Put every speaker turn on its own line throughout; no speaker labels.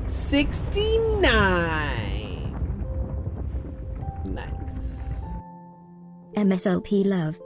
69. Nice.
MSLP love.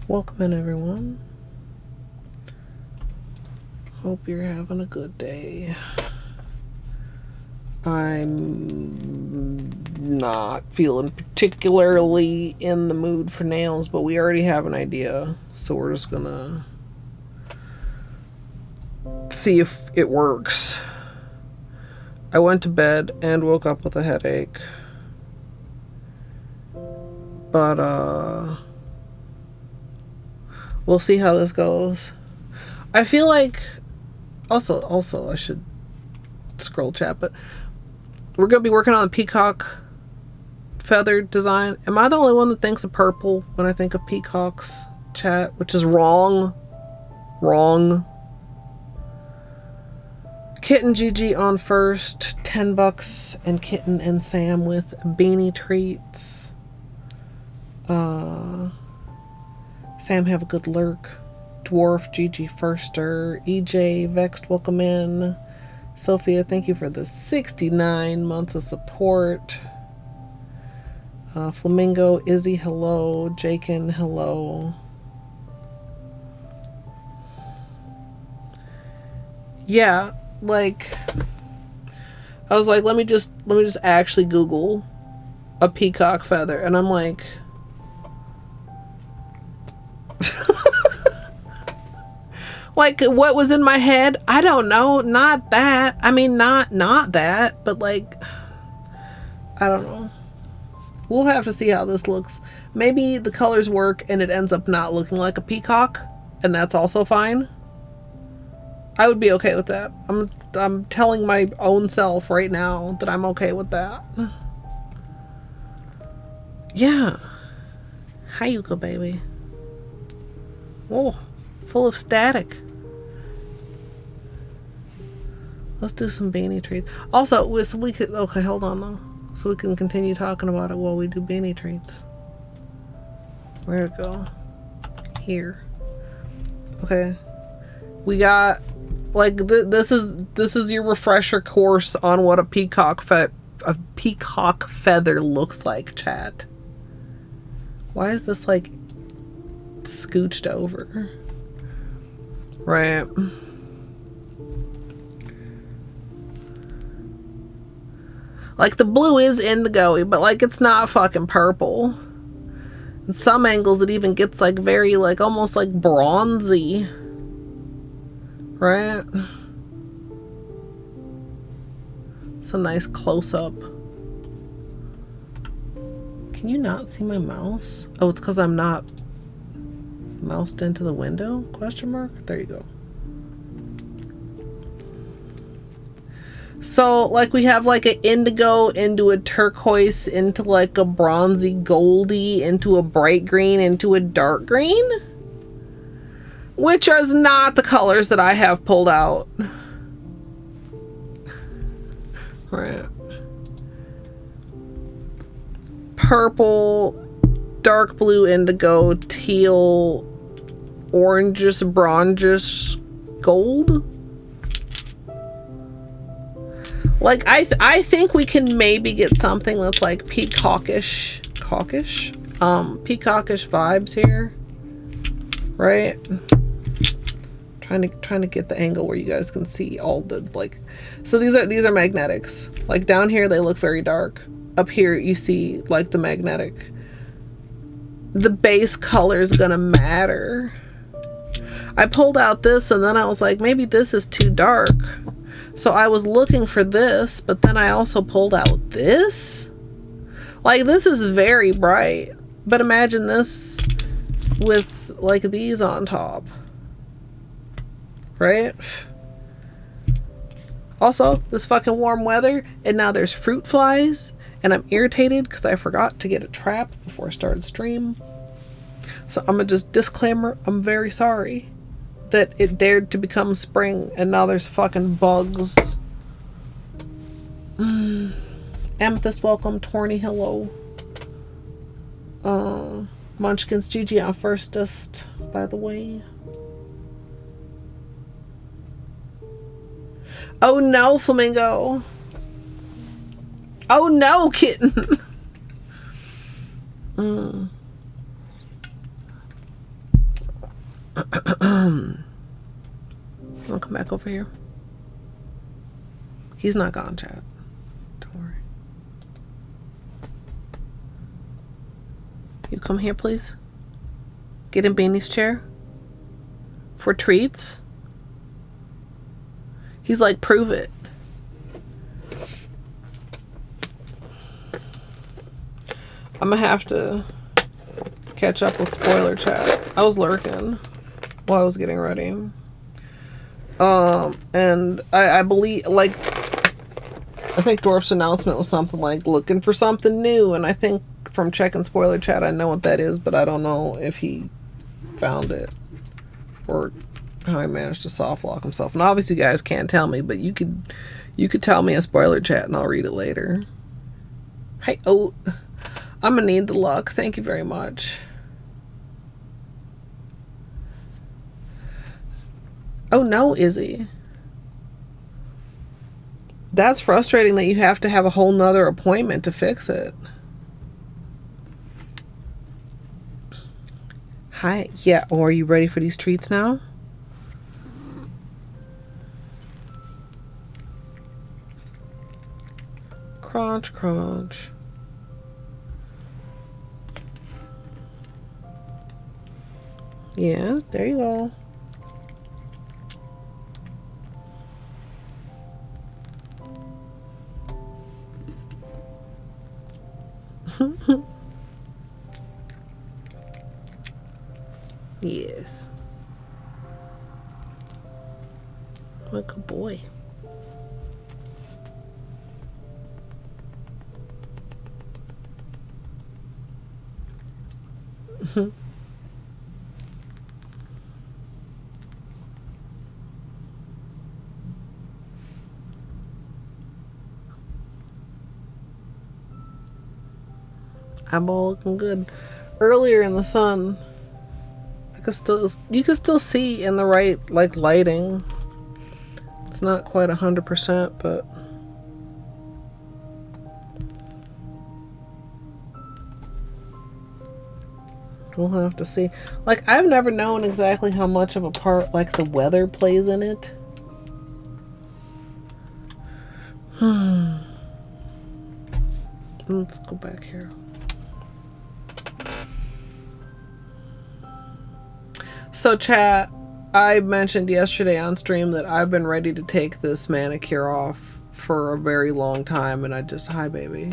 Welcome in, everyone. Hope you're having a good day. I'm not feeling particularly in the mood for nails, but we already have an idea, so we're just gonna see if it works. I went to bed and woke up with a headache, but we'll see how this goes. I feel like also I should scroll chat, but we're gonna be working on a peacock feather design. Am I the only one that thinks of purple when I think of peacocks, chat? Which is wrong. Kitten GG on first, $10, and Kitten and Sam with beanie treats. Sam, have a good lurk. Dwarf GG firster. EJ Vexed, welcome in. Sophia, thank you for the 69 months of support. Flamingo, Izzy, hello. Jakin, hello. Yeah, like I was like, let me just actually Google a peacock feather, and I'm like, like, what was in my head? I don't know. Not that. I mean, not that, but like, I don't know. We'll have to see how this looks. Maybe the colors work and it ends up not looking like a peacock, and that's also fine. I would be okay with that. I'm telling my own self right now that I'm okay with that. Yeah. Hi, Yuka, baby. Oh, full of static. Let's do some beanie treats. Also, so we could, okay, hold on though. So we can continue talking about it while we do beanie treats. Where'd it go? Here. Okay. We got, like, this is your refresher course on what a peacock feather looks like, chat. Why is this like scooched over? Right. Like, the blue is indigo-y, but like, it's not fucking purple. In some angles it even gets like very, like, almost like bronzy. Right? It's a nice close-up. Can you not see my mouse? Oh, it's because I'm not moused into the window? Question mark? There you go. So, like, we have like an indigo into a turquoise into like a bronzy goldy into a bright green into a dark green, which is not the colors that I have pulled out. Right. Purple, dark blue indigo, teal, orangish, bronzish, gold. Like, I think we can maybe get something that's like peacockish peacockish vibes here, right? I'm trying to get the angle where you guys can see all the, like, so these are magnetics. Like down here they look very dark. Up here you see like the magnetic. The base color is gonna matter. I pulled out this and then I was like, maybe this is too dark. So I was looking for this, but then I also pulled out this. Like, this is very bright, but imagine this with like these on top, right? Also, this fucking warm weather, and now there's fruit flies, and I'm irritated because I forgot to get a trap before I started stream. So I'm gonna just disclaimer, I'm very sorry that it dared to become spring and now there's fucking bugs. Amethyst, welcome. Torny, hello. Munchkins, GG on firstest, by the way. Oh no, Flamingo. Oh no, kitten. I'll come back over here. He's not gone, chat. Don't worry. You come here, please. Get in Beanie's chair. For treats. He's like, prove it. I'm gonna have to catch up with spoiler chat. I was lurking while I was getting ready. And I believe, like, I think Dwarf's announcement was something like looking for something new, and I think from checking spoiler chat I know what that is, but I don't know if he found it or how he managed to soft lock himself. And obviously you guys can't tell me, but you could tell me in spoiler chat and I'll read it later. Hey, oh, I'm gonna need the luck. Thank you very much. Oh no, Izzy. That's frustrating that you have to have a whole nother appointment to fix it. Hi. Yeah, or are you ready for these treats now? Crunch, crunch. Yeah, there you go. Yes. What a good boy. Eyeball looking good. Earlier in the sun, you could still see in the right like lighting. It's not quite 100%, but we'll have to see. Like, I've never known exactly how much of a part like the weather plays in it. Let's go back here. So chat, I mentioned yesterday on stream that I've been ready to take this manicure off for a very long time, and hi baby.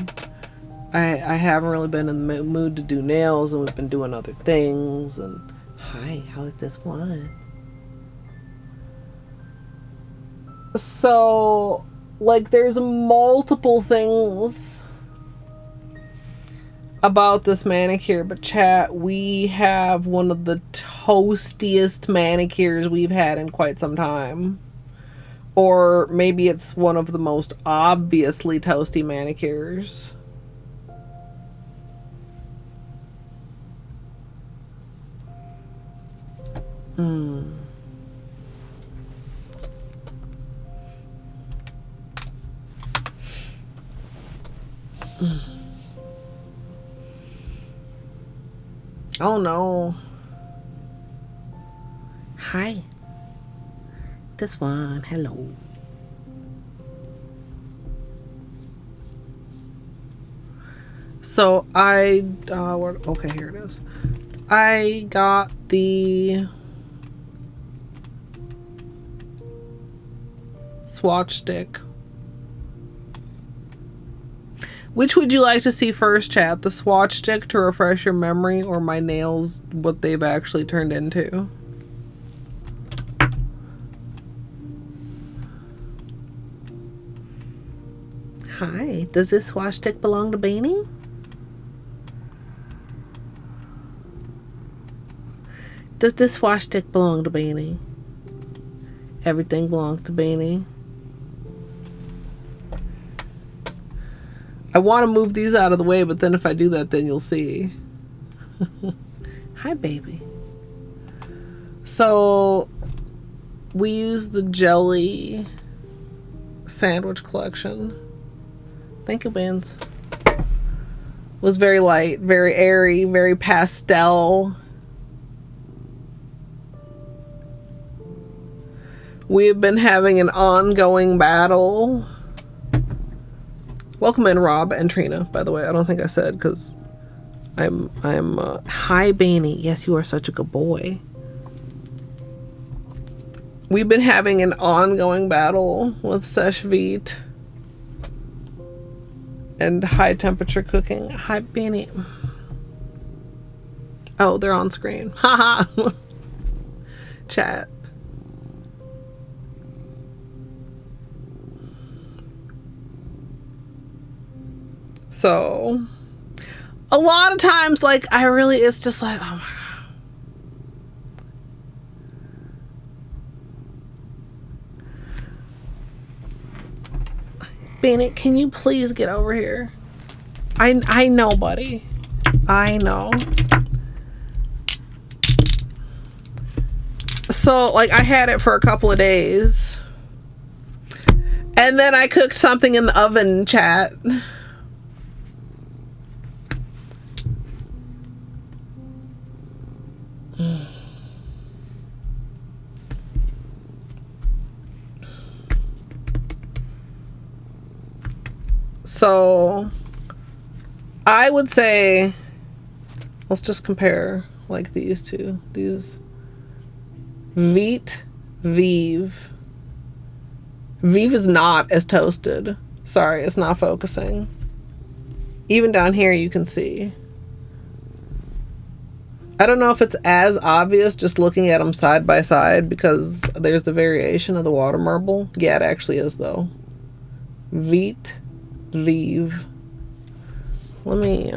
I haven't really been in the mood to do nails, and we've been doing other things, and hi, how's this one? So, like, there's multiple things about this manicure, but chat, we have one of the toastiest manicures we've had in quite some time. Or maybe it's one of the most obviously toasty manicures. Oh no. Hi. this one. Hello. So okay, here it is. I got the swatch stick. Which would you like to see first, chat? The swatch stick to refresh your memory, or my nails, what they've actually turned into? Hi, does this swatch stick belong to Beanie? Does this swatch stick belong to Beanie? Everything belongs to Beanie. I want to move these out of the way, but then if I do that, then you'll see. Hi, baby. So, we use the jelly sandwich collection. Thank you, Beans. It was very light, very airy, very pastel. We have been having an ongoing battle. Welcome in, Rob and Trina, by the way. I don't think I said, because I'm hi, Beanie. Yes, you are such a good boy. We've been having an ongoing battle with Seche Vite and high temperature cooking. Hi, Beanie. Oh, they're on screen. Haha. Chat. So, a lot of times, like, it's just like, oh my God. Bennett, can you please get over here? I know, buddy. I know. So, like, I had it for a couple of days. And then I cooked something in the oven, chat. So I would say, let's just compare like these two. These Vite, Vive. Vive is not as toasted. Sorry, it's not focusing. Even down here you can see. I don't know if it's as obvious just looking at them side by side because there's the variation of the water marble. Yeah, it actually is though. Vite, Vive. Let me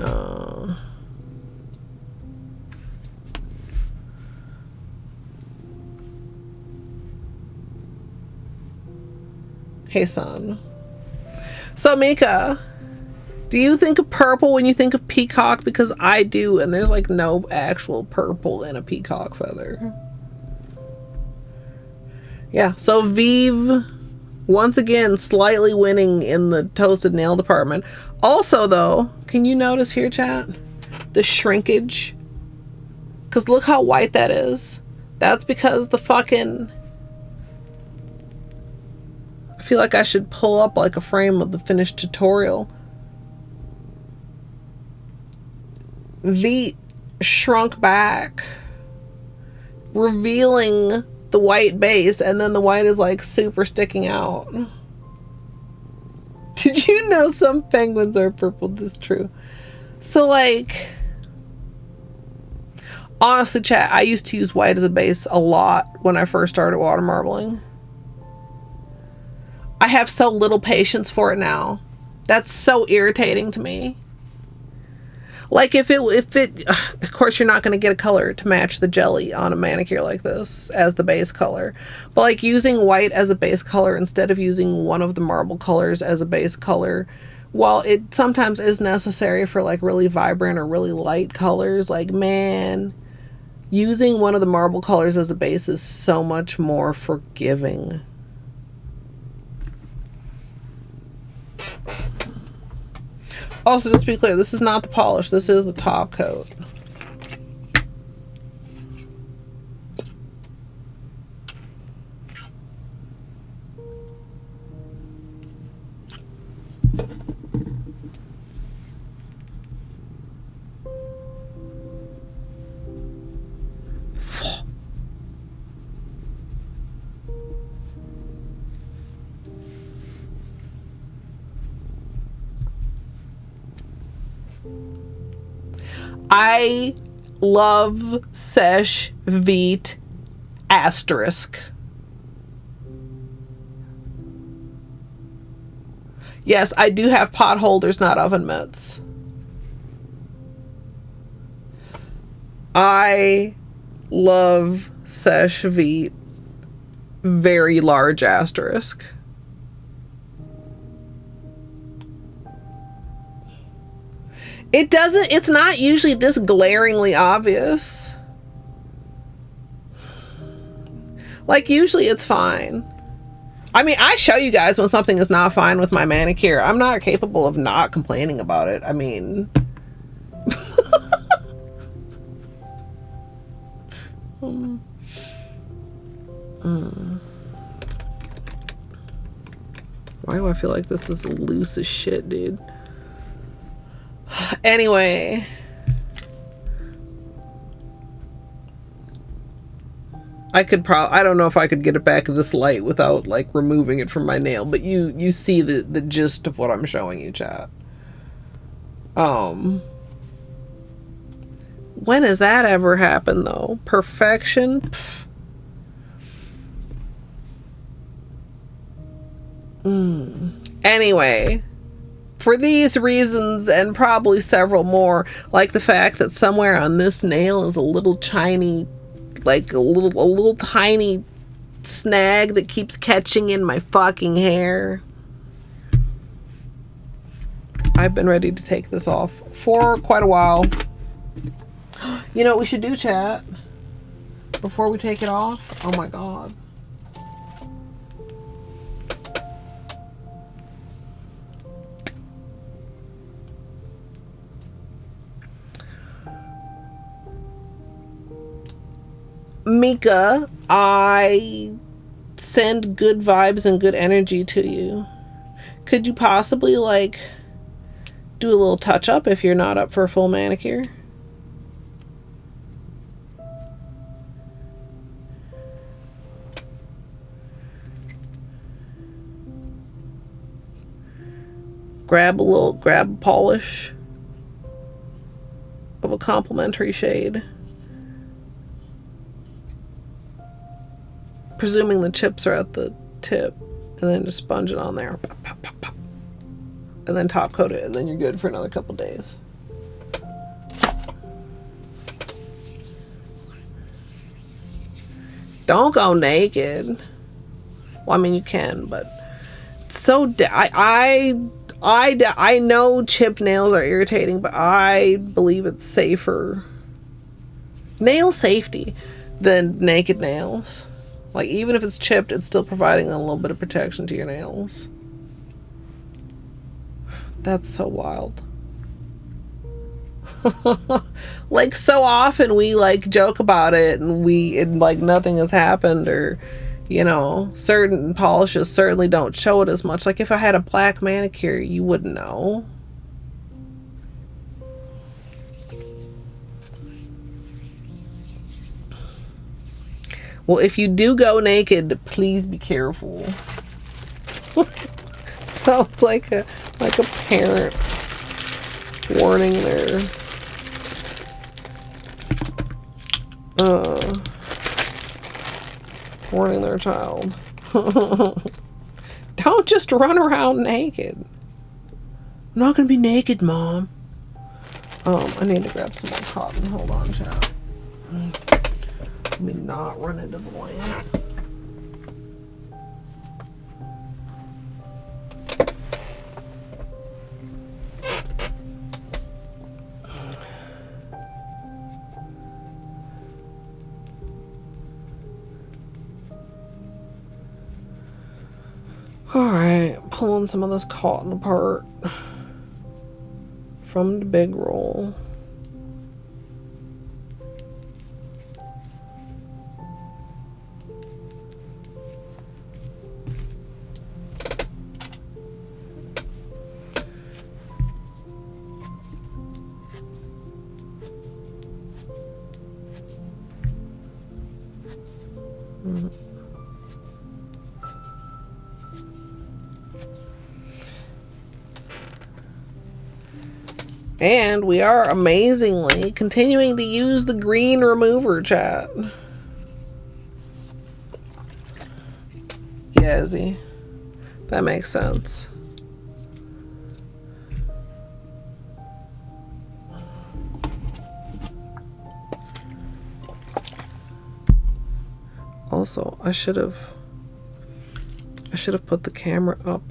Hey son. So Mika, do you think of purple when you think of peacock? Because I do, and there's like no actual purple in a peacock feather. Yeah, so Vive, once again, slightly winning in the toasted nail department. Also though, can you notice here, chat? The shrinkage? Because look how white that is. That's because the fucking... I feel like I should pull up like a frame of the finished tutorial. Vite shrunk back, revealing the white base, and then the white is like super sticking out. Did you know some penguins are purple? This is true. So like, honestly chat, I used to use white as a base a lot when I first started water marbling. I have so little patience for it now. That's so irritating to me. Like if it, of course you're not going to get a color to match the jelly on a manicure like this as the base color. But like using white as a base color instead of using one of the marble colors as a base color, while it sometimes is necessary for like really vibrant or really light colors, like man, using one of the marble colors as a base is so much more forgiving. Also, just to be clear, this is not the polish. This is the top coat. I love Seche Vite asterisk. Yes, I do have pot holders, not oven mitts. I love Seche Vite very large asterisk. It's not usually this glaringly obvious. Like, usually it's fine. I mean, I show you guys when something is not fine with my manicure. I'm not capable of not complaining about it. I mean... Why do I feel like this is loose as shit, dude? Anyway, I don't know if I could get it back this light without like removing it from my nail, but you see the gist of what I'm showing you, chat. When has that ever happened though? Perfection? Pfft. Anyway, for these reasons and probably several more, like the fact that somewhere on this nail is a little tiny, like a little tiny snag that keeps catching in my fucking hair. I've been ready to take this off for quite a while. You know what we should do, chat? Before we take it off? Oh my god. Mika, I send good vibes and good energy to you. Could you possibly like do a little touch up if you're not up for a full manicure? Grab a polish of a complementary shade. Presuming the chips are at the tip, and then just sponge it on there. Pop, pop, pop, pop. And then top coat it, and then you're good for another couple days. Don't go naked. Well, I mean, you can, but so I know chipped nails are irritating, but I believe it's safer, nail safety, than naked nails. Like, even if it's chipped, it's still providing a little bit of protection to your nails. That's so wild. Like, so often we like joke about it and like nothing has happened, or you know, certain polishes certainly don't show it as much. Like, if I had a black manicure, you wouldn't know. Well, if you do go naked, please be careful. Sounds like a parent warning their child. Don't just run around naked. I'm not gonna be naked, Mom. I need to grab some more cotton. Hold on, chat. Let me not run into the lamp. Alright, pulling some of this cotton apart from the big roll. And we are amazingly continuing to use the green remover, chat. Yeah, Izzy. That makes sense. Also, I should have put the camera up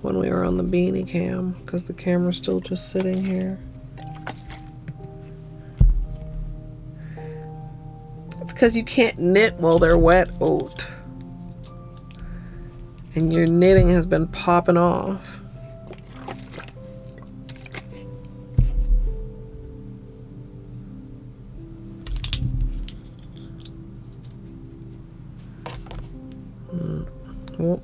when we were on the beanie cam, because the camera's still just sitting here. It's because you can't knit while they're wet, oat. And your knitting has been popping off. Oh.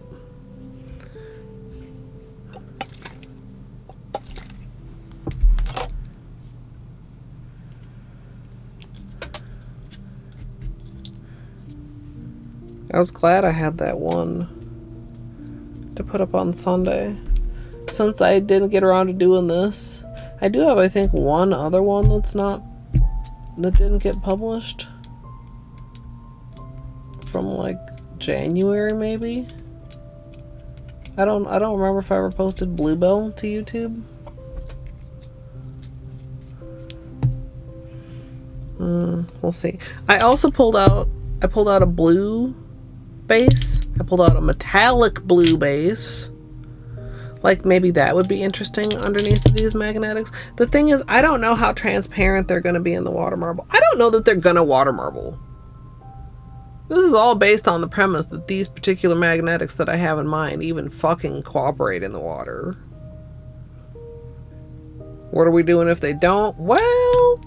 I was glad I had that one to put up on Sunday, since I didn't get around to doing this. I do have, I think, one other one that didn't get published from like January, maybe. I don't remember if I ever posted Bluebell to YouTube. We'll see. I also pulled out a blue base. I pulled out a metallic blue base. Like, maybe that would be interesting underneath of these magnetics. The thing is, I don't know how transparent they're going to be in the water marble. I don't know that they're going to water marble. This is all based on the premise that these particular magnetics that I have in mind even fucking cooperate in the water. What are we doing if they don't? Well,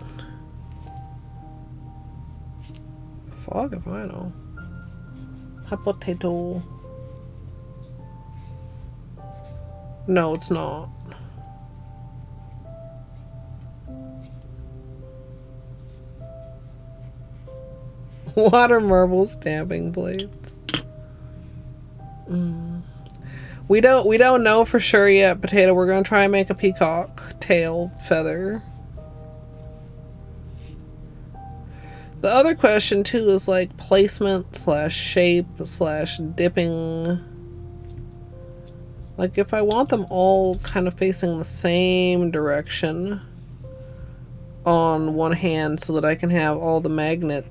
fuck if I know. Hot potato. No, it's not. Water marble stamping plates. We don't know for sure yet, Potato. We're gonna try and make a peacock tail feather. The other question too is like placement / shape / dipping. Like if I want them all kind of facing the same direction on one hand so that I can have all the magnet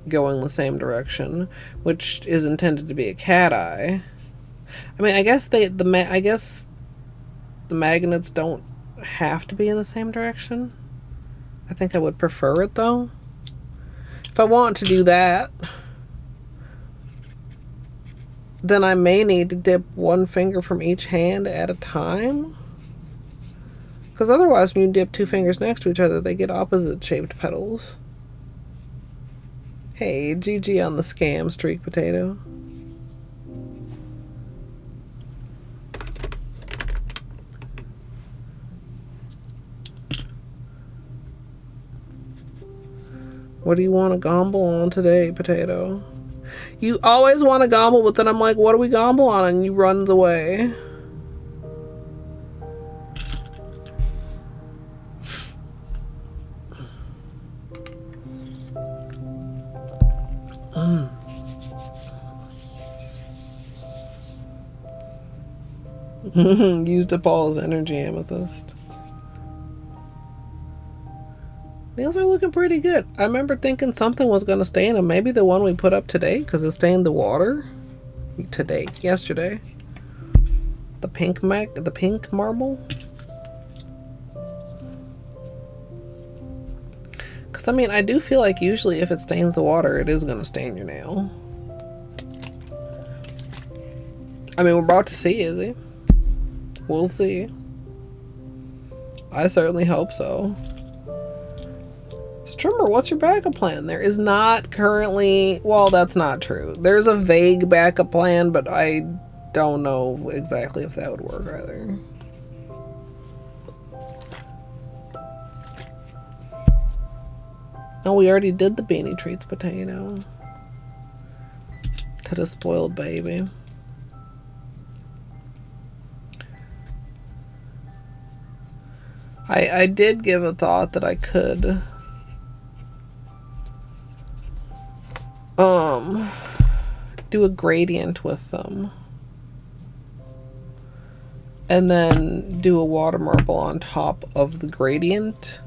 going the same direction, which is intended to be a cat eye. I mean, I guess the magnets don't have to be in the same direction. I think I would prefer it though. If I want to do that, then I may need to dip one finger from each hand at a time. Because otherwise, when you dip two fingers next to each other, they get opposite shaped petals. Hey, GG on the scam, Streak Potato. What do you want to gomble on today, Potato? You always want to gomble, but then I'm like, what do we gomble on? And you runs away. Used up all his energy, amethyst. Nails are looking pretty good. I remember thinking something was going to stain them. Maybe the one we put up today, because it stained the water. Yesterday. The pink marble. Because, I mean, I do feel like usually if it stains the water, it is going to stain your nail. I mean, we're about to see, is it? We'll see. I certainly hope so. Strimmer, what's your backup plan? There is not currently... Well, that's not true. There's a vague backup plan, but I don't know exactly if that would work either. Oh, we already did the beanie treats, Potato. to the spoiled baby. I did give a thought that I could do a gradient with them and then do a water marble on top of the gradient.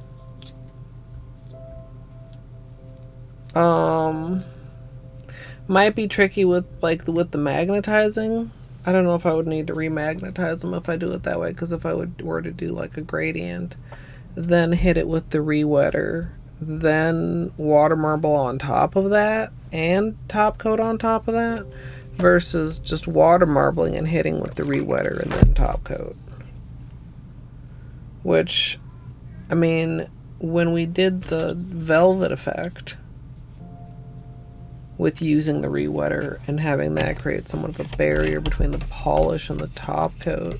Might be tricky with the magnetizing. I don't know if I would need to remagnetize them if I do it that way, because if I were to do like a gradient, then hit it with the rewetter, then water marble on top of that and top coat on top of that, versus just water marbling and hitting with the rewetter and then top coat. Which, I mean, when we did the velvet effect with using the rewetter and having that create somewhat of a barrier between the polish and the top coat,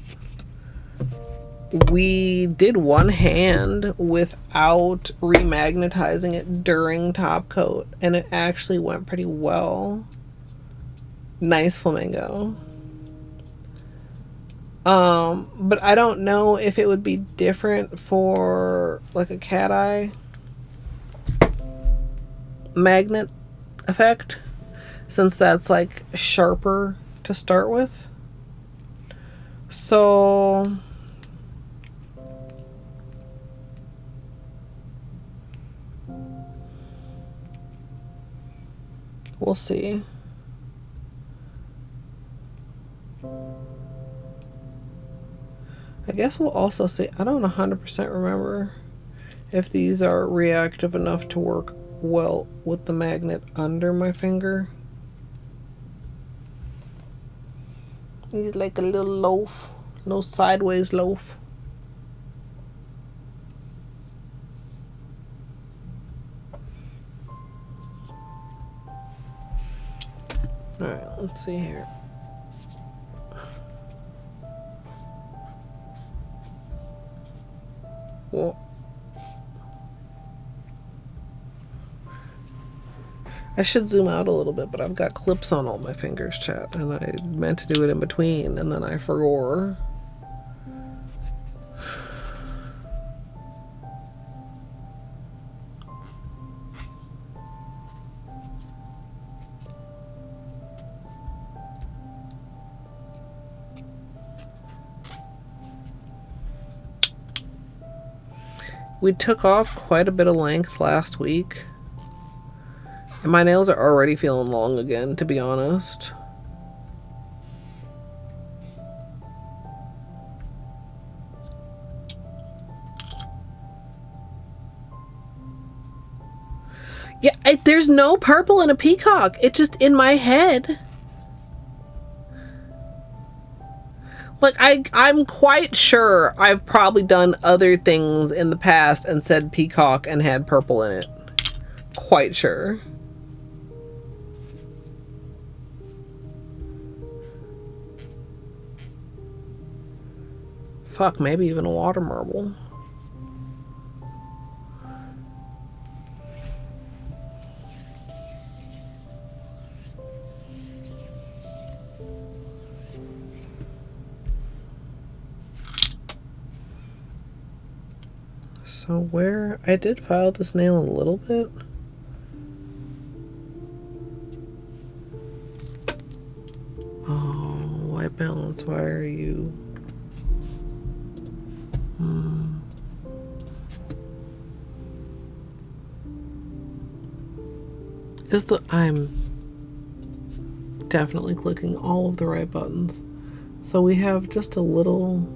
we did one hand without remagnetizing it during top coat, and it actually went pretty well. Nice flamingo. But I don't know if it would be different for like a cat eye magnet effect, since that's like sharper to start with. So we'll see. I guess we'll also see. I don't 100% remember if these are reactive enough to work well with the magnet under my finger. He's like a little loaf, no sideways loaf. Alright, let's see here. Well, I should zoom out a little bit, but I've got clips on all my fingers, chat, and I meant to do it in between, and then I forgot. We took off quite a bit of length last week. And my nails are already feeling long again, to be honest. Yeah, there's no purple in a peacock. It's just in my head. Like, I'm quite sure I've probably done other things in the past and said peacock and had purple in it. Quite sure. Fuck, maybe even a water marble. So where I did file this nail a little bit. Oh, white balance, why are you? I'm definitely clicking all of the right buttons. So we have just a little.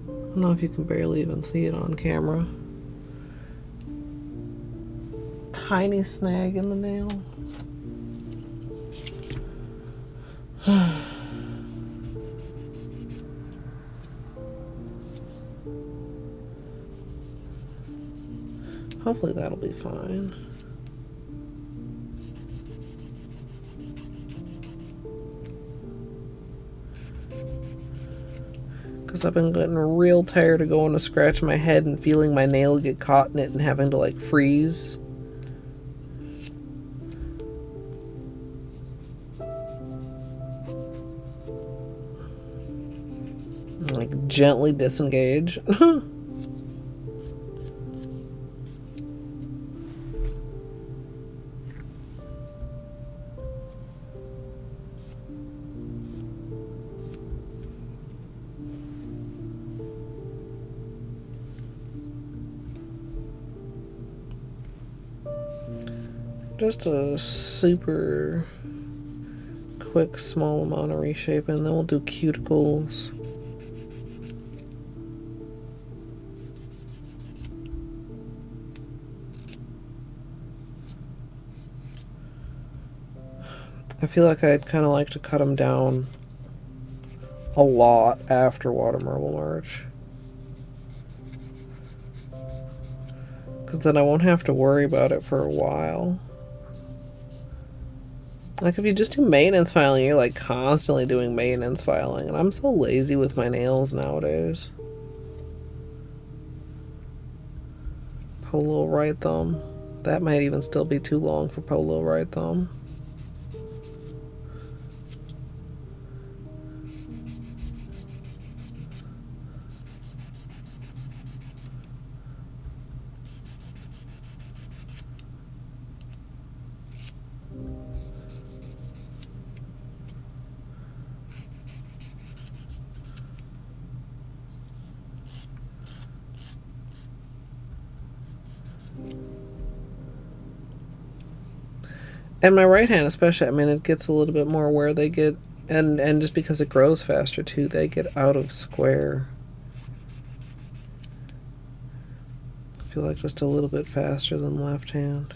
I don't know if you can barely even see it on camera. Tiny snag in the nail. Hopefully that'll be fine. Because I've been getting real tired of going to scratch my head and feeling my nail get caught in it and having to like freeze Like, gently disengage. Just a super quick, small amount of reshaping, then we'll do cuticles. I feel like I'd kind of like to cut them down a lot after Water Marble March, because then I won't have to worry about it for a while. Like, if you just do maintenance filing, you're like constantly doing maintenance filing, and I'm so lazy with my nails nowadays. Polo right thumb. That might even still be too long for polo right thumb. And my right hand especially, I mean, it gets a little bit more where they get, and just because it grows faster too, they get out of square. I feel like just a little bit faster than left hand.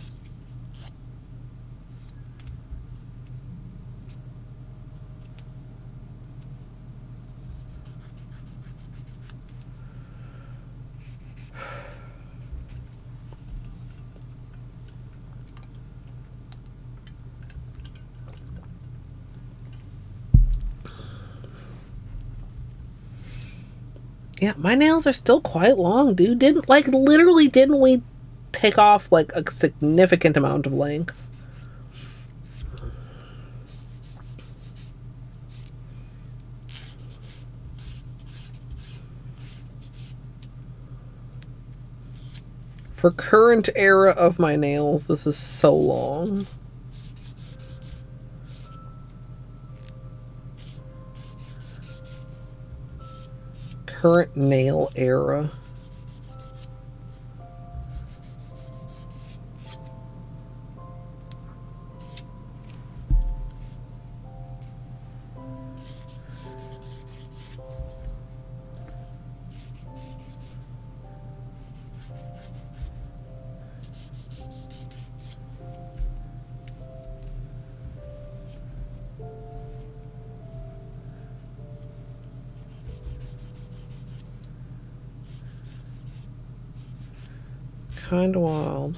Yeah, my nails are still quite long, dude. Literally didn't we take off like a significant amount of length? For current era of my nails, this is so long. Current nail era. Kind of wild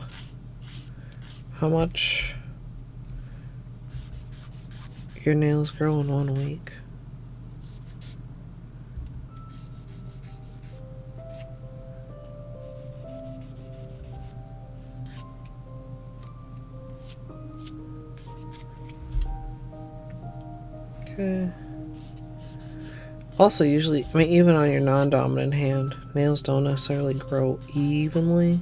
how much your nails grow in 1 week. Okay. Also, usually, I mean, even on your non-dominant hand, nails don't necessarily grow evenly.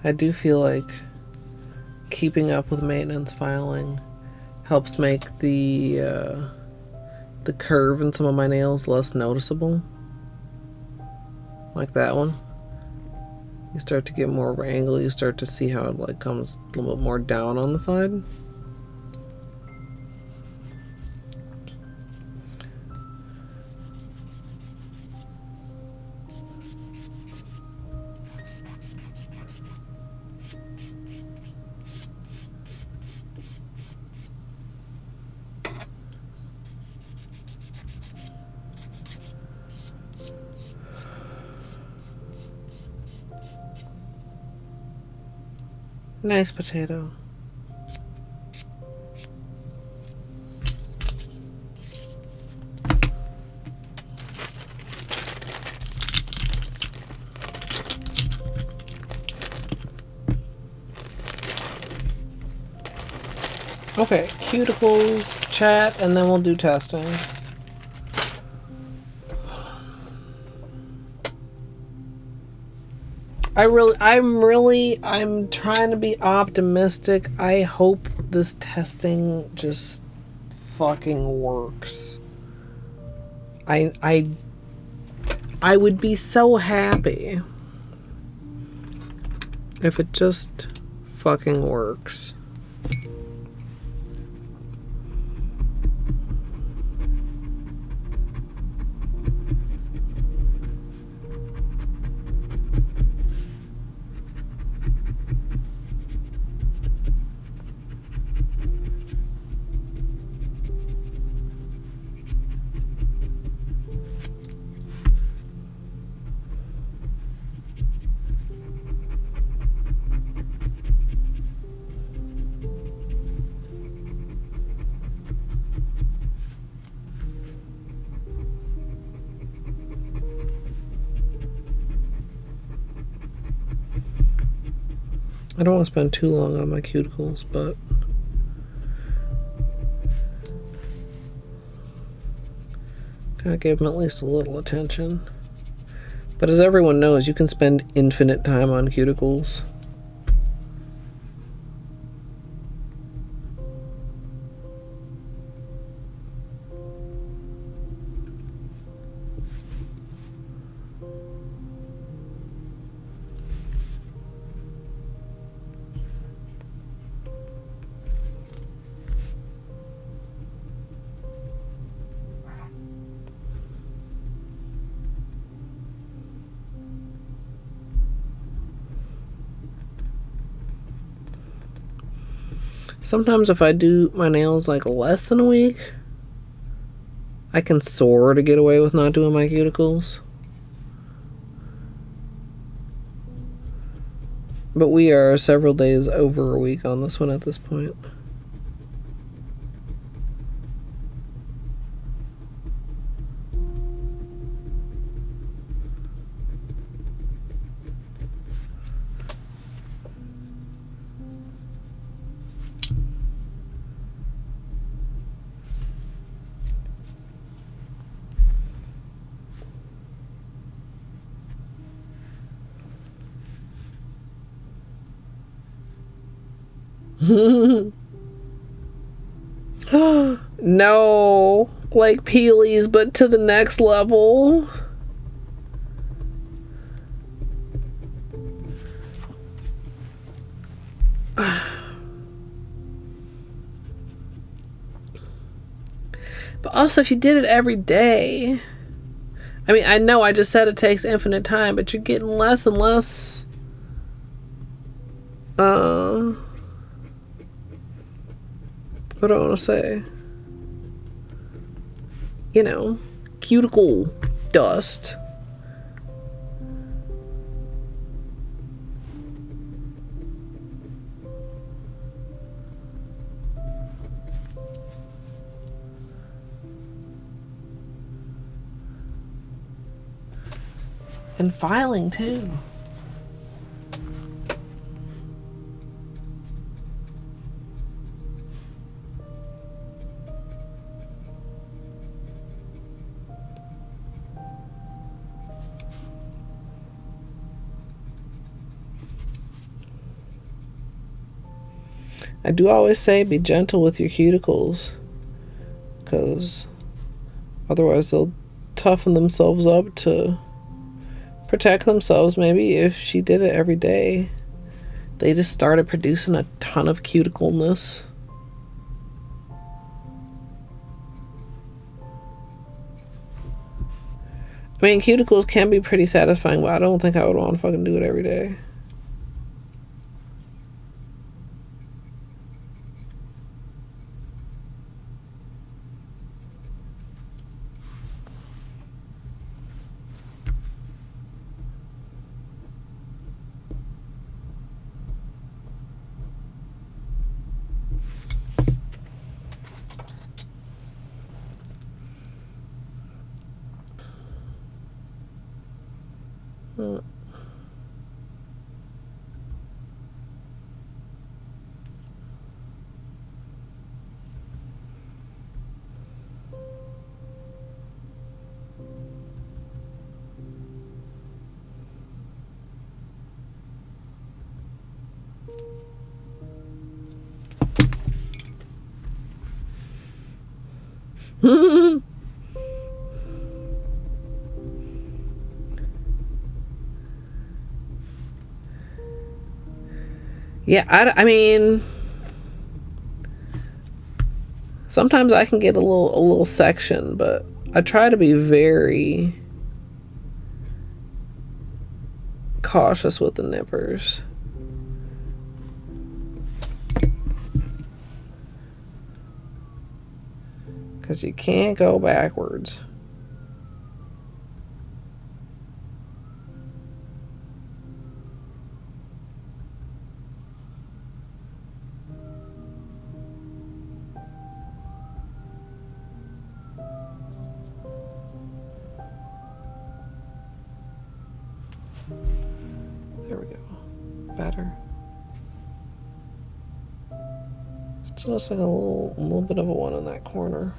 I do feel like keeping up with maintenance filing helps make the curve in some of my nails less noticeable. Like that one. You start to get more of an angle, you start to see how it like comes a little bit more down on the side. Nice potato. Okay, cuticles, chat, and then we'll do testing. I'm trying to be optimistic. I hope this testing just fucking works. I would be so happy if it just fucking works. I don't want to spend too long on my cuticles, but gotta give them at least a little attention. But as everyone knows, you can spend infinite time on cuticles. Sometimes if I do my nails like less than a week, I can sort of get away with not doing my cuticles. But we are several days over a week on this one at this point. No, like peelies, but to the next level. But also, if you did it every day, I mean, I know I just said it takes infinite time, but you're getting less and less what do I want to say? You know, cuticle dust. And filing too. I do always say be gentle with your cuticles, because otherwise they'll toughen themselves up to protect themselves. Maybe if she did it every day, they just started producing a ton of cuticleness. I mean, cuticles can be pretty satisfying, but I don't think I would want to fucking do it every day. Yeah, I mean, sometimes I can get a little section, but I try to be very cautious with the nippers. Because you can't go backwards. There we go. Better. Still just like a little bit of a one in that corner.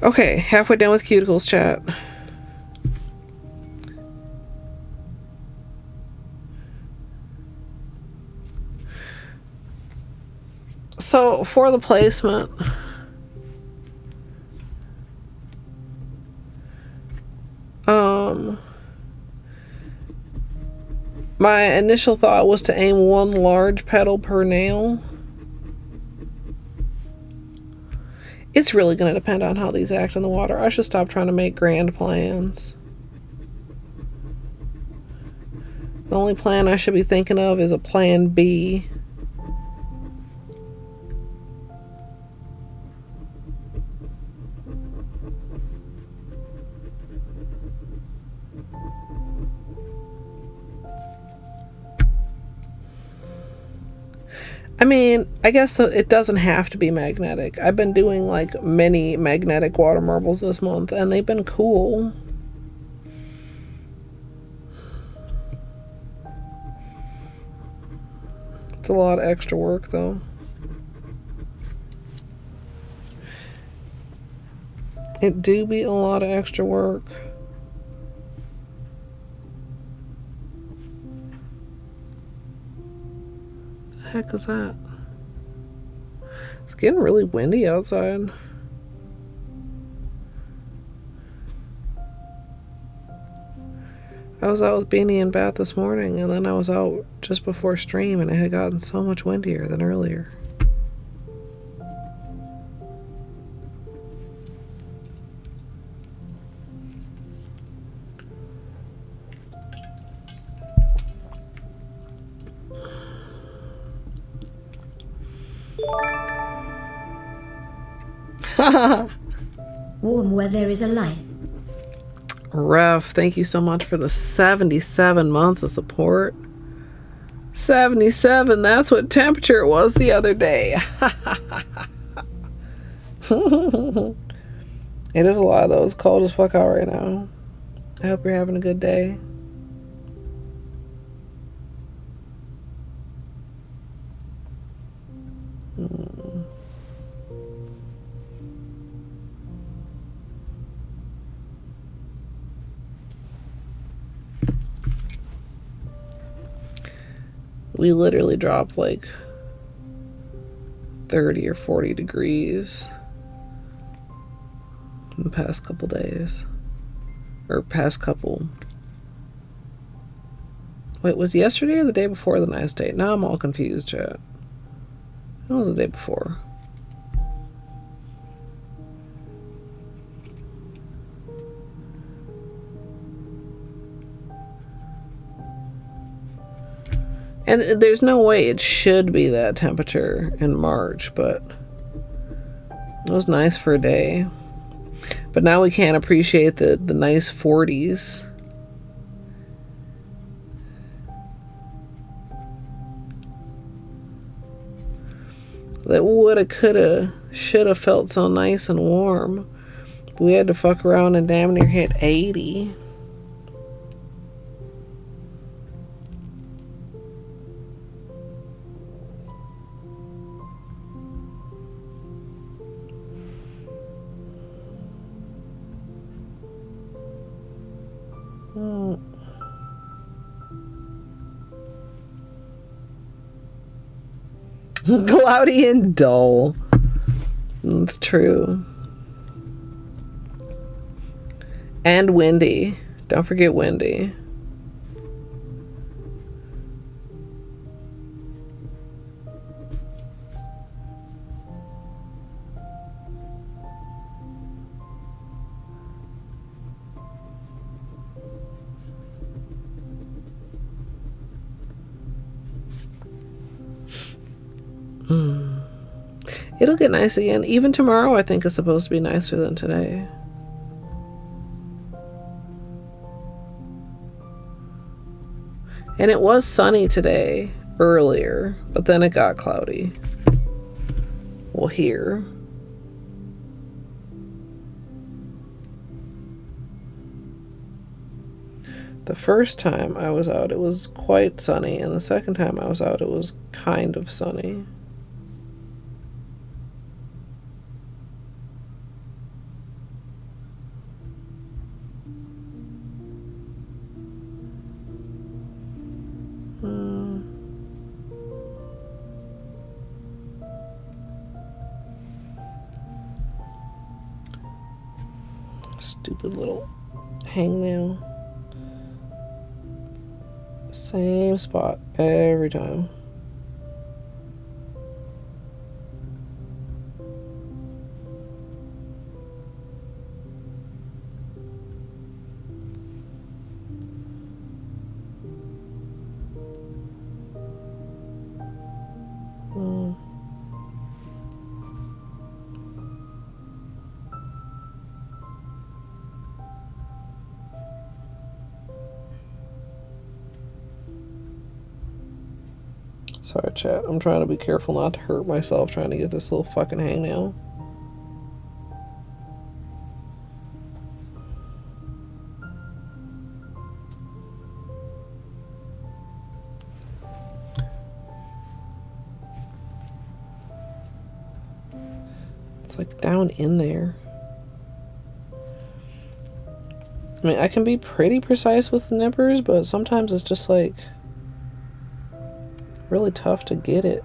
Okay, halfway done with cuticles, chat. So for the placement, my initial thought was to aim one large petal per nail. It's really going to depend on how these act in the water. I should stop trying to make grand plans. The only plan I should be thinking of is a plan B. I mean, I guess it doesn't have to be magnetic. I've been doing like many magnetic water marbles this month, and they've been cool. It's a lot of extra work, though. It do be a lot of extra work. The heck is that? It's getting really windy outside. I was out with Beanie and Bat this morning, and then I was out just before stream, and it had gotten so much windier than earlier.
Warm where there is a light.
Ref, thank you so much for the 77 months of support. 77, that's what temperature it was the other day. It is a lot of those. Cold as fuck out right now. I hope you're having a good day. We literally dropped like 30 or 40 degrees in the past couple days. Or past couple. Wait, was yesterday or the day before the nice day? Now I'm all confused, chat. It was the day before. And there's no way it should be that temperature in March, but it was nice for a day. But now we can't appreciate the nice 40s. That woulda, coulda, shoulda felt so nice and warm. We had to fuck around and damn near hit 80. Cloudy and dull. That's true. And windy. Don't forget windy. It'll get nice again. Even tomorrow, I think, is supposed to be nicer than today. And it was sunny today, earlier, but then it got cloudy. Well, here. The first time I was out, it was quite sunny, and the second time I was out, it was kind of sunny. Stupid little hangnail. Same spot every time. Sorry, chat. I'm trying to be careful not to hurt myself trying to get this little fucking hangnail. It's like down in there. I mean, I can be pretty precise with the nippers, but sometimes it's just like really tough to get it.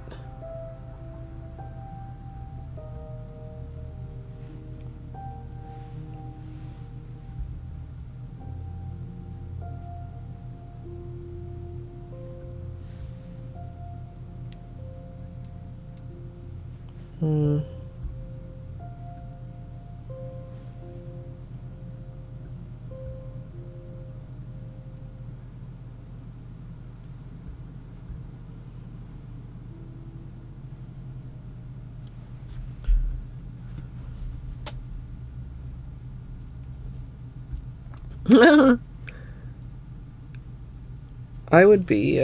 I would be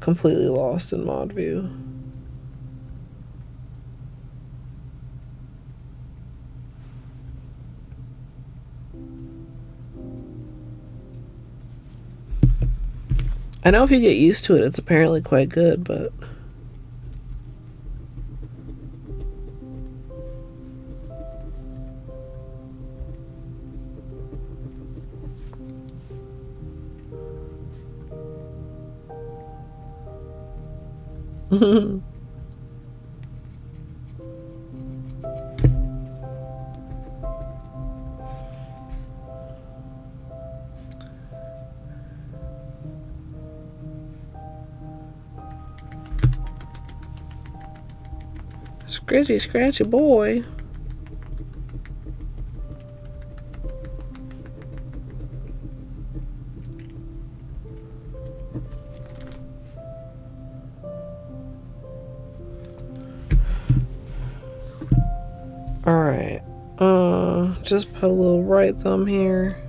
completely lost in mod view. I know if you get used to it, it's apparently quite good, but scratchy, scratchy boy. Alright, just put a little right thumb here.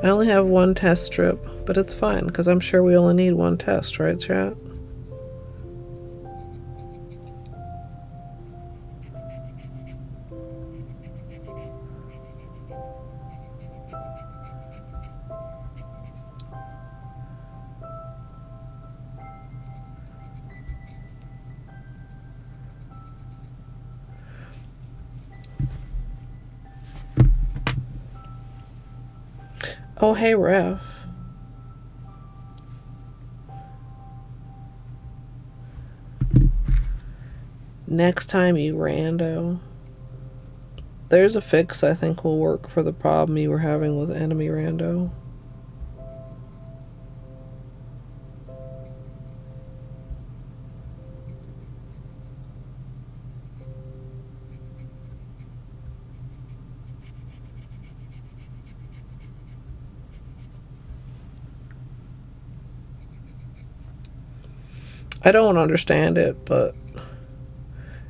I only have one test strip, but it's fine, because I'm sure we only need one test, right, chat? Oh, hey, Ref. Next time, you rando. There's a fix I think will work for the problem you were having with enemy rando. I don't understand it, but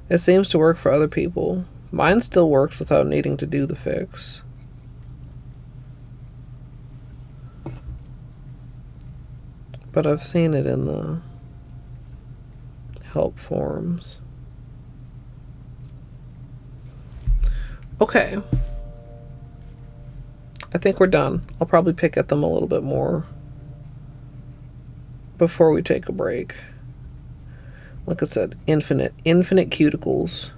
it seems to work for other people. Mine still works without needing to do the fix. But I've seen it in the help forums. Okay. I think we're done. I'll probably pick at them a little bit more before we take a break. Like I said, infinite cuticles.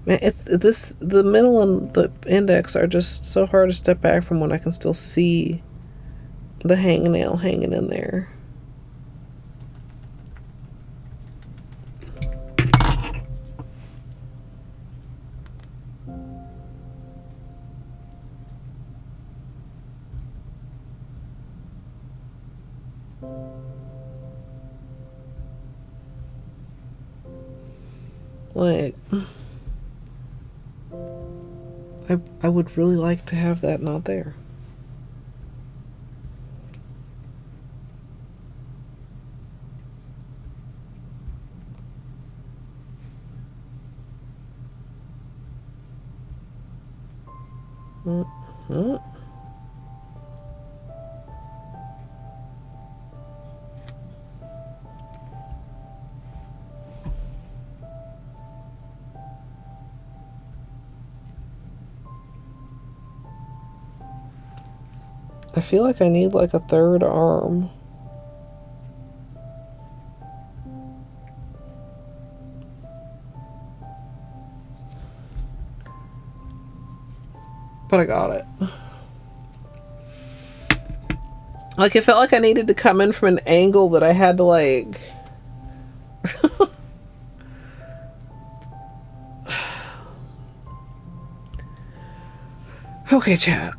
Man, the middle and the index are just so hard to step back from when I can still see the hangnail hanging in there. Like, I would really like to have that not there. Mm-hmm. I feel like I need like a third arm. But I got it. Like, it felt like I needed to come in from an angle that I had to like... Okay, chat.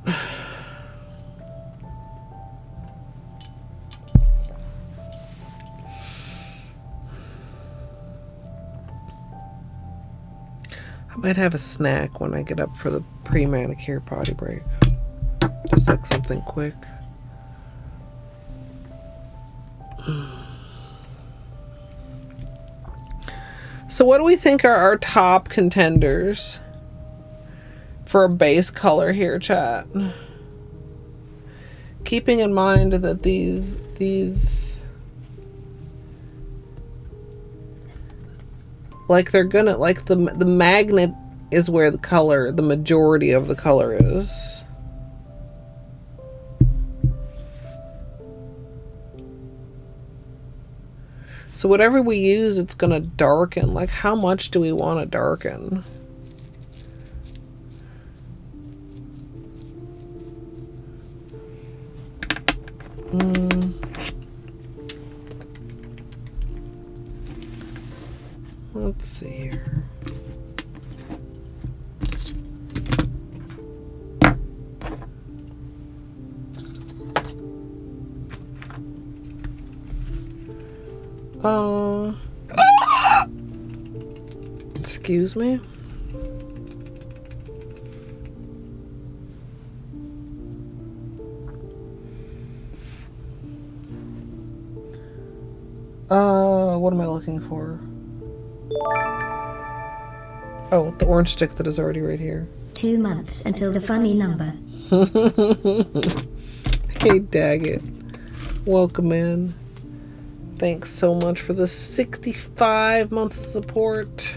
I might have a snack when I get up for the pre-manicure potty break. Just like something quick. So what do we think are our top contenders for a base color here, chat? Keeping in mind that these like, they're gonna, like, the magnet is where the majority of the color is. So whatever we use, it's gonna darken. Like, how much do we want to darken? Let's see here. Excuse me. What am I looking for? Oh, the orange stick that is already right here.
2 months until the funny number.
Hey, Daggett. Welcome in. Thanks so much for the 65 months of support.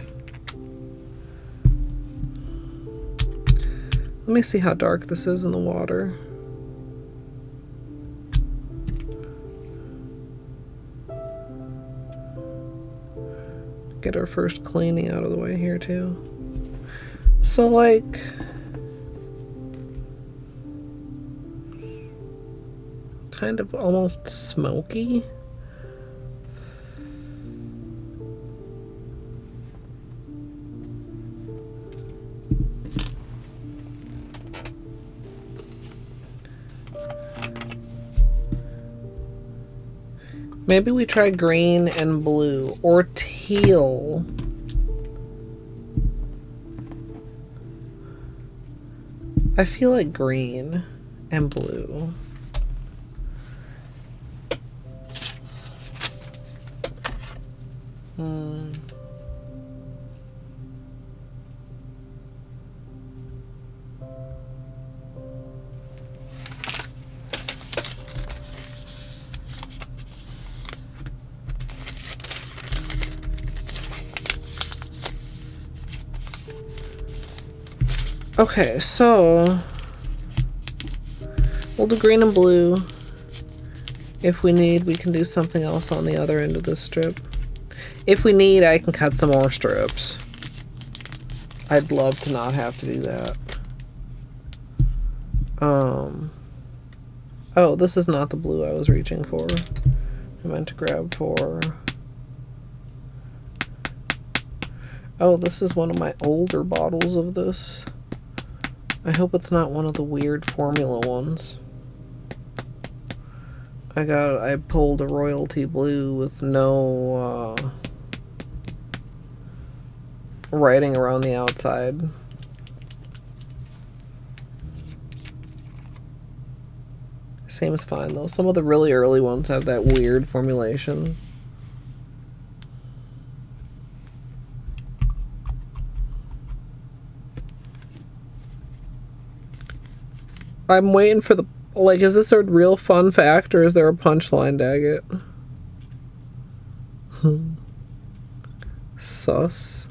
Let me see how dark this is in the water. Get our first cleaning out of the way here too. So like, kind of almost smoky. Maybe we try green and blue, or teal. I feel like green and blue. Okay, so we'll do green and blue. If we need, we can do something else on the other end of this strip. If we need, I can cut some more strips. I'd love to not have to do that. Oh, this is not the blue I was reaching for. I meant to grab for... Oh, this is one of my older bottles of this. I hope it's not one of the weird formula ones. I pulled a royalty blue with no writing around the outside. Seems fine though. Some of the really early ones have that weird formulation. I'm waiting for the... Like, is this a real fun fact, or is there a punchline, Daggett? Sus.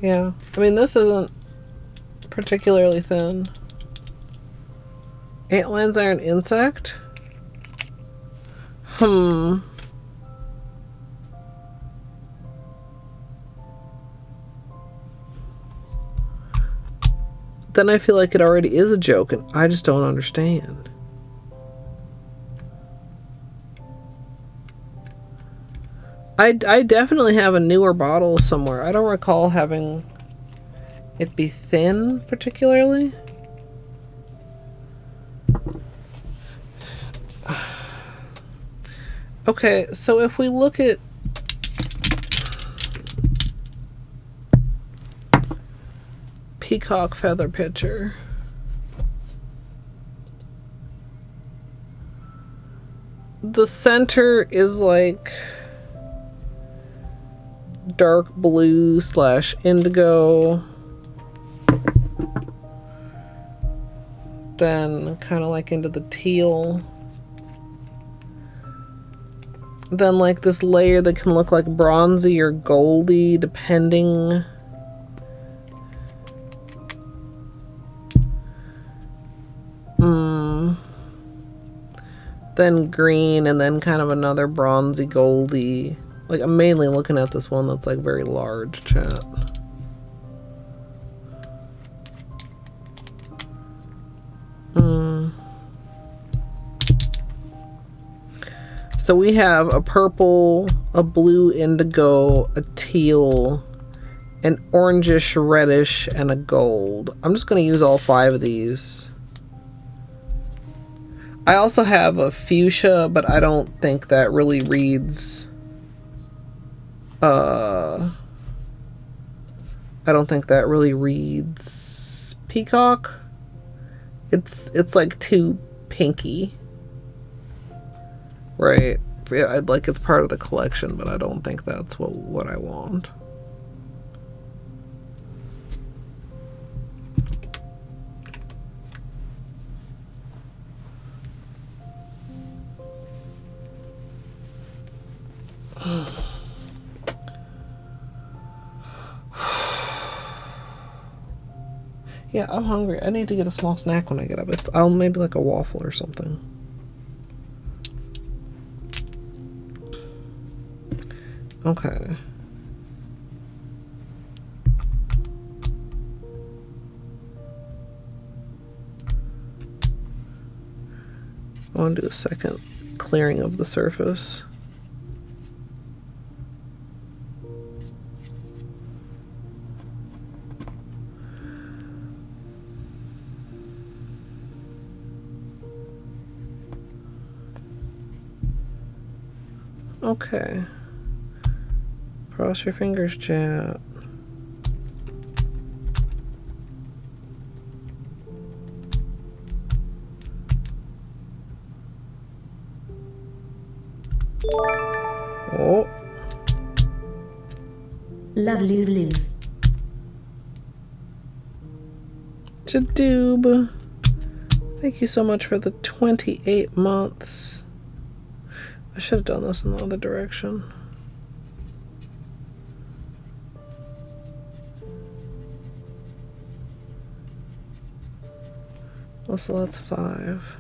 Yeah, I mean, this isn't particularly thin. Antlines are an insect? Then I feel like it already is a joke, and I just don't understand. I definitely have a newer bottle somewhere. I don't recall having it be thin, particularly. Okay, so if we look at... Peacock feather pitcher. The center is like... dark blue / indigo, then kind of like into the teal, then like this layer that can look like bronzy or goldy depending. Then green, and then kind of another bronzy goldy. Like, I'm mainly looking at this one that's, like, very large, chat. So we have a purple, a blue indigo, a teal, an orangish reddish, and a gold. I'm just going to use all 5 of these. I also have a fuchsia, but I don't think that really reads... I don't think that really reads peacock. It's like too pinky. Right. Yeah, I'd like it's part of the collection, but I don't think that's what I want. Yeah, I'm hungry. I need to get a small snack when I get up. I'll maybe like a waffle or something. Okay. I want to do a second clearing of the surface. Okay. Cross your fingers, chat. Oh.
Love Lulu.
Jadoob. Thank you so much for the 28 months. I should have done this in the other direction. Well, so that's 5.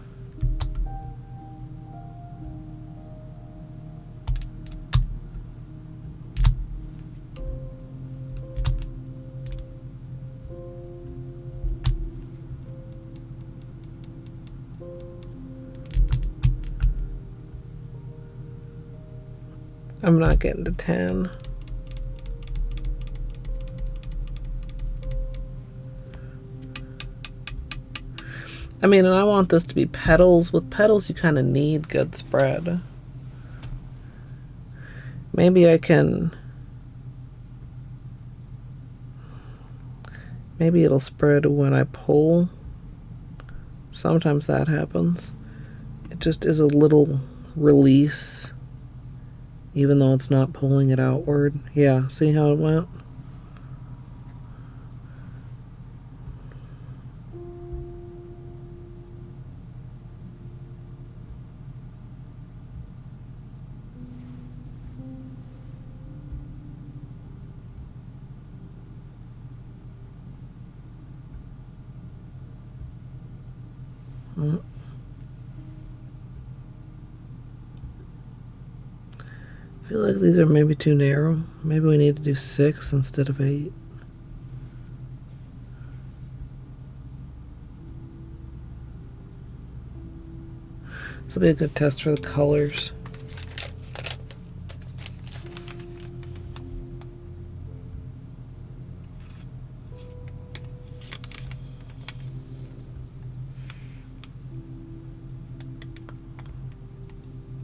I'm not getting to 10. I mean, and I want this to be petals. With petals, you kind of need good spread. Maybe I can... Maybe it'll spread when I pull. Sometimes that happens. It just is a little release, even though it's not pulling it outward. Yeah, see how it went? I feel like these are maybe too narrow. Maybe we need to do 6 instead of 8. This will be a good test for the colors.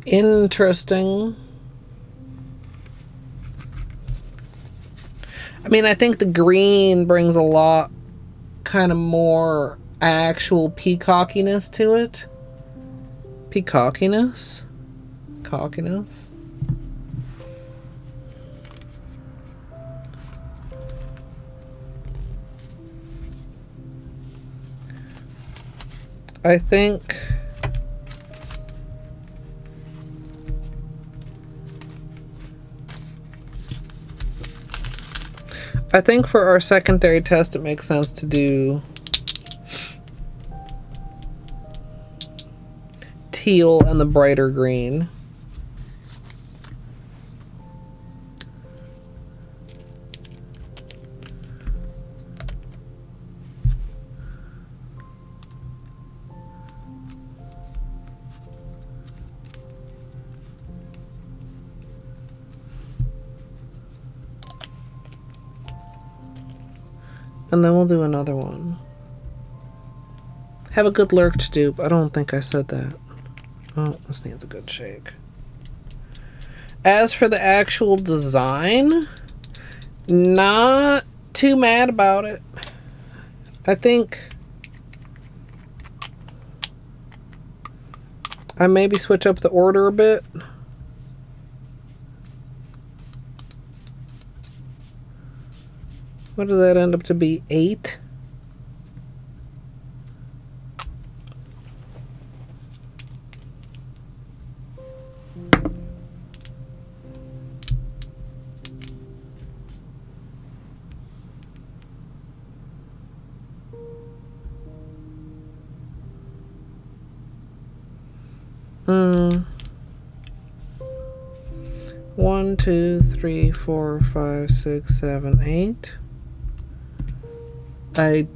Interesting. I mean, I think the green brings a lot kind of more actual peacockiness to it. Peacockiness? Cockiness? I think... I think for our secondary test, it makes sense to do teal and the brighter green. And then we'll do another one. Have a good lurk to dupe. I don't think I said that. Oh, this needs a good shake. As for the actual design, not too mad about it. I think I maybe switch up the order a bit. What does that end up to be? 8? 1, 2, 3, 4, 5, 6, 7, 8. I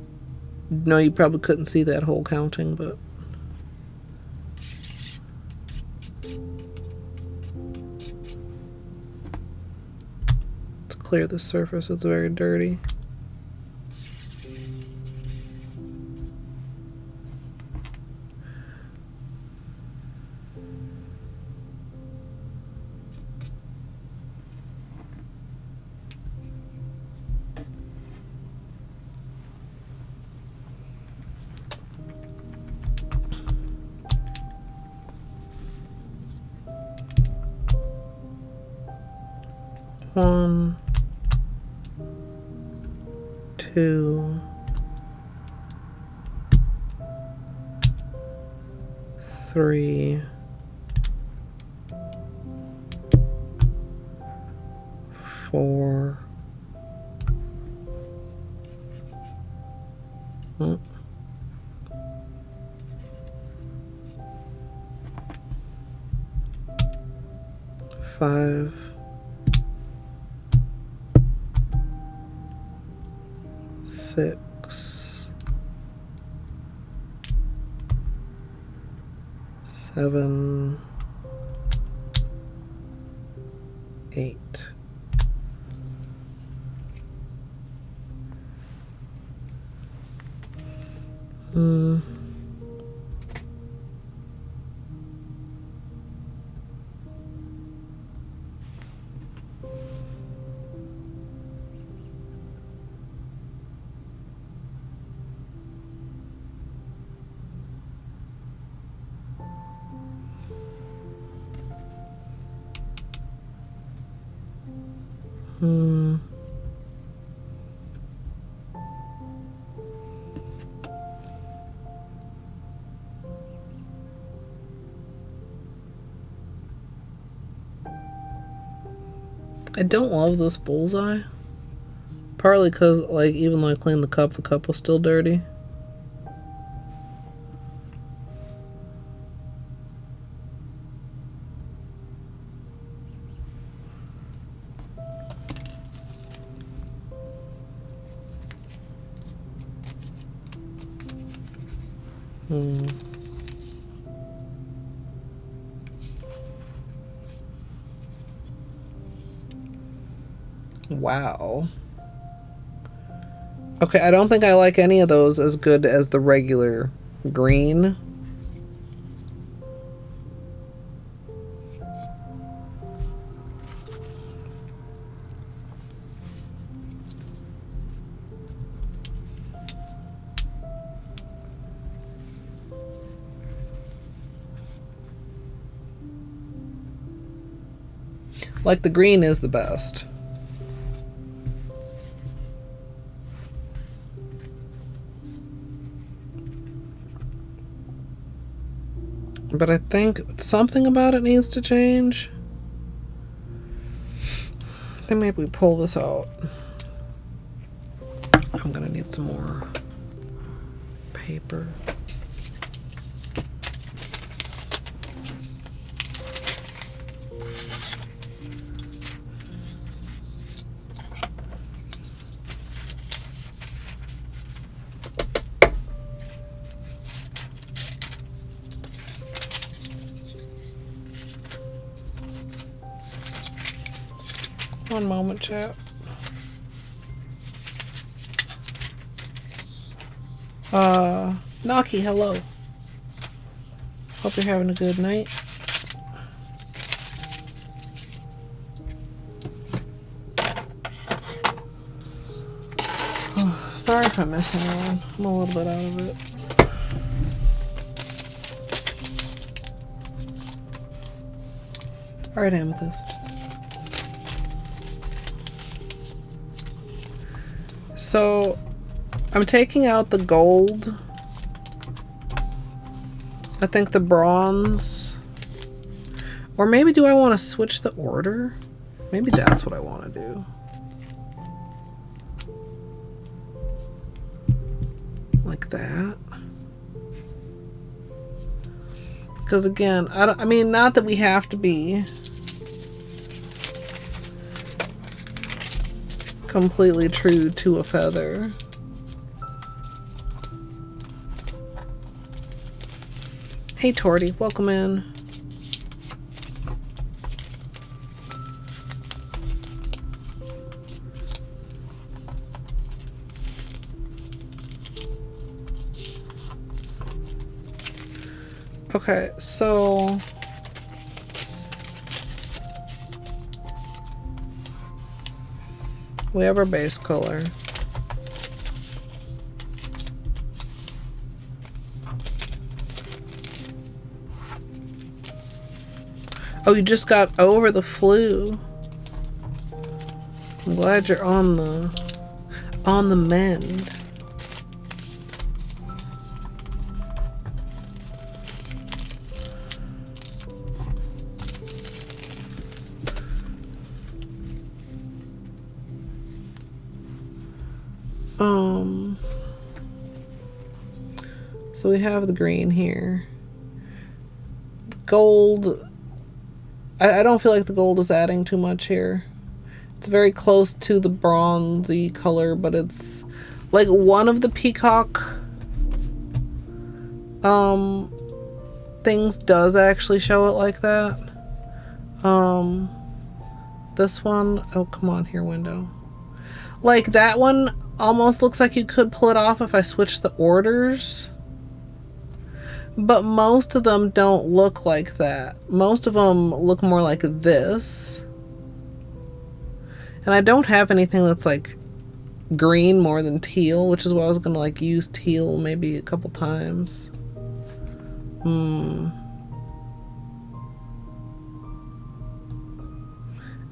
know you probably couldn't see that whole counting, but let's clear the surface. It's very dirty. One, 2, 3, 4. Five, 6, 7, 8. I don't love this bullseye. Partly because, like, even though I cleaned the cup was still dirty. Wow. Okay, I don't think I like any of those as good as the regular green. Like, the green is the best. But I think something about it needs to change. Then maybe we pull this out. I'm gonna need some more paper. One moment, chat. Naki, hello. Hope you're having a good night. Oh, sorry if I miss anyone. I'm a little bit out of it. Alright, Amethyst. So, I'm taking out the gold. I think the bronze. Or maybe do I want to switch the order? Maybe that's what I want to do. Like that. Because again, I mean, not that we have to be completely true to a feather. Hey Torty, welcome in. Okay, so we have our base color. Oh, you just got over the flu. I'm glad you're on the mend. So we have the green here. The gold, I don't feel like the gold is adding too much here. It's very close to the bronzy color, but it's like one of the peacock things does actually show it like that. This one, oh come on here, window. Like that one almost looks like you could pull it off if I switch the orders. But most of them don't look like that. Most of them look more like this. And I don't have anything that's like green more than teal, which is why I was gonna like use teal maybe a couple times. And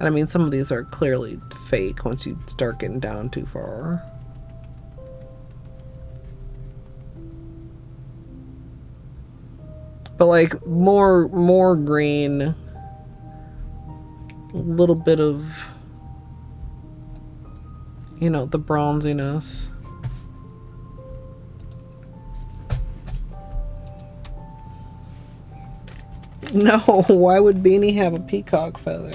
I mean, some of these are clearly fake once you start getting down too far. But like more green, a little bit of, you know, the bronziness. No, why would Beanie have a peacock feather?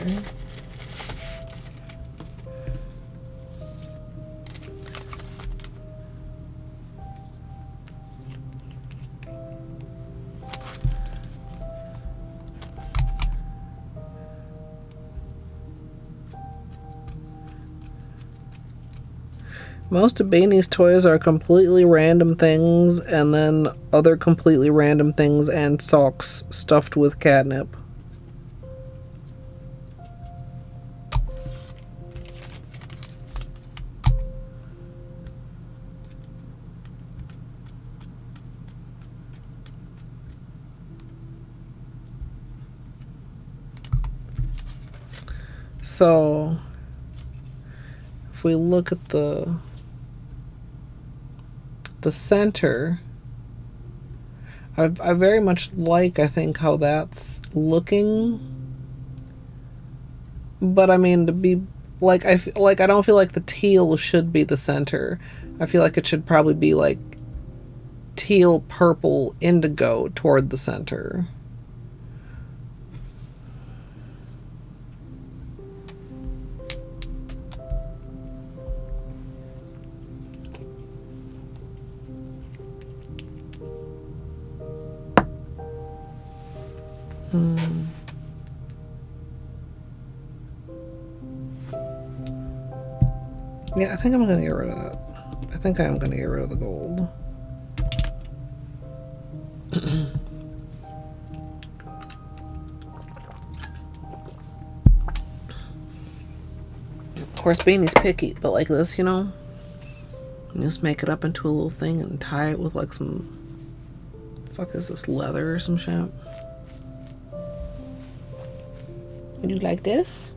Most of Beanie's toys are completely random things, and then other completely random things and socks stuffed with catnip. So, if we look at the center, I very much like, I think, how that's looking. But I mean, to be like, I don't feel like the teal should be the center. I feel like it should probably be like teal, purple, indigo toward the center. Yeah, I think I'm gonna get rid of that. I think I am gonna get rid of the gold. Of course, Beanie's picky, but like this, you know, you just make it up into a little thing and tie it with like some, fuck is this, leather or some shit? Would you like this?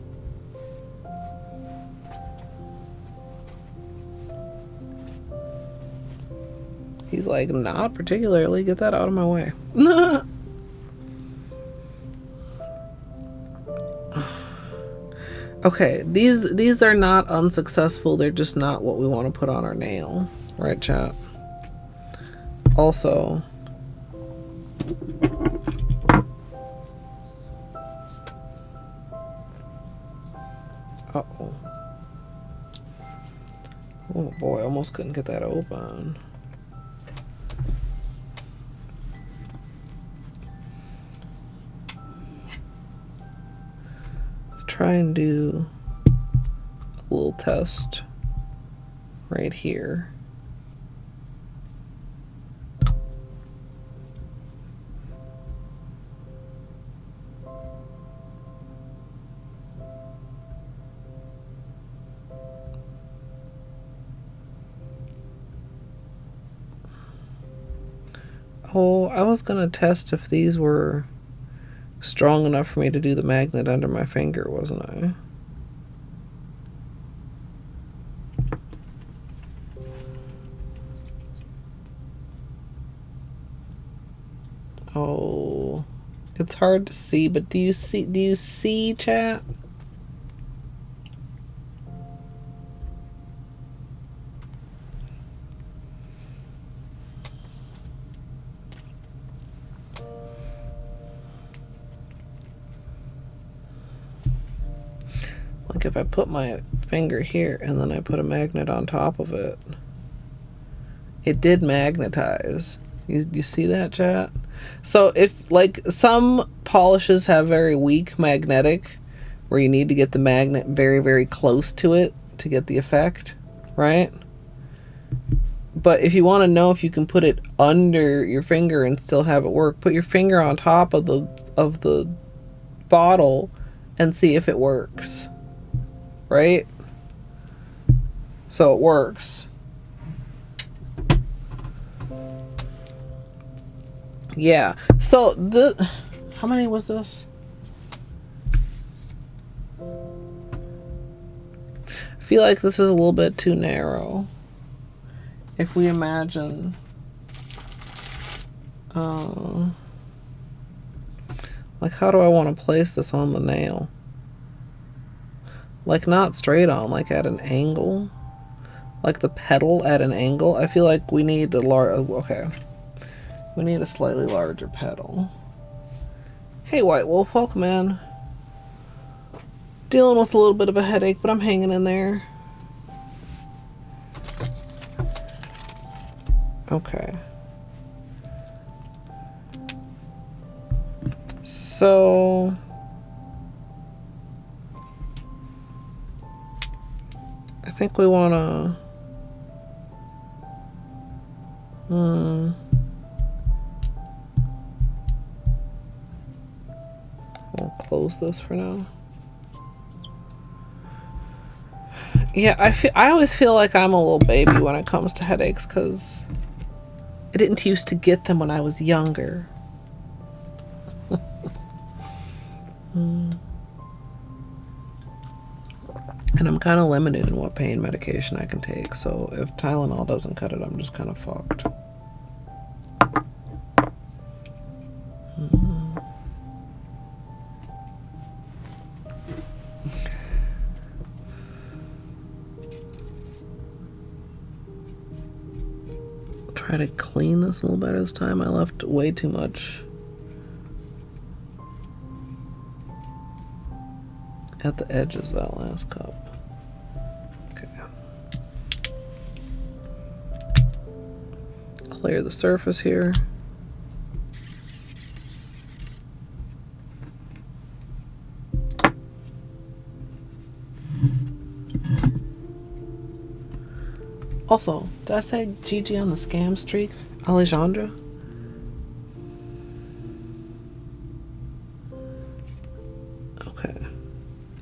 He's like, not particularly. Get that out of my way. Okay, these are not unsuccessful. They're just not what we want to put on our nail. Right, chat? Also, uh-oh. Oh boy, almost couldn't get that open. Let's try and do a little test right here. Oh, I was gonna test if these were strong enough for me to do the magnet under my finger, wasn't I? Oh, it's hard to see, but do you see, chat? Like if I put my finger here and then I put a magnet on top of it, it did magnetize. You see that, chat? So if, like, some polishes have very weak magnetic, where you need to get the magnet very, very close to it to get the effect, right? But if you want to know if you can put it under your finger and still have it work, put your finger on top of the bottle and see if it works. Right? So it works. Yeah. So how many was this? I feel like this is a little bit too narrow. If we imagine like, how do I want to place this on the nail? Like, not straight on, like at an angle. Like the petal at an angle. I feel like we need a we need a slightly larger petal. Hey, White Wolf, welcome in. Dealing with a little bit of a headache, but I'm hanging in there. Okay. So I think we want to we'll close this for now. Yeah, I always feel like I'm a little baby when it comes to headaches, because I didn't used to get them when I was younger. And I'm kind of limited in what pain medication I can take, so if Tylenol doesn't cut it, I'm just kind of fucked. Try to clean this a little better this time. I left way too much at the edges of that last cup. Okay. Clear the surface here. Also, did I say Gigi on the scam streak? Alejandra? Okay.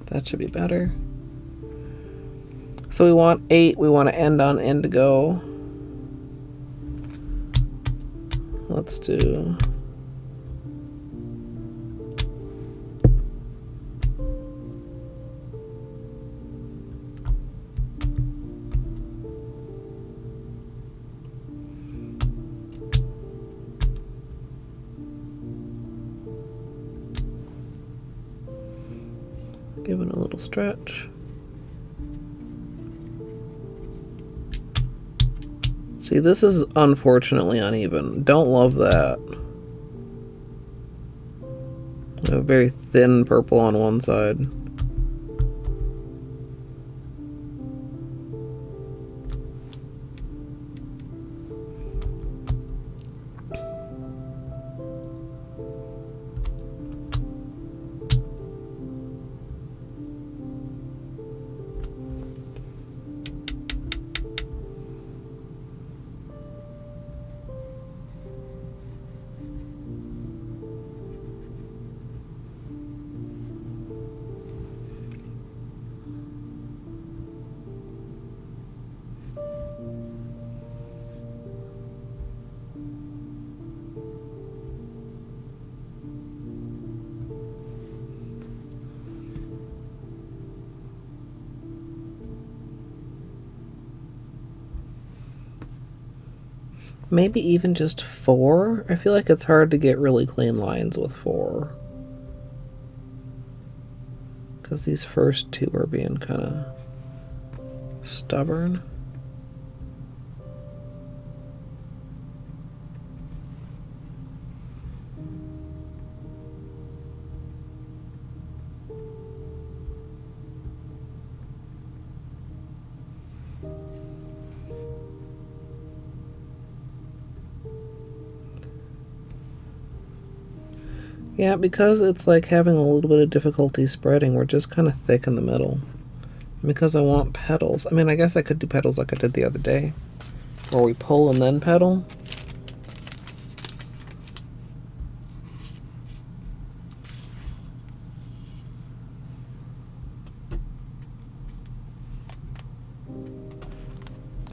That should be better. So we want 8. We want to end on indigo. Let's do... Give it a little stretch. See, this is unfortunately uneven. Don't love that. A very thin purple on one side. Maybe even just 4. I feel like it's hard to get really clean lines with 4. Because these first 2 are being kind of stubborn. Yeah, because it's like having a little bit of difficulty spreading, we're just kind of thick in the middle. Because I want petals. I mean, I guess I could do petals like I did the other day, where we pull and then petal.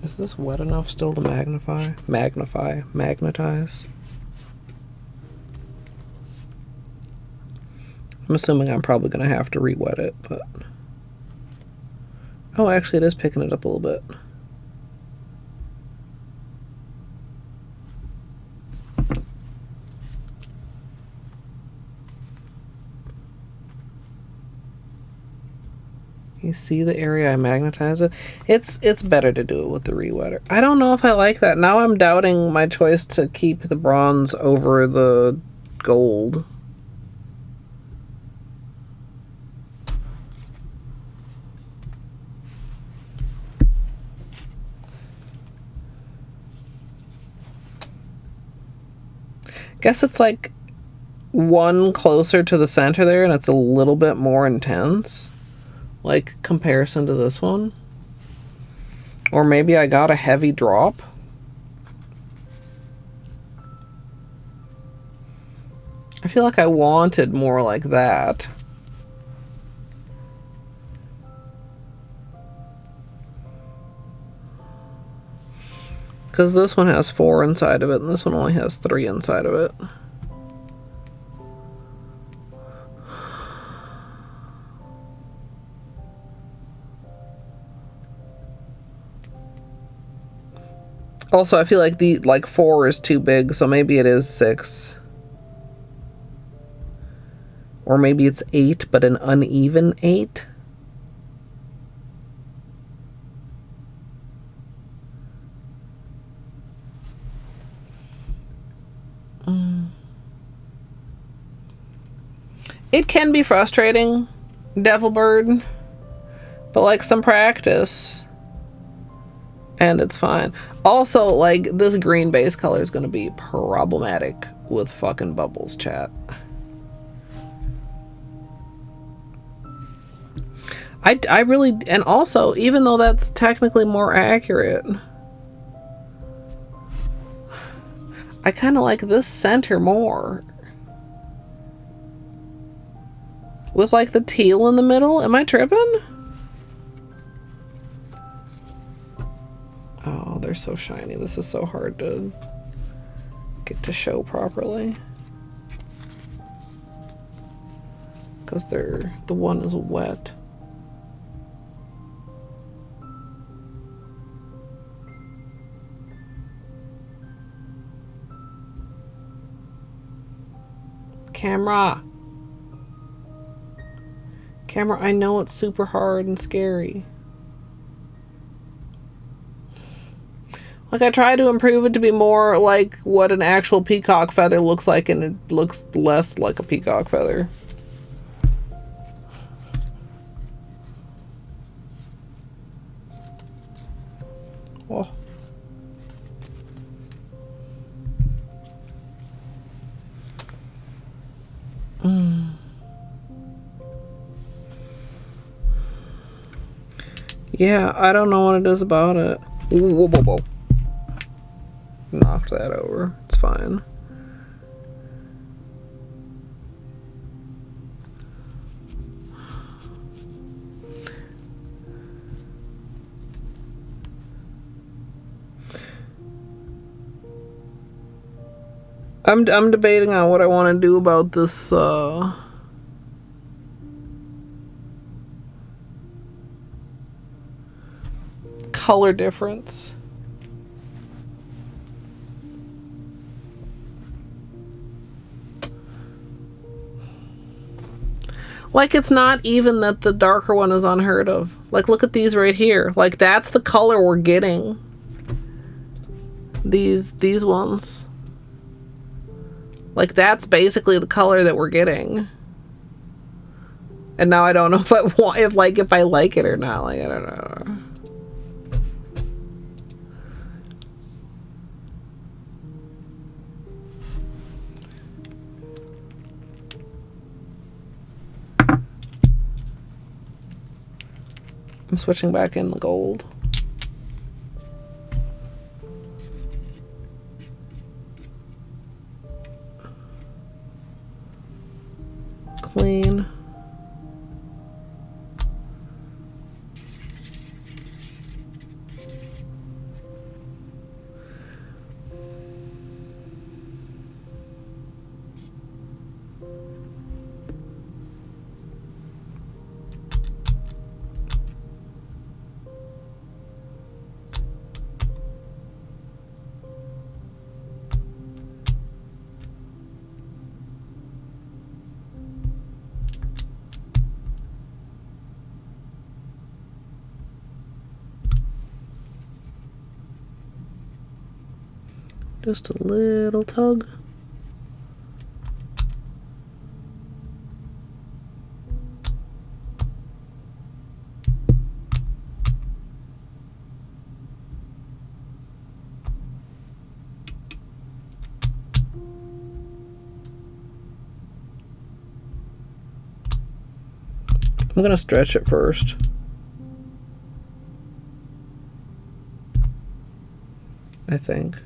Is this wet enough still to magnetize? I'm assuming I'm probably going to have to re-wet it, but... Oh, actually it is picking it up a little bit. You see the area I magnetize it? It's better to do it with the re-wetter. I don't know if I like that. Now I'm doubting my choice to keep the bronze over the gold. Guess it's like one closer to the center there, and it's a little bit more intense, like comparison to this one. Or maybe I got a heavy drop. I feel like I wanted more like that. Because this one has 4 inside of it, and this one only has 3 inside of it. Also, I feel like 4 is too big, so maybe it is 6. Or maybe it's 8, but an uneven 8. It can be frustrating, Devilbird, but like some practice and it's fine. Also, like, this green base color is going to be problematic with fucking bubbles, chat. I really, and also, even though that's technically more accurate, I kind of like this center more. With like the teal in the middle. Am I tripping? Oh, they're so shiny. This is so hard to get to show properly. Because the one is wet. Camera, I know it's super hard and scary. Like, I try to improve it to be more like what an actual peacock feather looks like, and it looks less like a peacock feather. Oh. Yeah, I don't know what it is about it. Whoa, whoa, whoa. Knocked that over. It's fine. I'm debating on what I want to do about this color difference. Like, it's not even that the darker one is unheard of. Like, look at these right here. Like, that's the color we're getting. These ones. Like, that's basically the color that we're getting. And now I don't know if I want, if I like it or not. Like, I don't know. I'm switching back in the gold. Clean. Just a little tug. I'm gonna stretch it first. I think.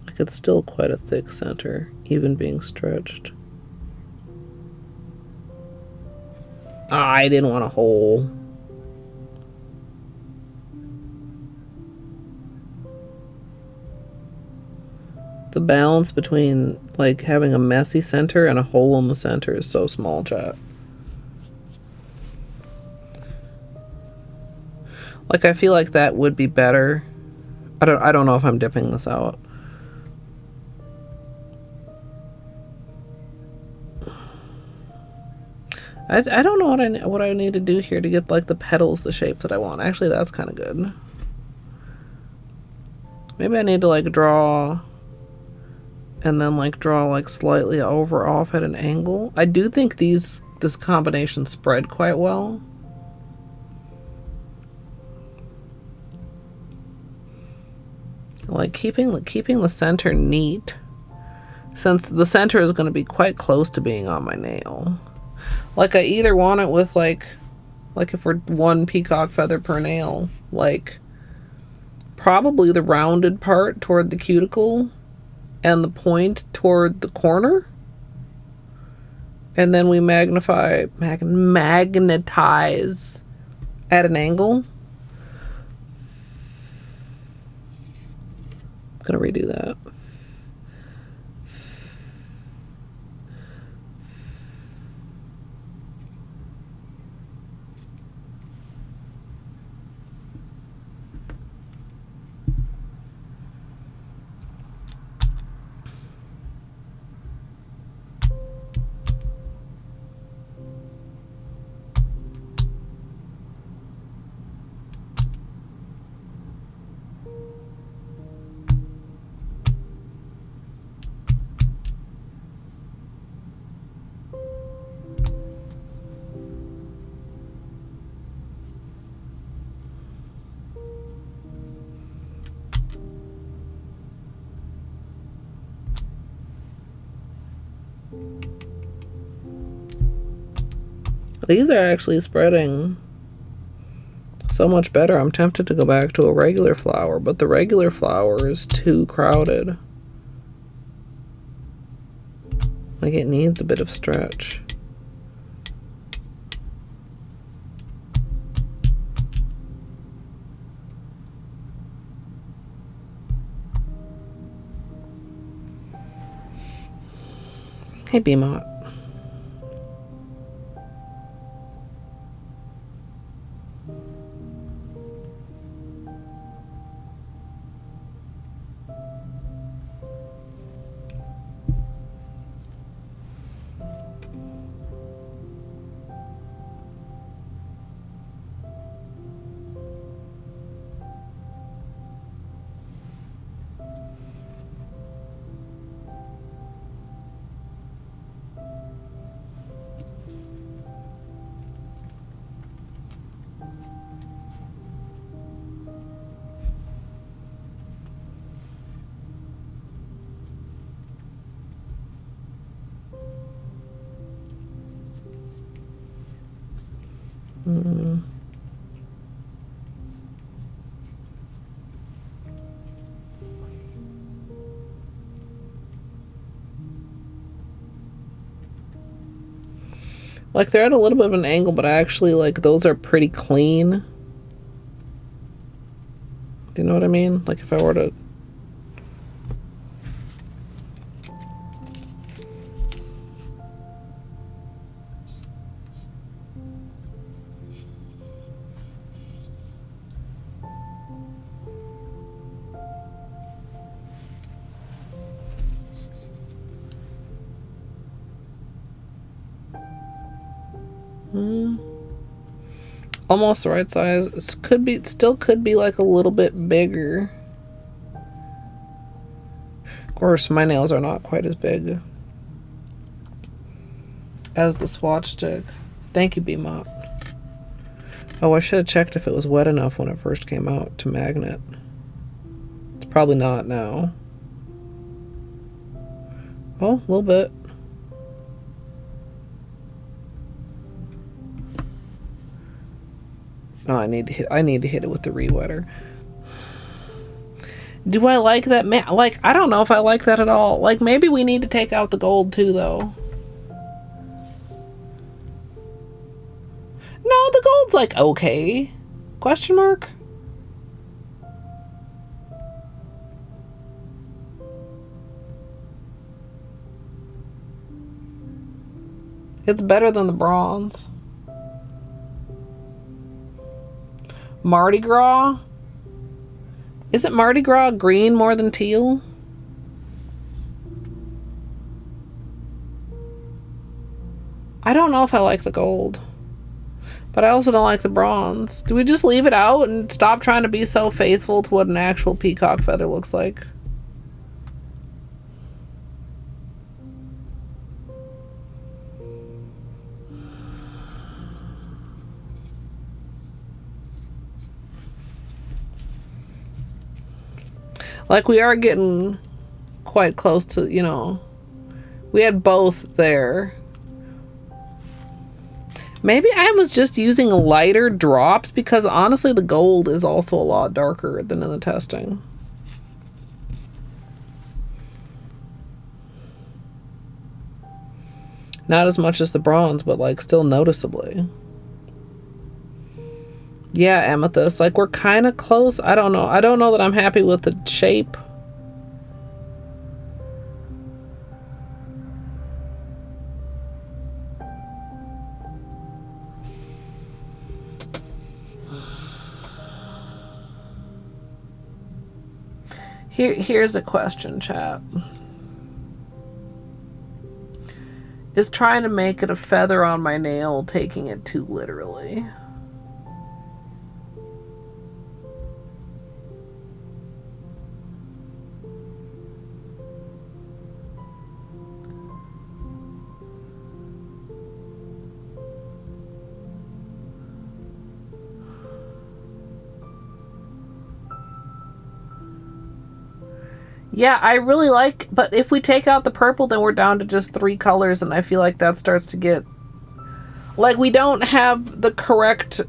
Like, it's still quite a thick center, even being stretched. Ah, I didn't want a hole. The balance between, like, having a messy center and a hole in the center is so small, chat. Like, I feel like that would be better. I don't know if I'm dipping this out. I don't know what I need to do here to get, like, the petals the shape that I want. Actually, that's kind of good. Maybe I need to, like, draw and then, like, draw, like, slightly over off at an angle. I do think this combination spread quite well. Like, keeping the center neat, since the center is going to be quite close to being on my nail. Like, I either want it with, like if we're one peacock feather per nail, like, probably the rounded part toward the cuticle and the point toward the corner. And then we magnetize at an angle. I'm gonna redo that. These are actually spreading So much better. I'm tempted to go back to a regular flower, but the regular flower is too crowded. Like, it needs a bit of stretch. Hey, B-Mott. Like, they're at a little bit of an angle, but I actually, like, those are pretty clean. Do you know what I mean? Like, if I were to... Almost the right size. It could be, still could be like a little bit bigger. Of course, my nails are not quite as big as the swatch stick. Thank you, B-Mop. Oh, I should have checked if it was wet enough when it first came out to magnet. It's probably not now. Oh, a little bit. No, I need to hit it with the re-wetter. Do I like that? Like, I don't know if I like that at all. Like, maybe we need to take out the gold too, though. No, the gold's like okay. Question mark? It's better than the bronze. Mardi Gras? Isn't Mardi Gras green more than teal? I don't know if I like the gold. But I also don't like the bronze. Do we just leave it out and stop trying to be so faithful to what an actual peacock feather looks like? Like, we are getting quite close to, you know, we had both there. Maybe I was just using lighter drops because honestly the gold is also a lot darker than in the testing. Not as much as the bronze, but like still noticeably. Yeah, amethyst. Like, we're kind of close. I don't know. I don't know that I'm happy with the shape. Here's a question, chat. Is trying to make it a feather on my nail taking it too literally? Yeah, I really like, but if we take out the purple, then we're down to just 3 colors, and I feel like that starts to get, like, we don't have the correct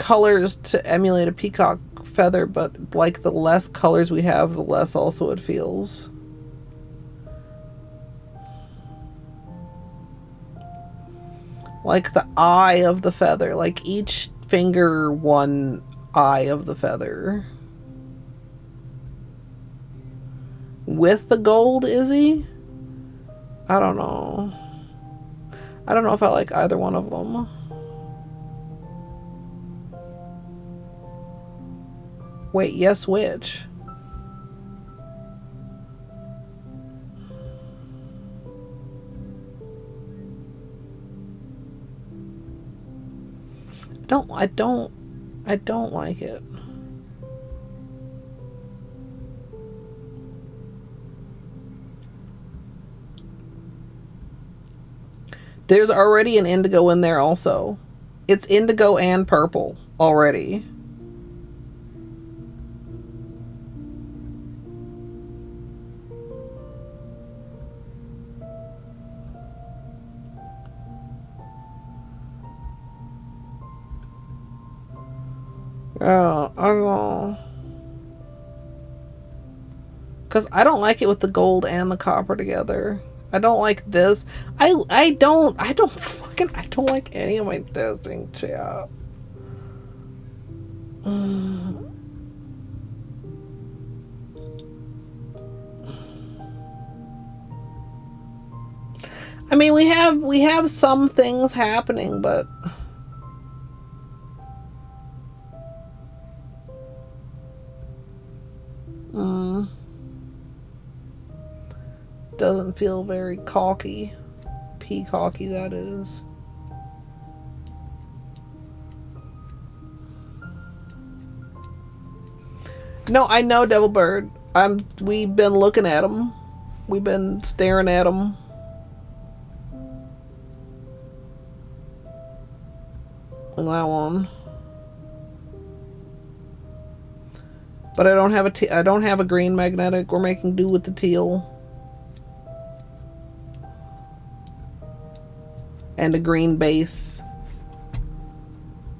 colors to emulate a peacock feather, but like the less colors we have, the less also it feels. Like the eye of the feather, like each finger one eye of the feather. With the gold, Izzy? I don't know. I don't know if I like either one of them. Wait, yes, which? I don't like it. There's already an indigo in there also. It's indigo and purple already. Oh, I know. Because I don't like it with the gold and the copper together. I don't like this. I don't like any of my testing, chat. I mean, we have some things happening, but doesn't feel very caulky. Peacocky, that is. No, I know Devilbird. We've been looking at them. We've been staring at them. Look at that one. But I don't have a green magnetic. We're making do with the teal. And a green base.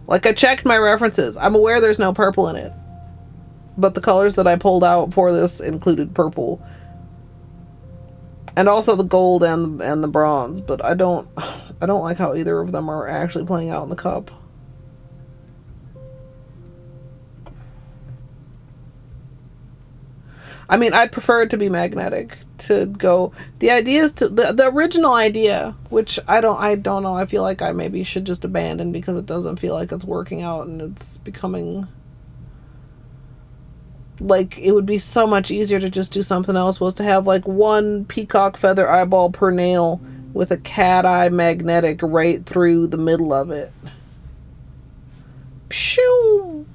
Like, I checked my references. I'm aware there's no purple in it. But the colors that I pulled out for this included purple. And also the gold and the bronze. But I don't like how either of them are actually playing out in the cup. I mean, I'd prefer it to be magnetic, to go. The idea is the original idea, which I don't know. I feel like I maybe should just abandon because it doesn't feel like it's working out and it's becoming like it would be so much easier to just do something else. Was to have like one peacock feather eyeball per nail with a cat eye magnetic right through the middle of it. Pshoo!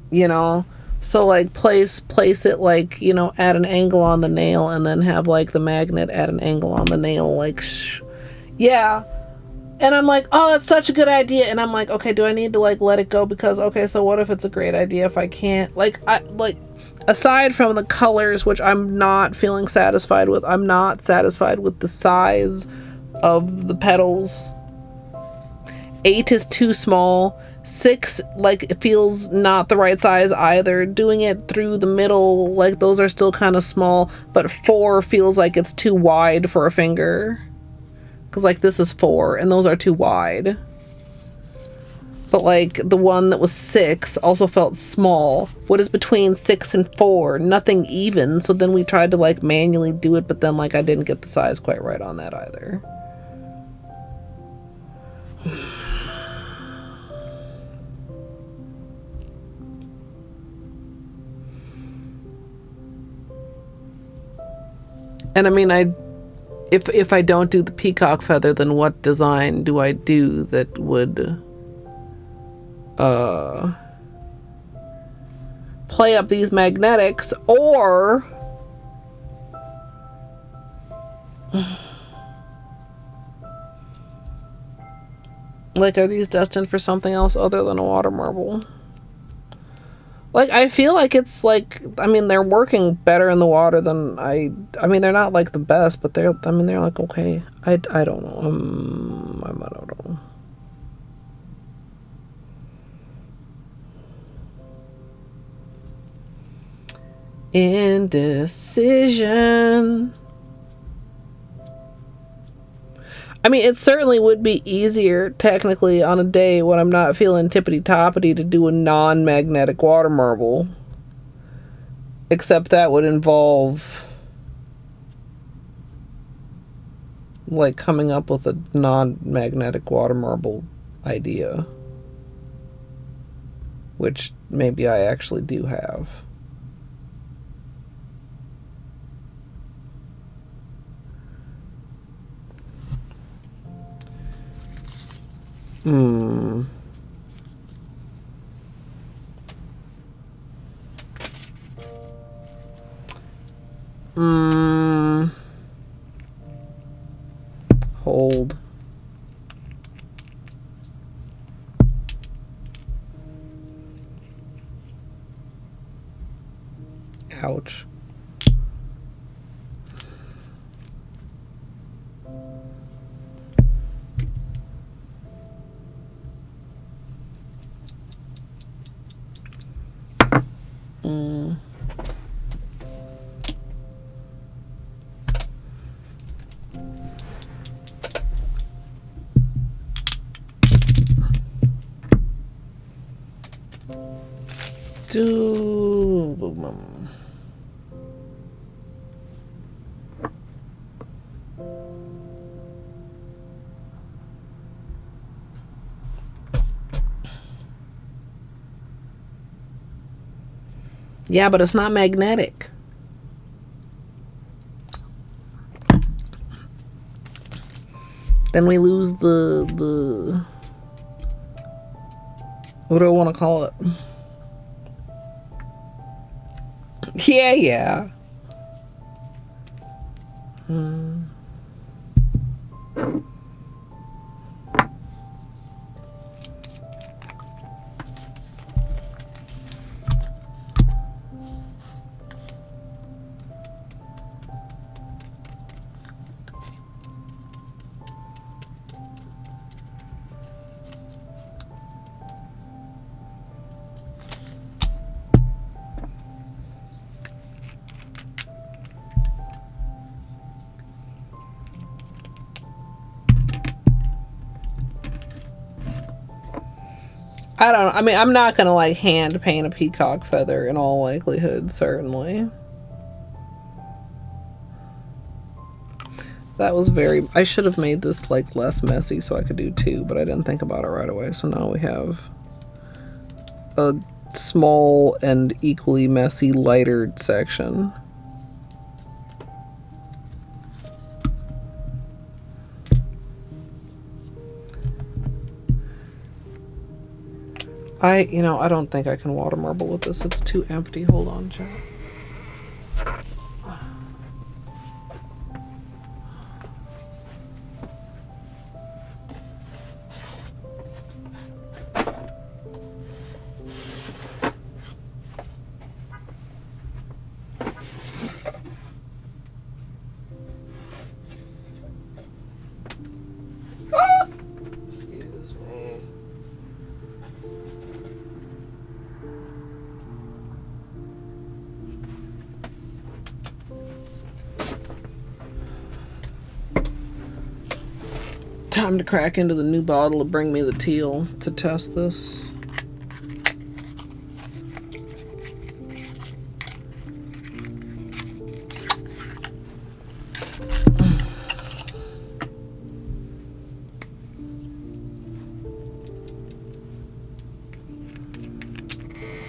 You know, so like place it like, you know, at an angle on the nail and then have like the magnet at an angle on the nail, like yeah. And I'm like, oh, that's such a good idea. And I'm like, okay, do I need to like let it go? Because okay, so what if it's a great idea if I can't aside from the colors, which I'm not feeling satisfied with, I'm not satisfied with the size of the petals. 8 is too small. 6, like, it feels not the right size either. Doing it through the middle, like, those are still kind of small. But 4 feels like it's too wide for a finger. Because, like, this is 4, and those are too wide. But, like, the one that was 6 also felt small. What is between 6 and 4? Nothing even. So then we tried to, like, manually do it, but then, like, I didn't get the size quite right on that either. And I mean, if I don't do the peacock feather, then what design do I do that would play up these magnetics? Or like, are these destined for something else other than a water marble? Like, I feel like it's like, I mean, they're working better in the water than I mean, they're not like the best, but they're like okay. I don't know. I don't know. Indecision. I mean, it certainly would be easier, technically, on a day when I'm not feeling tippity-toppity to do a non-magnetic water marble. Except that would involve, like, coming up with a non-magnetic water marble idea. Which maybe I actually do have. Hold. Ouch. Yeah, but it's not magnetic. Then we lose the what do I want to call it? Yeah. I don't know. I mean, I'm not going to like hand paint a peacock feather in all likelihood, certainly. That was very... I should have made this like less messy so I could do two, but I didn't think about it right away. So now we have a small and equally messy lightered section. I don't think I can water marble with this. It's too empty. Hold on, chat. Excuse me. Time to crack into the new bottle to bring me the teal to test this.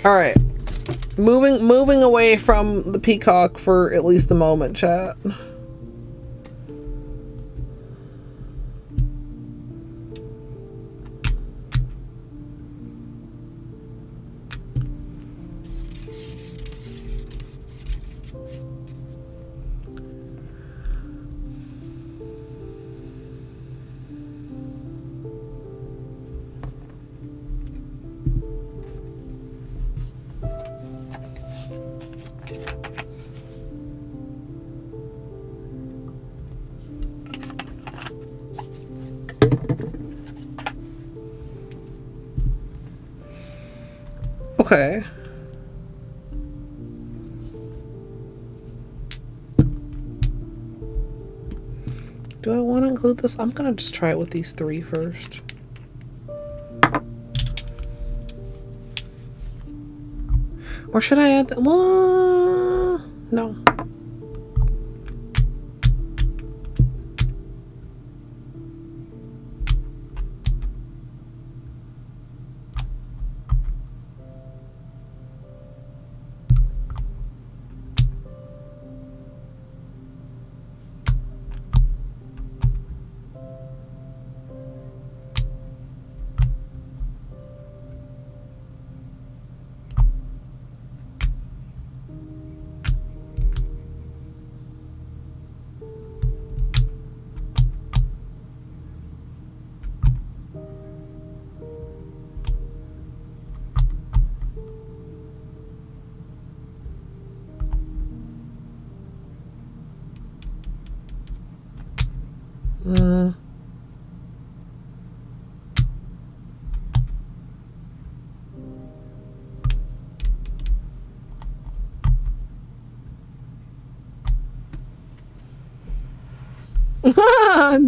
All right, moving away from the peacock for at least the moment, chat. Okay. Do I want to include this? I'm gonna just try it with these 3 first. Or should I add that? Well, no.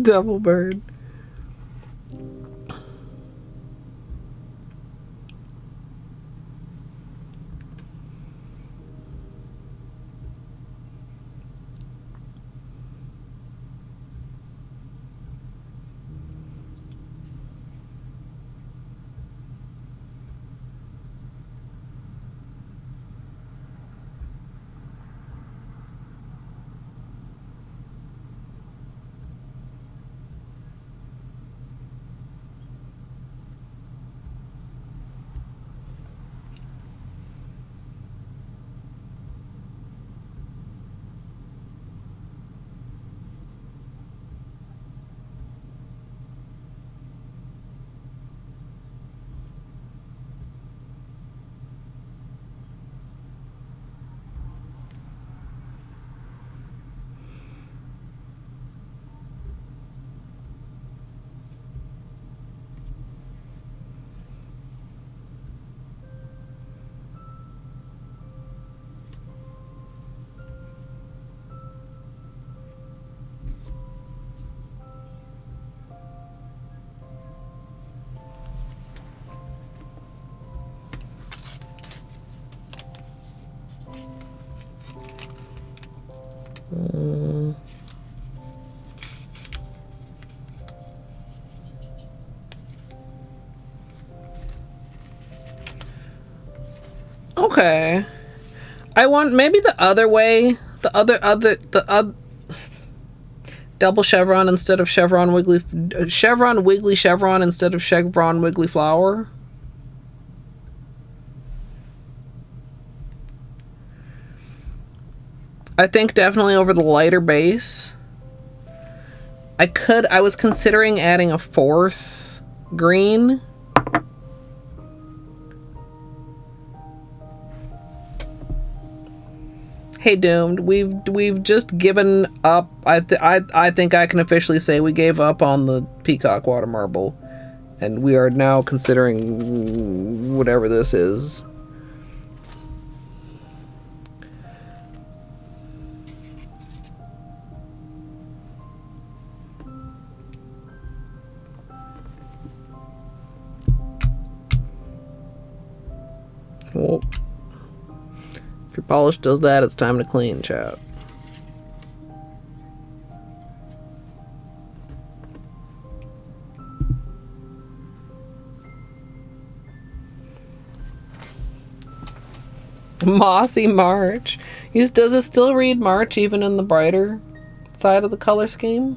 Double bird. Okay. I want maybe the other way. The other double chevron instead of chevron wiggly, chevron wiggly chevron instead of chevron wiggly flower. I think definitely over the lighter base. I was considering adding a 4th green. Hey Doomed, we've just given up. I think I can officially say we gave up on the peacock water marble, and we are now considering whatever this is. Well, if your polish does that, it's time to clean, chat. Mossy March. Does it still read March even in the brighter side of the color scheme?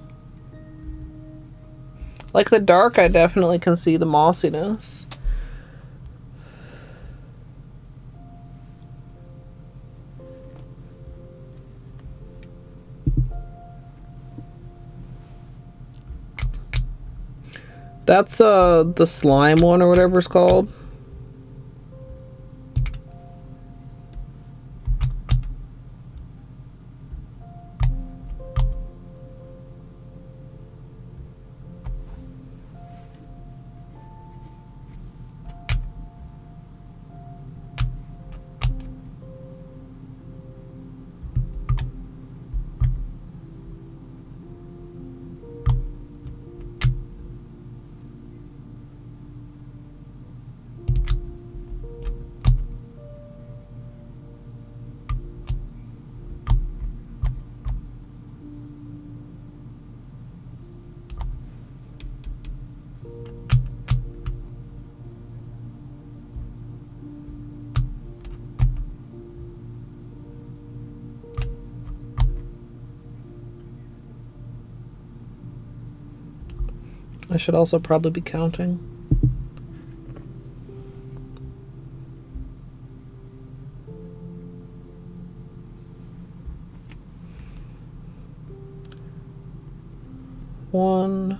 Like the dark, I definitely can see the mossiness. That's the slime one or whatever it's called. I should also probably be counting. One,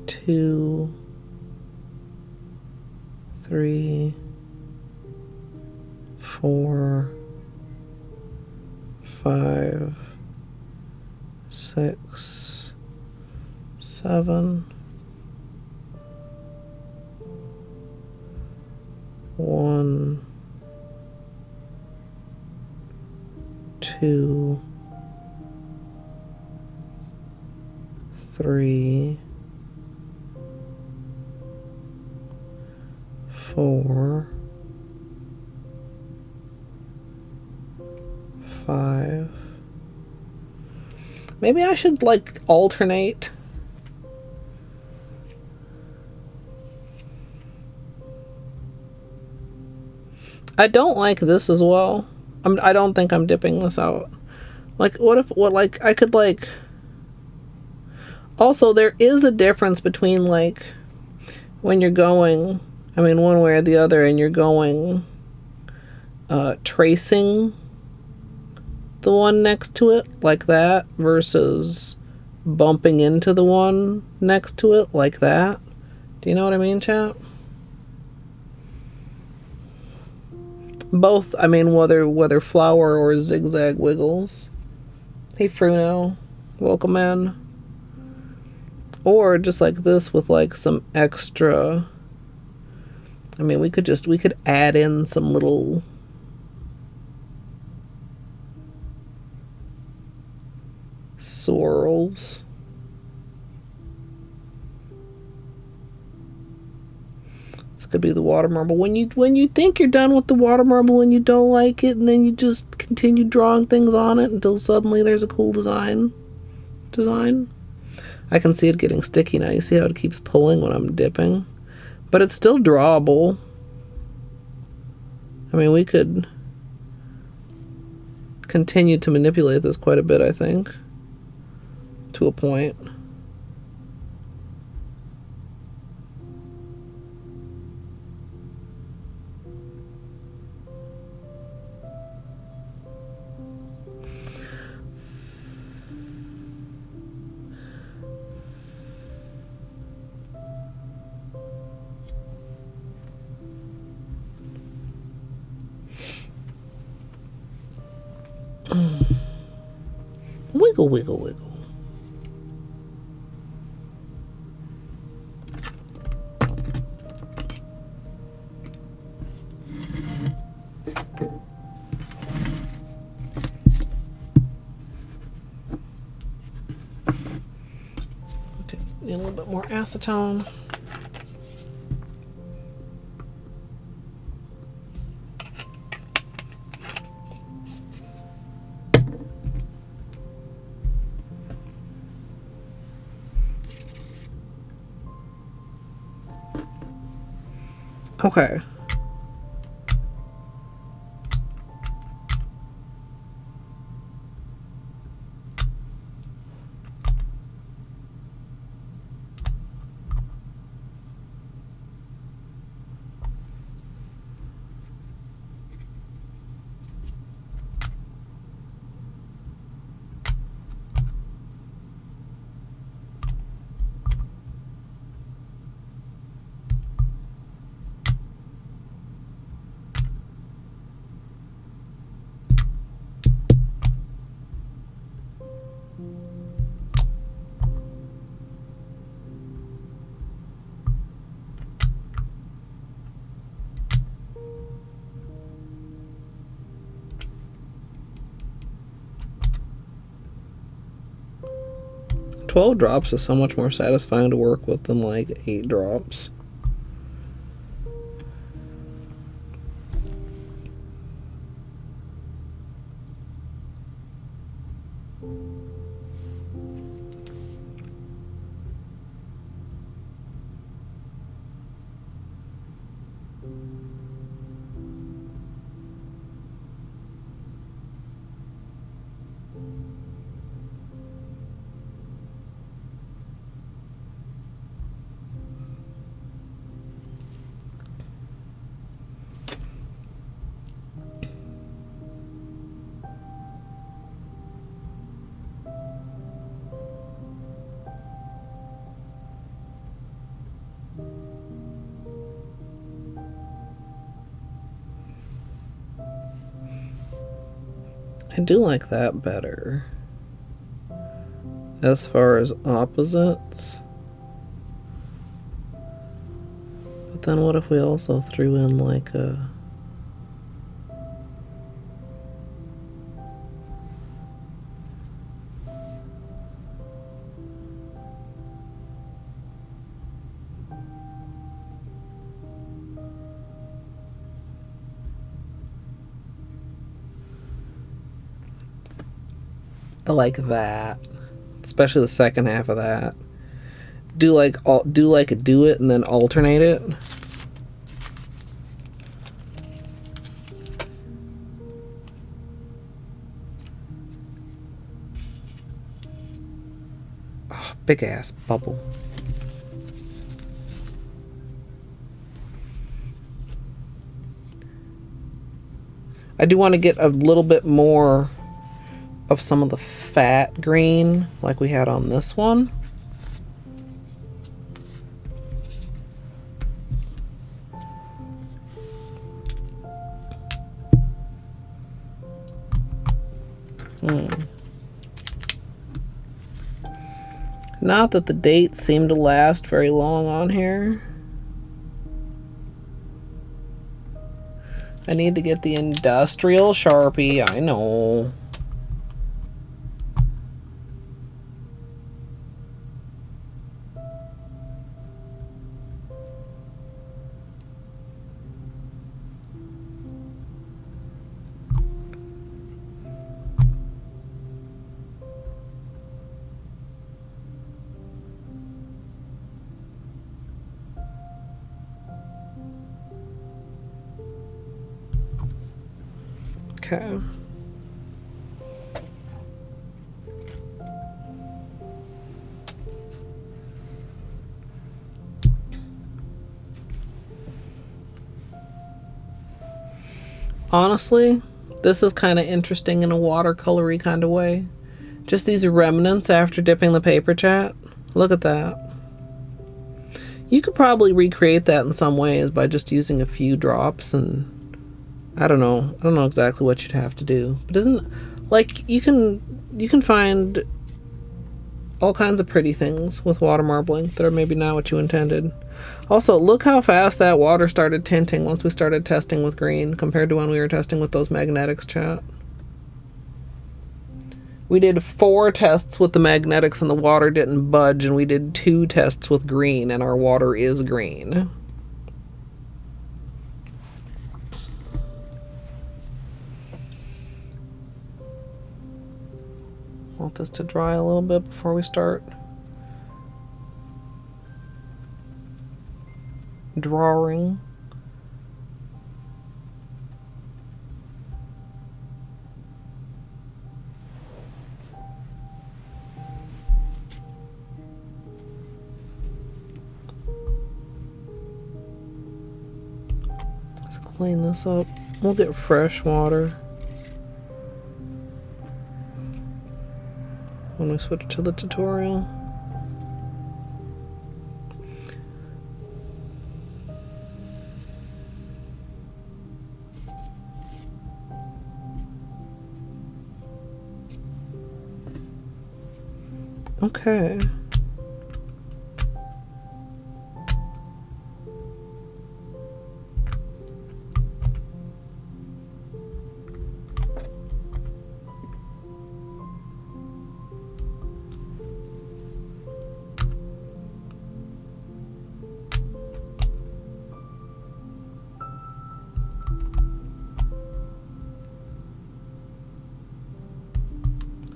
two, three, 4, 5, 6, 7, 1, 2, 3, 4, 5. Maybe I should like alternate. I don't like this as well. I don't think I'm dipping this out. Like, like, I could, like... Also, there is a difference between, like, when you're going, I mean, one way or the other, and you're going, tracing the one next to it, like that, versus bumping into the one next to it, like that. Do you know what I mean, chat? Both, I mean, whether flower or zigzag wiggles. Hey, Fruno. Welcome in. Or just like this with like some extra... I mean, we could add in some little... swirls. This could be the water marble. When you think you're done with the water marble and you don't like it, and then you just continue drawing things on it until suddenly there's a cool design. I can see it getting sticky now. You see how it keeps pulling when I'm dipping? But it's still drawable. I mean, we could continue to manipulate this quite a bit, I think. To a point. Wiggle, wiggle, wiggle. Okay, need a little bit more acetone. Okay. $12 drops is so much more satisfying to work with than like 8 drops. I do like that better. As far as opposites. But then what if we also threw in like a... I like that. Especially the second half of that. Do like a do it and then alternate it. Oh, big ass bubble. I do want to get a little bit more of some of the fat green like we had on this one. Not that the dates seem to last very long on here. I need to get the industrial Sharpie, I know. Okay. Honestly, this is kind of interesting in a watercolory kind of way. Just these remnants after dipping the paper, chat. Look at that. You could probably recreate that in some ways by just using a few drops, and I don't know exactly what you'd have to do. But isn't, like, you can find all kinds of pretty things with water marbling that are maybe not what you intended. Also, look how fast that water started tinting once we started testing with green compared to when we were testing with those magnetics, chat. We did 4 tests with the magnetics and the water didn't budge, and we did 2 tests with green and our water is green. Want this to dry a little bit before we start drawing. Let's clean this up. We'll get fresh water when we switch to the tutorial. Okay.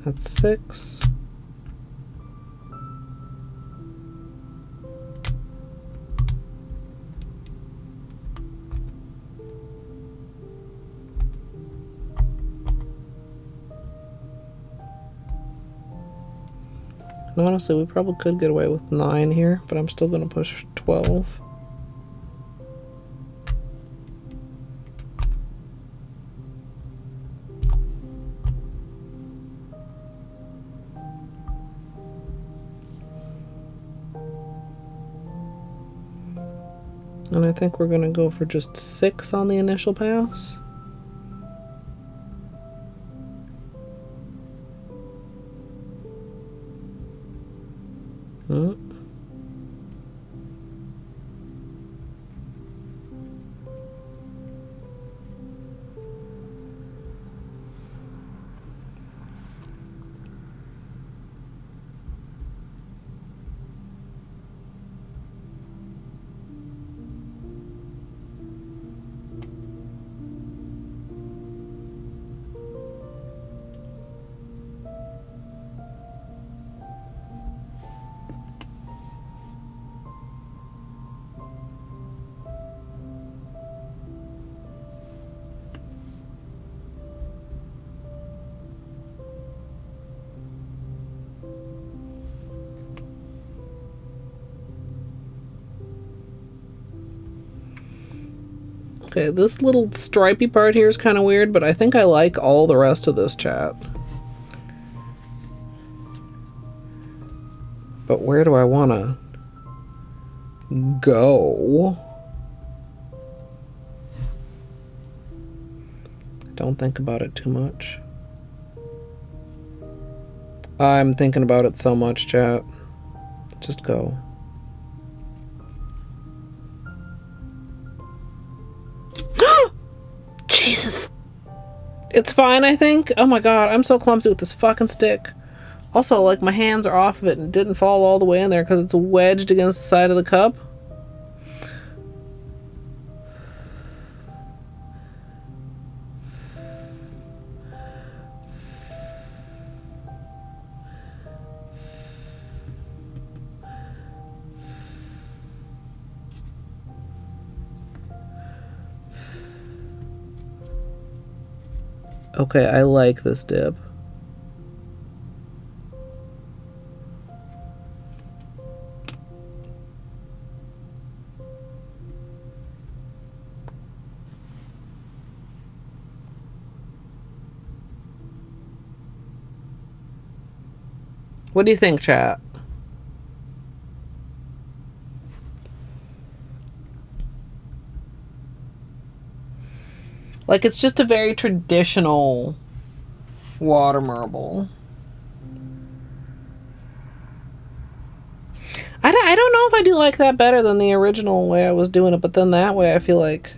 That's 6. And honestly, we probably could get away with 9 here, but I'm still going to push 12. And I think we're going to go for just 6 on the initial pass. Hmm. Okay, this little stripy part here is kind of weird, but I think I like all the rest of this, chat. But where do I want to go? Don't think about it too much. I'm thinking about it so much, chat. Just go. Jesus. It's fine, I think. Oh my god, I'm so clumsy with this fucking stick. Also, like, my hands are off of it and it didn't fall all the way in there because it's wedged against the side of the cup. Okay, I like this dip. What do you think, chat? Like, it's just a very traditional water marble. I don't know if I do like that better than the original way I was doing it, but then that way I feel like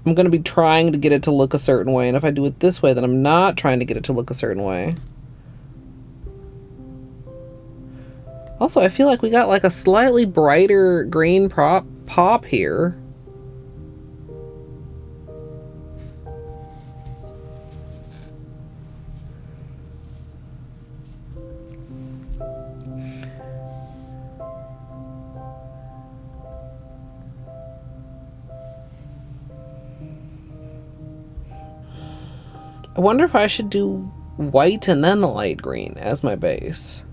I'm going to be trying to get it to look a certain way, and if I do it this way, then I'm not trying to get it to look a certain way. Also, I feel like we got like a slightly brighter green pop here. I wonder if I should do white and then the light green as my base.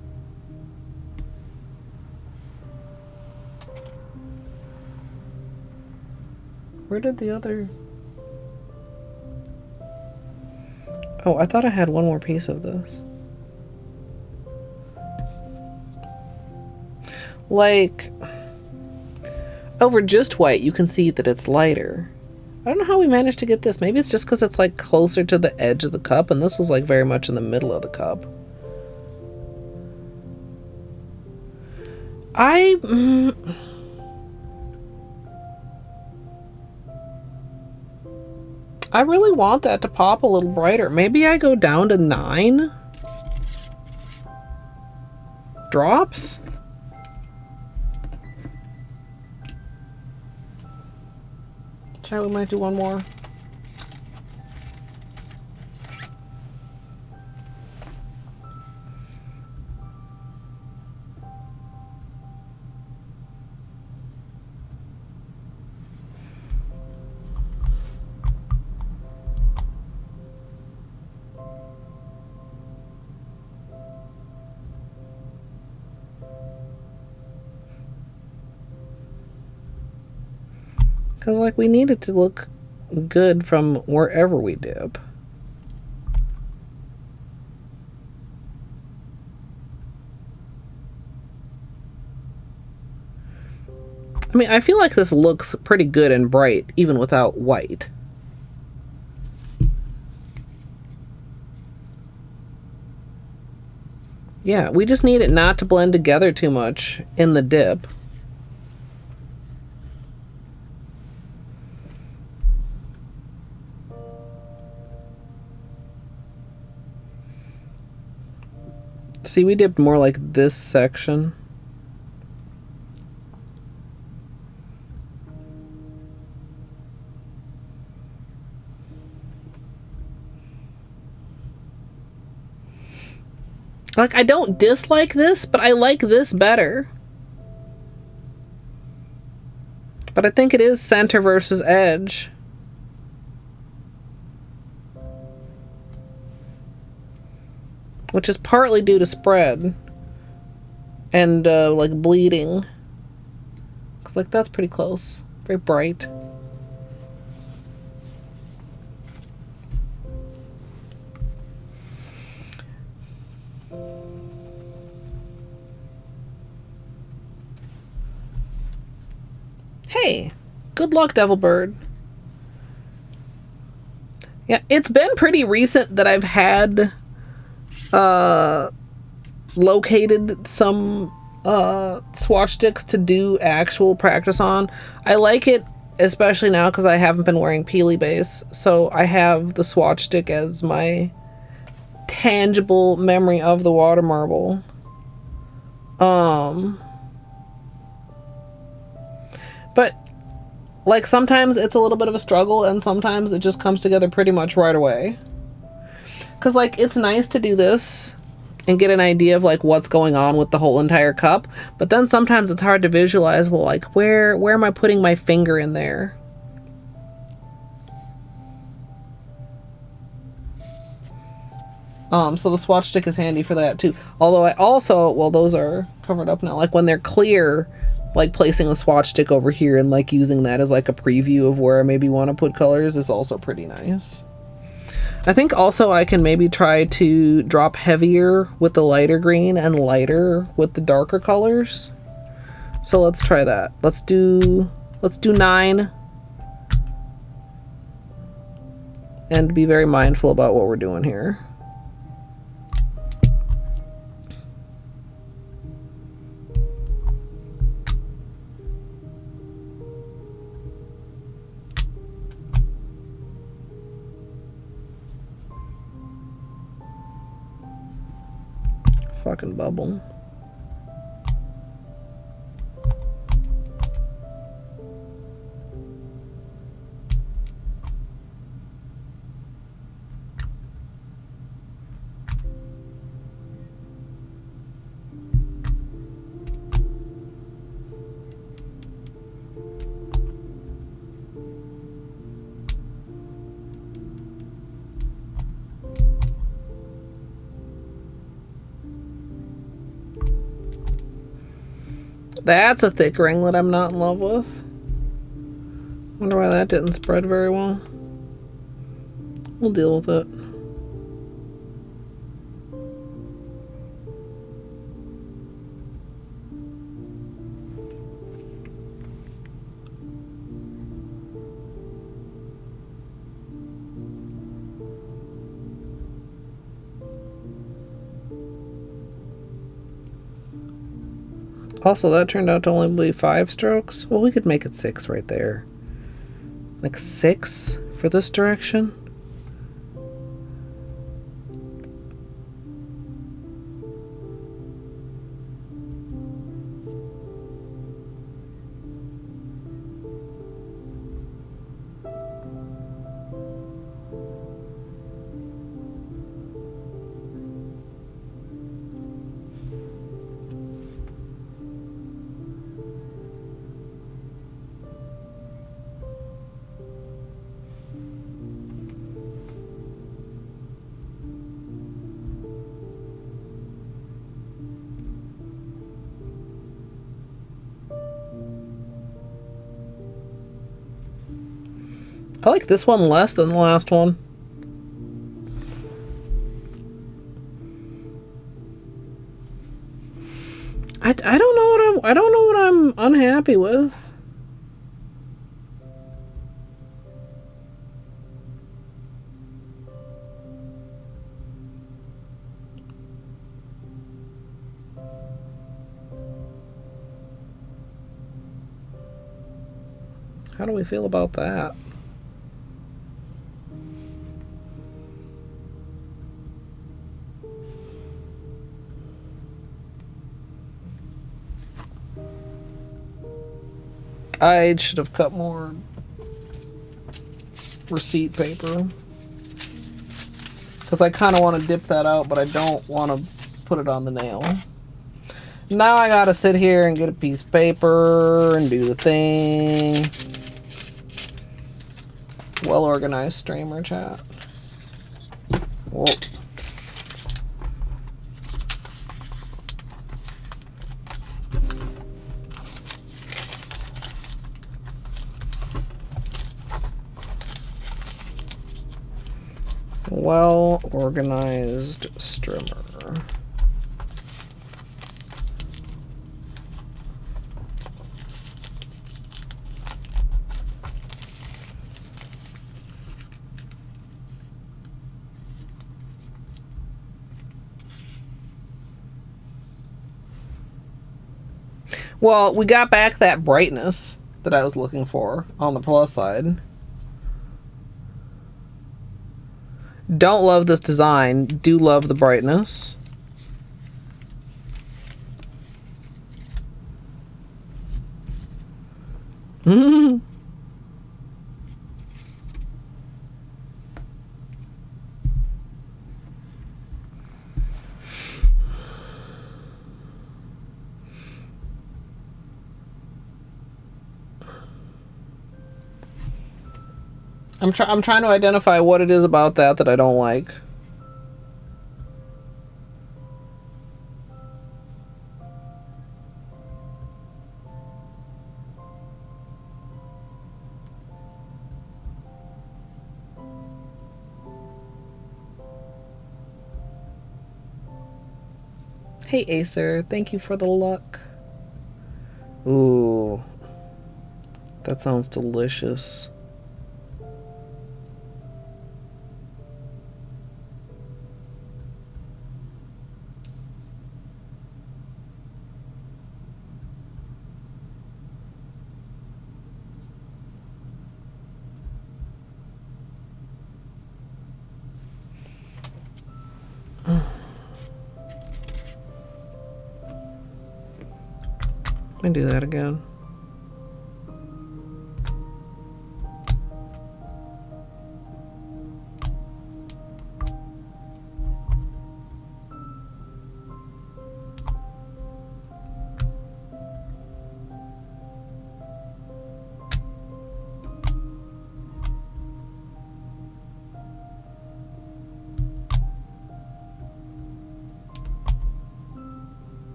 Where did the other... Oh, I thought I had one more piece of this. Like, over just white, you can see that it's lighter. I don't know how we managed to get this. Maybe it's just because it's like closer to the edge of the cup, and this was like very much in the middle of the cup. I really want that to pop a little brighter. Maybe I go down to 9 drops. We might do one more. Because, like, we need it to look good from wherever we dip. I mean, I feel like this looks pretty good and bright, even without white. Yeah, we just need it not to blend together too much in the dip. See, we dipped more like this section. Like, I don't dislike this, but I like this better. But I think it is center versus edge. Which is partly due to spread. And, like, bleeding. Because, like, that's pretty close. Very bright. Hey, good luck, Devilbird. Yeah, it's been pretty recent that I've had located some swatch sticks to do actual practice on. I like it, especially now because I haven't been wearing Peely base, so I have the swatch stick as my tangible memory of the water marble. But, like, sometimes it's a little bit of a struggle, and sometimes it just comes together pretty much right away. Because, like, it's nice to do this and get an idea of, like, what's going on with the whole entire cup. But then sometimes it's hard to visualize, well, like, where am I putting my finger in there? So the swatch stick is handy for that, too. Although I also, well, those are covered up now. Like, when they're clear, like, placing a swatch stick over here and, like, using that as, like, a preview of where I maybe want to put colors is also pretty nice. I think also I can maybe try to drop heavier with the lighter green and lighter with the darker colors. So let's try that. Let's do 9. And be very mindful about what we're doing here. Fucking bubble. That's a thick ringlet I'm not in love with. Wonder why that didn't spread very well. We'll deal with it. Also, that turned out to only be 5 strokes. Well, we could make it 6 right there. Like 6 for this direction. I like this one less than the last one. I don't know what I'm unhappy with. How do we feel about that? I should have cut more receipt paper. Because I kind of want to dip that out, but I don't want to put it on the nail. Now I gotta sit here and get a piece of paper and do the thing. Well organized streamer chat. Whoa. Well organized streamer. Well, we got back that brightness that I was looking for on the plus side. Don't love this design. Do love the brightness. I'm trying to identify what it is about that I don't like. Hey Acer, thank you for the luck. Ooh, that sounds delicious. Let me do that again.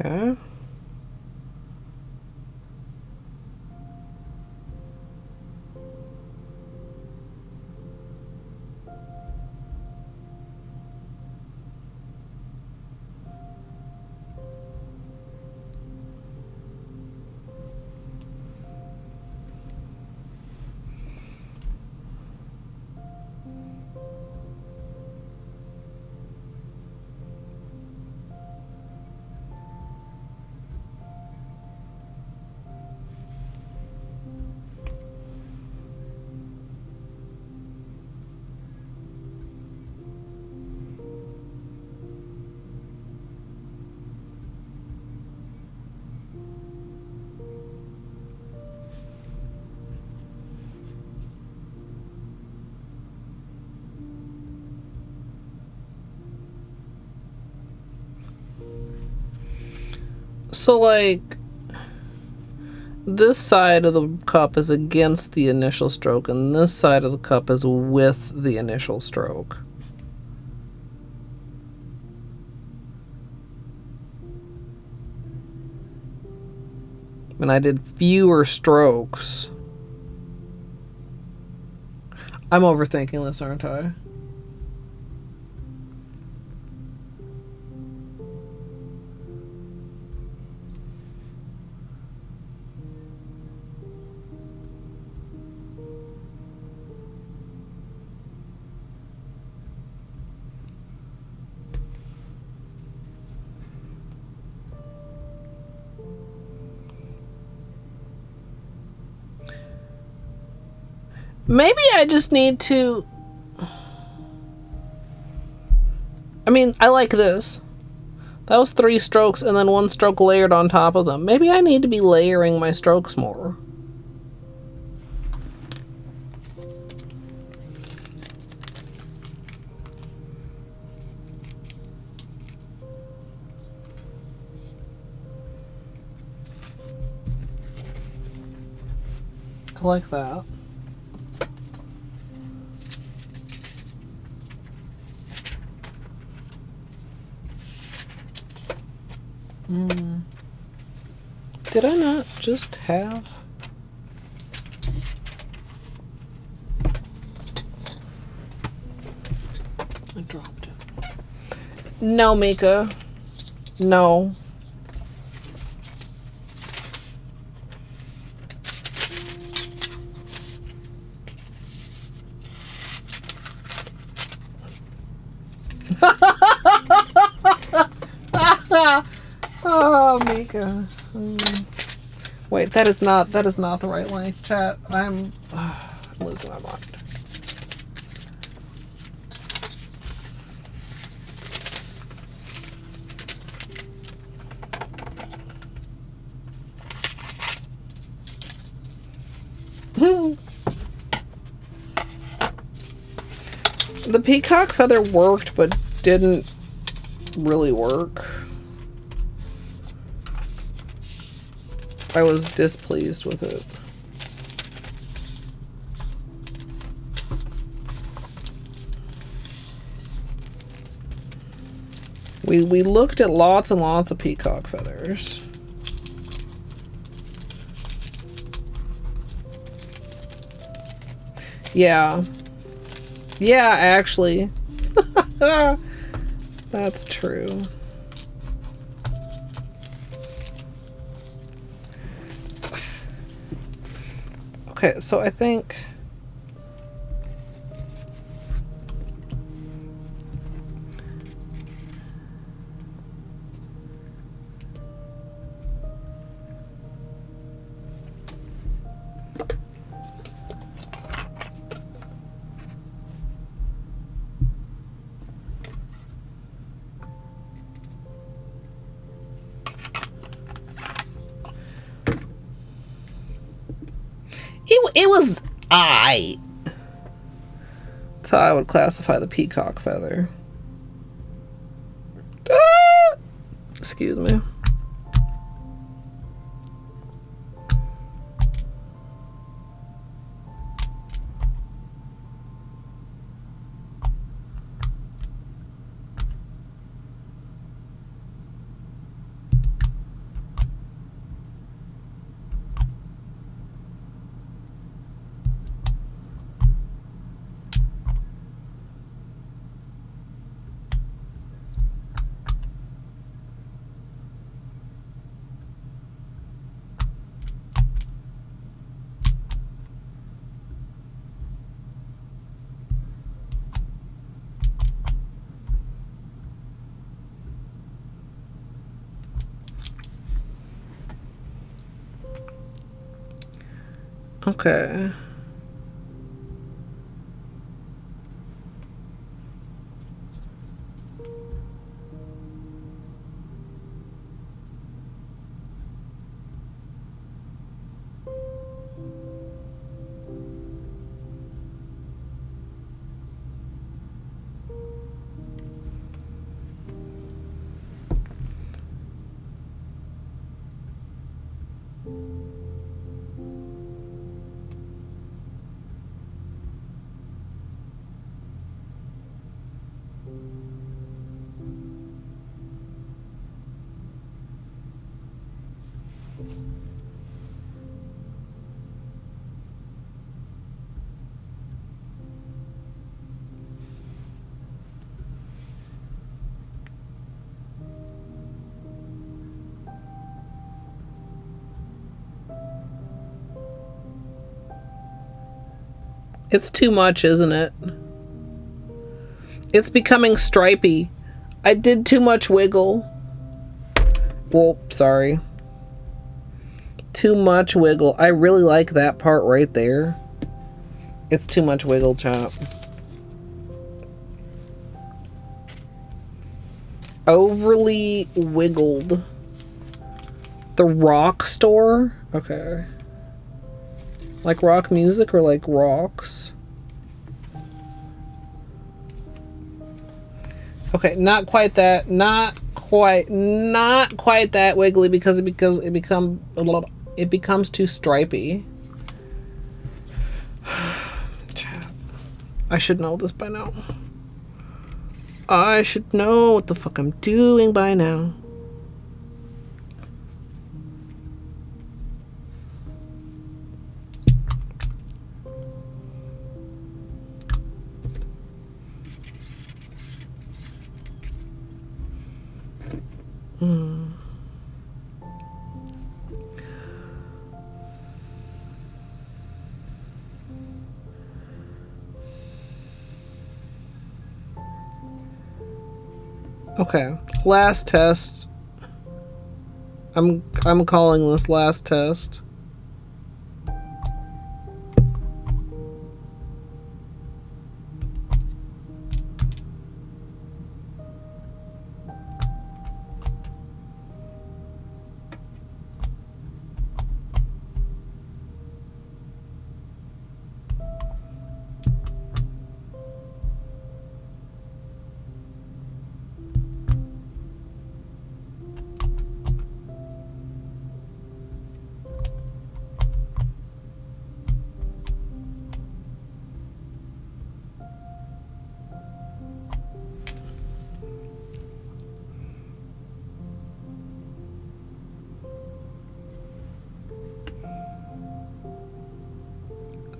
Okay. So, like, this side of the cup is against the initial stroke, and this side of the cup is with the initial stroke. And I did fewer strokes. I'm overthinking this, aren't I? Maybe I just need to... I mean, I like this. That was 3 strokes and then 1 stroke layered on top of them. Maybe I need to be layering my strokes more. I like that. Did I not just have... I dropped it. No, Mika. No. Oh, Mika. Wait, that is not the right length, chat. I'm losing my mind. The peacock feather worked, but didn't really work. I was displeased with it. We looked at lots and lots of peacock feathers. Yeah. Yeah, actually. That's true. Okay, so I think... It was That's how I would classify the peacock feather. Ah! Excuse me. Okay. It's too much, isn't it? It's becoming stripy. I did too much wiggle. Well, sorry. Too much wiggle. I really like that part right there. It's too much wiggle, chop. Overly wiggled. The rock store? Okay. Like rock music or like rocks? Okay, not quite that. Not quite that wiggly because it becomes too stripy. I should know this by now. I should know what the fuck I'm doing by now. Okay, last test. I'm calling this last test.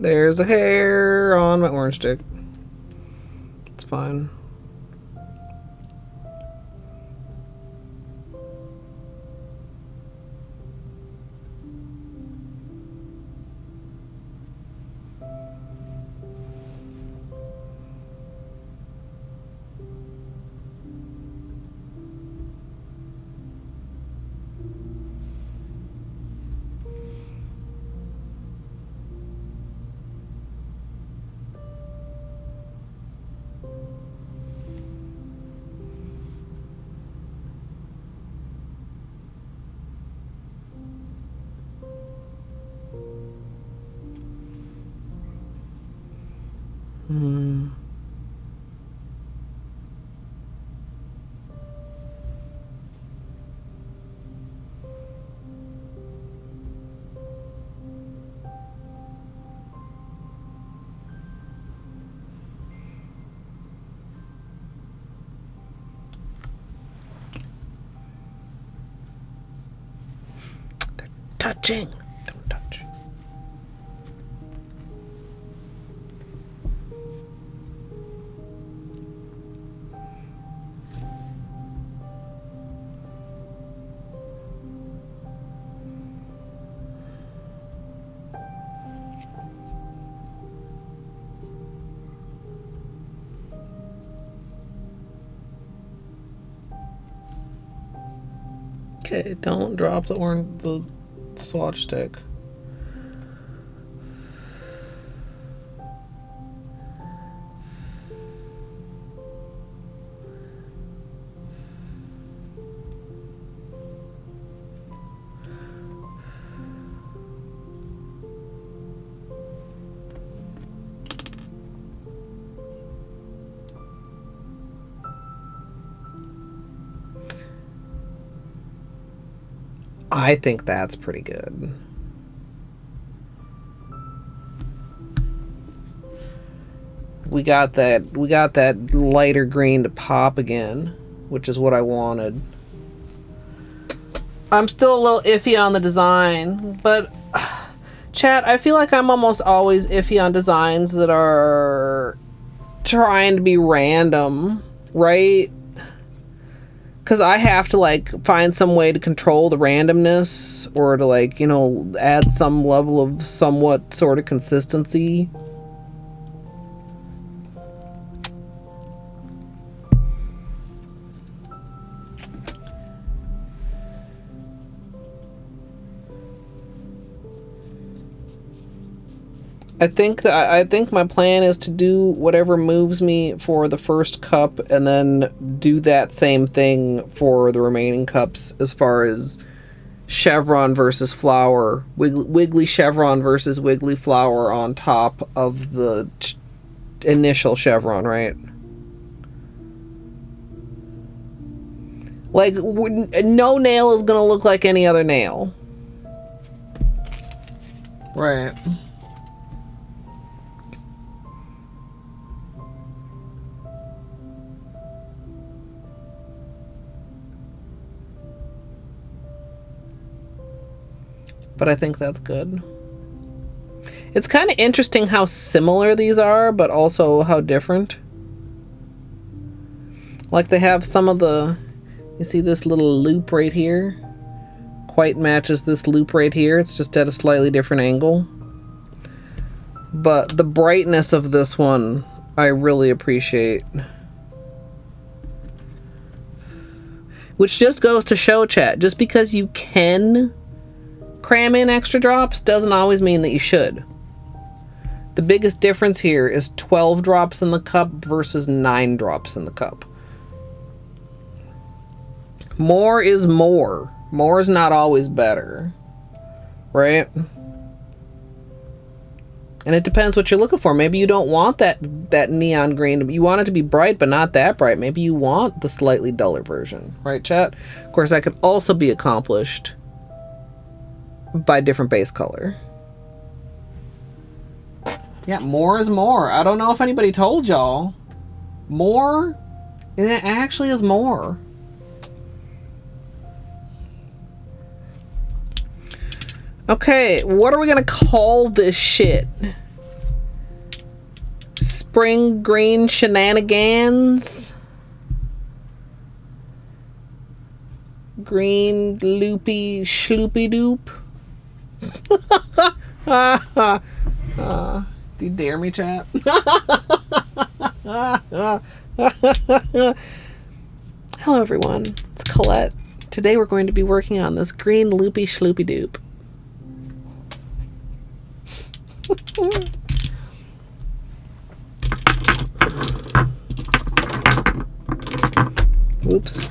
There's a hair on my orange stick. It's fine. Touching. Don't touch. Okay, don't drop the swatch stick. I think that's pretty good. We got that lighter green to pop again, which is what I wanted. I'm still a little iffy on the design, but chat, I feel like I'm almost always iffy on designs that are trying to be random, right? Because I have to like find some way to control the randomness or to like, you know, add some level of somewhat sort of consistency. I think my plan is to do whatever moves me for the first cup and then do that same thing for the remaining cups as far as chevron versus flower, wiggly chevron versus wiggly flower on top of the initial chevron, right? Like, no nail is gonna look like any other nail. Right. But I think that's good. It's kind of interesting how similar these are, but also how different. Like they have some of the, you see this little loop right here? Quite matches this loop right here. It's just at a slightly different angle. But the brightness of this one, I really appreciate. Which just goes to show, chat, just because you can cram in extra drops doesn't always mean that you should. The biggest difference here is 12 drops in the cup versus 9 drops in the cup. More is more. More is not always better. Right? And it depends what you're looking for. Maybe you don't want that neon green. You want it to be bright, but not that bright. Maybe you want the slightly duller version. Right, chat? Of course, that could also be accomplished by different base color. Yeah, more is more. I don't know if anybody told y'all. More, it actually is more. Okay, what are we gonna call this shit? Spring green shenanigans? Green loopy schloopy doop? Do you dare me, chat? Hello everyone, it's Colette. Today we're going to be working on this green loopy schloopy doop. Oops.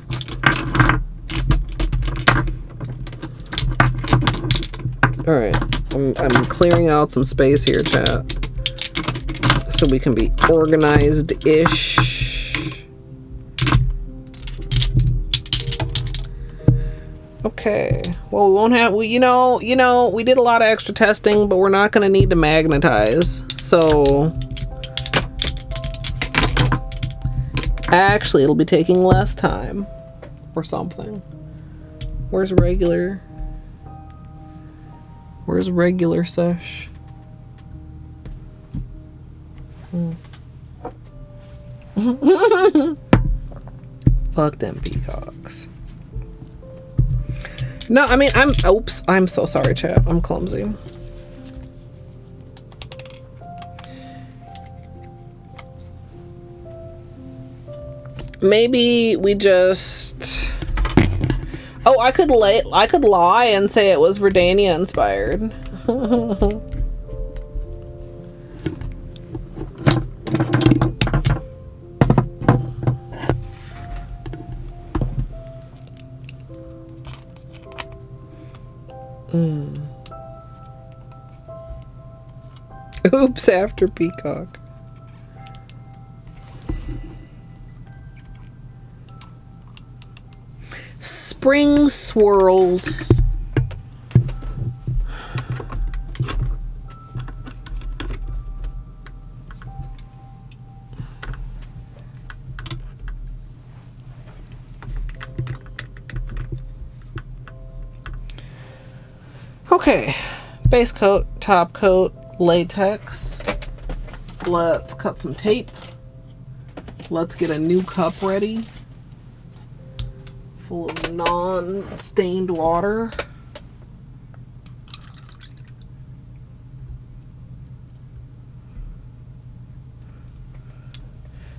Alright, I'm clearing out some space here, chat, so we can be organized-ish. Okay, well, we won't have, you know, we did a lot of extra testing, but we're not going to need to magnetize, so actually it'll be taking less time or something. Where's regular Seche? Fuck them peacocks. No, I mean, oops, I'm so sorry, chat. I'm clumsy. Maybe we just... Oh, I could lie and say it was Verdania inspired. Oops, after peacock. Spring swirls. Okay, base coat, top coat, latex. Let's cut some tape. Let's get a new cup ready, full of non-stained water.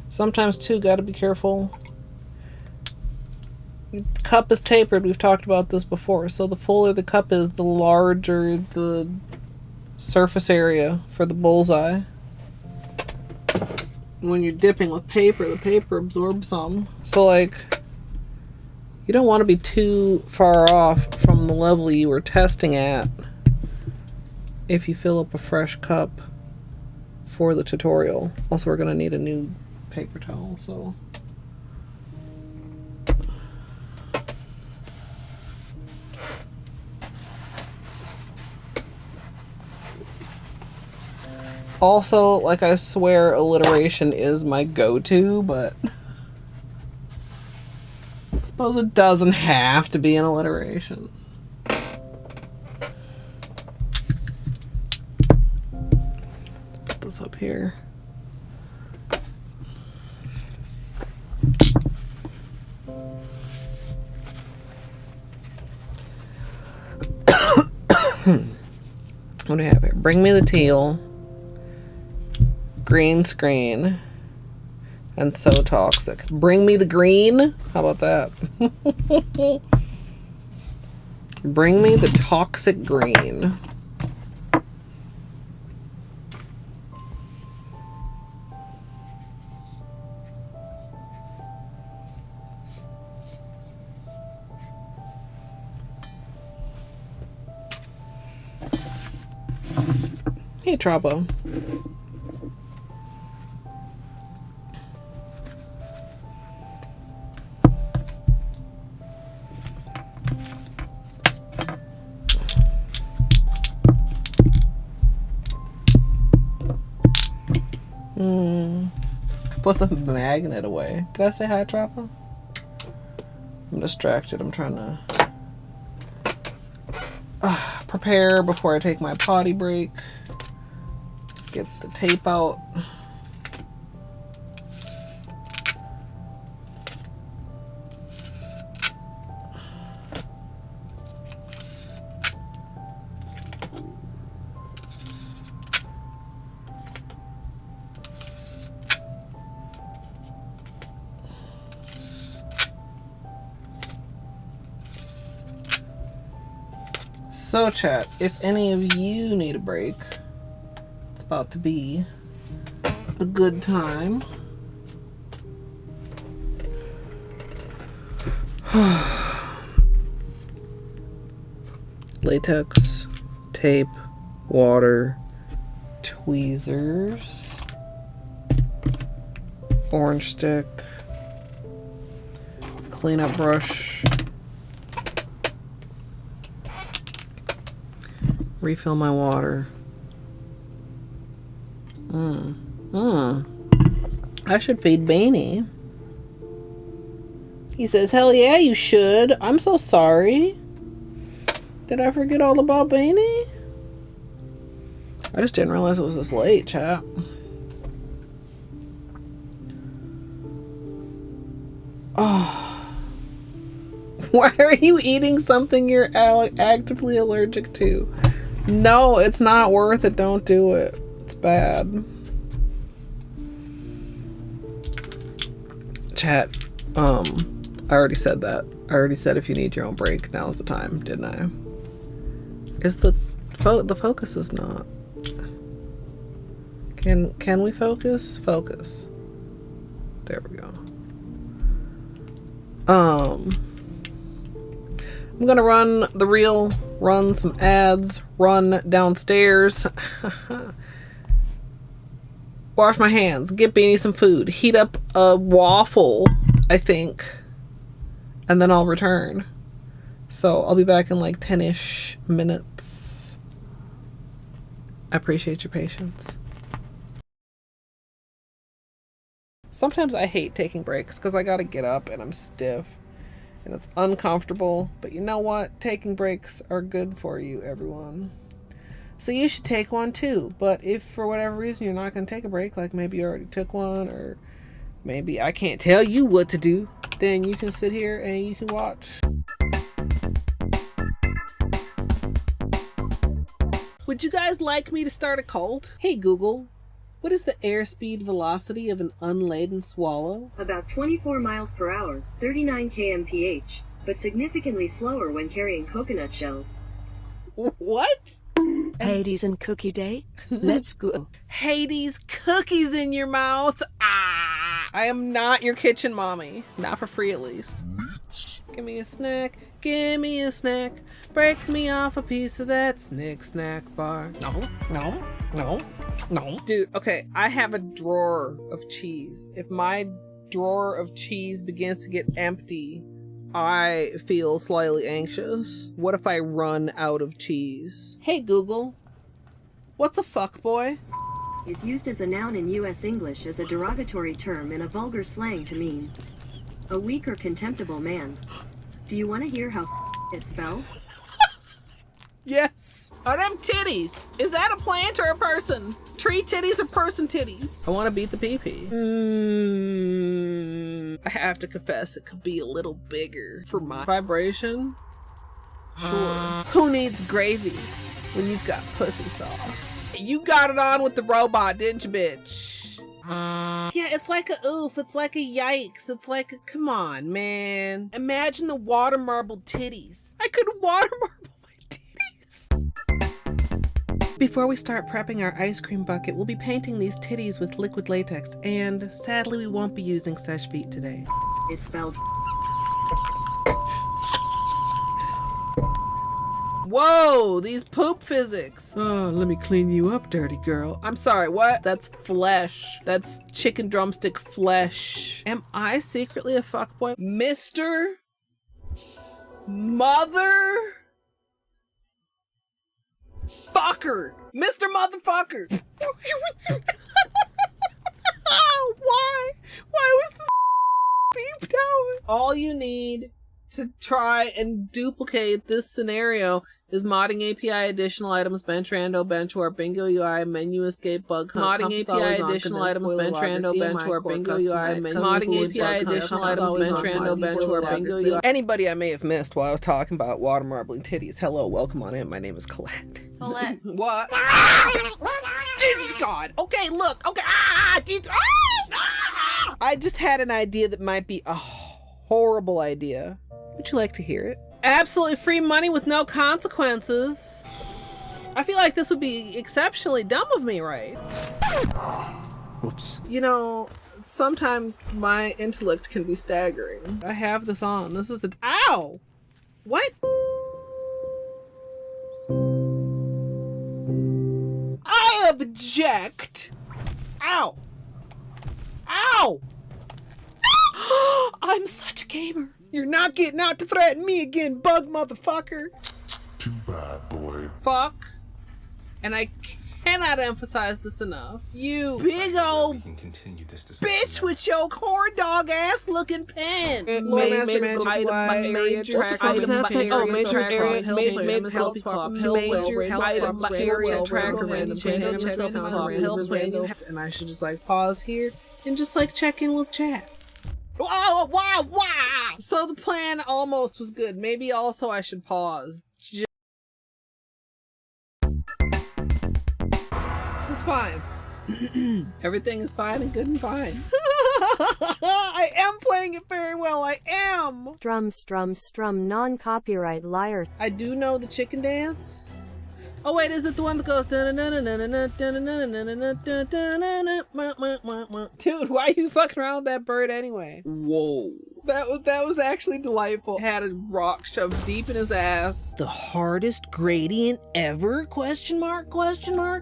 Sometimes too, gotta be careful. The cup is tapered. We've talked about this before. So the fuller the cup is, the larger the surface area for the bullseye. When you're dipping with paper, the paper absorbs some. So like, you don't want to be too far off from the level you were testing at if you fill up a fresh cup for the tutorial. Also, we're going to need a new paper towel, so. Also, like, I swear alliteration is my go-to, but I suppose it doesn't have to be an alliteration. Let's put this up here. What do we have here? Bring me the teal. Green screen. And so toxic. Bring me the green. How about that? Bring me the toxic green. Hey, Trapo. Put the magnet away. Did I say hi, Trapo? I'm distracted. I'm trying to prepare before I take my potty break. Let's get the tape out. So chat, if any of you need a break, it's about to be a good time. Latex, tape, water, tweezers, orange stick, cleanup brush, refill my water. I should feed Beanie. He says, hell yeah, you should. I'm so sorry. Did I forget all about Beanie? I just didn't realize it was this late, chat. Oh. Why are you eating something you're actively allergic to? No, it's not worth it. Don't do it. It's bad. Chat, I already said that. I already said if you need your own break, now's the time, didn't I? Is the focus is not. Can we focus? Focus. There we go. I'm gonna run the reel, run some ads, run downstairs, wash my hands, get Beanie some food, heat up a waffle, I think, and then I'll return. So I'll be back in like 10-ish minutes. I appreciate your patience. Sometimes I hate taking breaks because I gotta get up and I'm stiff. And it's uncomfortable, but you know what? Taking breaks are good for you, everyone. So you should take one too. But if for whatever reason you're not going to take a break, like maybe you already took one, or maybe I can't tell you what to do, then you can sit here and you can watch. Would you guys like me to start a cult? Hey Google, what is the airspeed velocity of an unladen swallow?
About 24 miles per hour, 39 kmph, but significantly slower when carrying coconut shells.
What?
Hades and Cookie Day? Let's go.
Hades cookies in your mouth. Ah! I am not your kitchen mommy. Not for free, at least. Give me a snack. Give me a snack. Break me off a piece of that snack bar. No. Dude, okay, I have a drawer of cheese. If my drawer of cheese begins to get empty, I feel slightly anxious. What if I run out of cheese? Hey Google, what's a fuckboy?
Is used as a noun in U.S. English as a derogatory term in a vulgar slang to mean a weak or contemptible man. Do you want to hear how is spelled?
Yes. Are them titties? Is that a plant or a person? Tree titties or person titties? I want to beat the pee-pee. I have to confess, it could be a little bigger for my vibration. Sure. Who needs gravy when you've got pussy sauce? You got it on with the robot, didn't you, bitch? Yeah, it's like a oof, it's like a yikes, it's like a come on, man. Imagine the water marble titties. I could water marble my titties. Before we start prepping our ice cream bucket, we'll be painting these titties with liquid latex, and sadly we won't be using Seche Vite today.
Is spelled.
Whoa, these poop physics. Oh, let me clean you up, dirty girl. I'm sorry, what? That's flesh. That's chicken drumstick flesh. Am I secretly a fuckboy? Mr. Mother Fucker. Mr. Motherfucker. Why? Why was this beep down? All you need to try and duplicate this scenario is modding API additional items, bench rando, bench warp, bingo UI, menu escape, bug hunt, modding API additional items, bench rando, bench warp, bingo UI, modding API additional items, bench rando, bench warp, bingo UI. Anybody I may have missed while I was talking about water marbling titties, hello, welcome on in. My name is Colette.
Colette.
What? Jesus God. Okay, look. Okay. I just had an idea that might be a horrible idea. Would you like to hear it? Absolutely free money with no consequences. I feel like this would be exceptionally dumb of me, right?
Whoops.
You know, sometimes my intellect can be staggering. I have this on. This is a... Ow! What? I object! Ow! Ow! I'm such a gamer. You're not getting out to threaten me again, bug motherfucker.
Too bad, boy.
Fuck. And I cannot emphasize this enough. You big old
We can continue this discussion
bitch with your corn dog ass looking pen.
Major area tracker. Oh, major area MSLP club. Major area tracker.
And I should just like pause here and just like check in with chat. Wow. So the plan almost was good. Maybe also I should pause. This is fine. Everything is fine and good and fine. I am playing it very well. I am.
Strum, non-copyright liar.
I do know the chicken dance. Oh wait, is it the one that goes? Dude, why are you fucking around with that bird anyway? Whoa. That was actually delightful. Had a rock shoved deep in his ass. The hardest gradient ever? Question mark,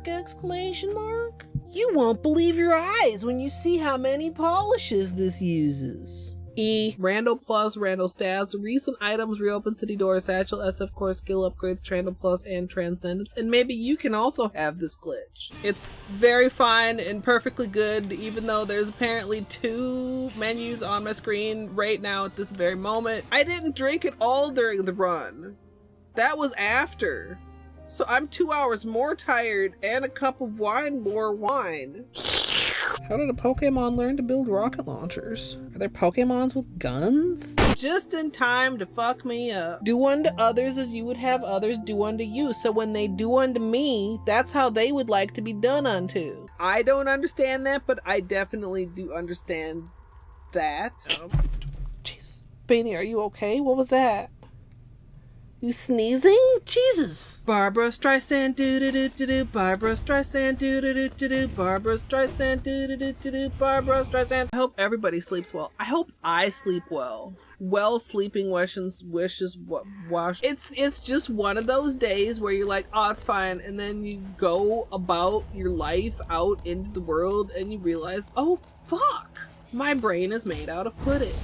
exclamation mark. You won't believe your eyes when you see how many polishes this uses. Rando Plus, Rando Stats, recent items, reopen city doors, satchel, SF core, skill upgrades, Trando Plus, and Transcendence. And maybe you can also have this glitch. It's very fine and perfectly good, even though there's apparently 2 menus on my screen right now at this very moment. I didn't drink it all during the run. That was after. So I'm 2 hours more tired and a cup of wine more wine. How did a Pokemon learn to build rocket launchers? Are there Pokemons with guns? Just in time to fuck me up. Do unto others as you would have others do unto you. So when they do unto me, that's how they would like to be done unto. I don't understand that, but I definitely do understand that. Jesus. Beanie, are you okay? What was that? You sneezing? Jesus.
Barbara Streisand, do do do do do. Barbara Streisand, do do do do do. Barbara Streisand, do do do do do. Barbara Streisand. I hope everybody sleeps well. I hope I sleep well. Well, sleeping wishes wash. It's just one of those days where you're like, oh, it's fine, and then you go about your life out into the world and you realize, oh fuck, my brain is made out of pudding.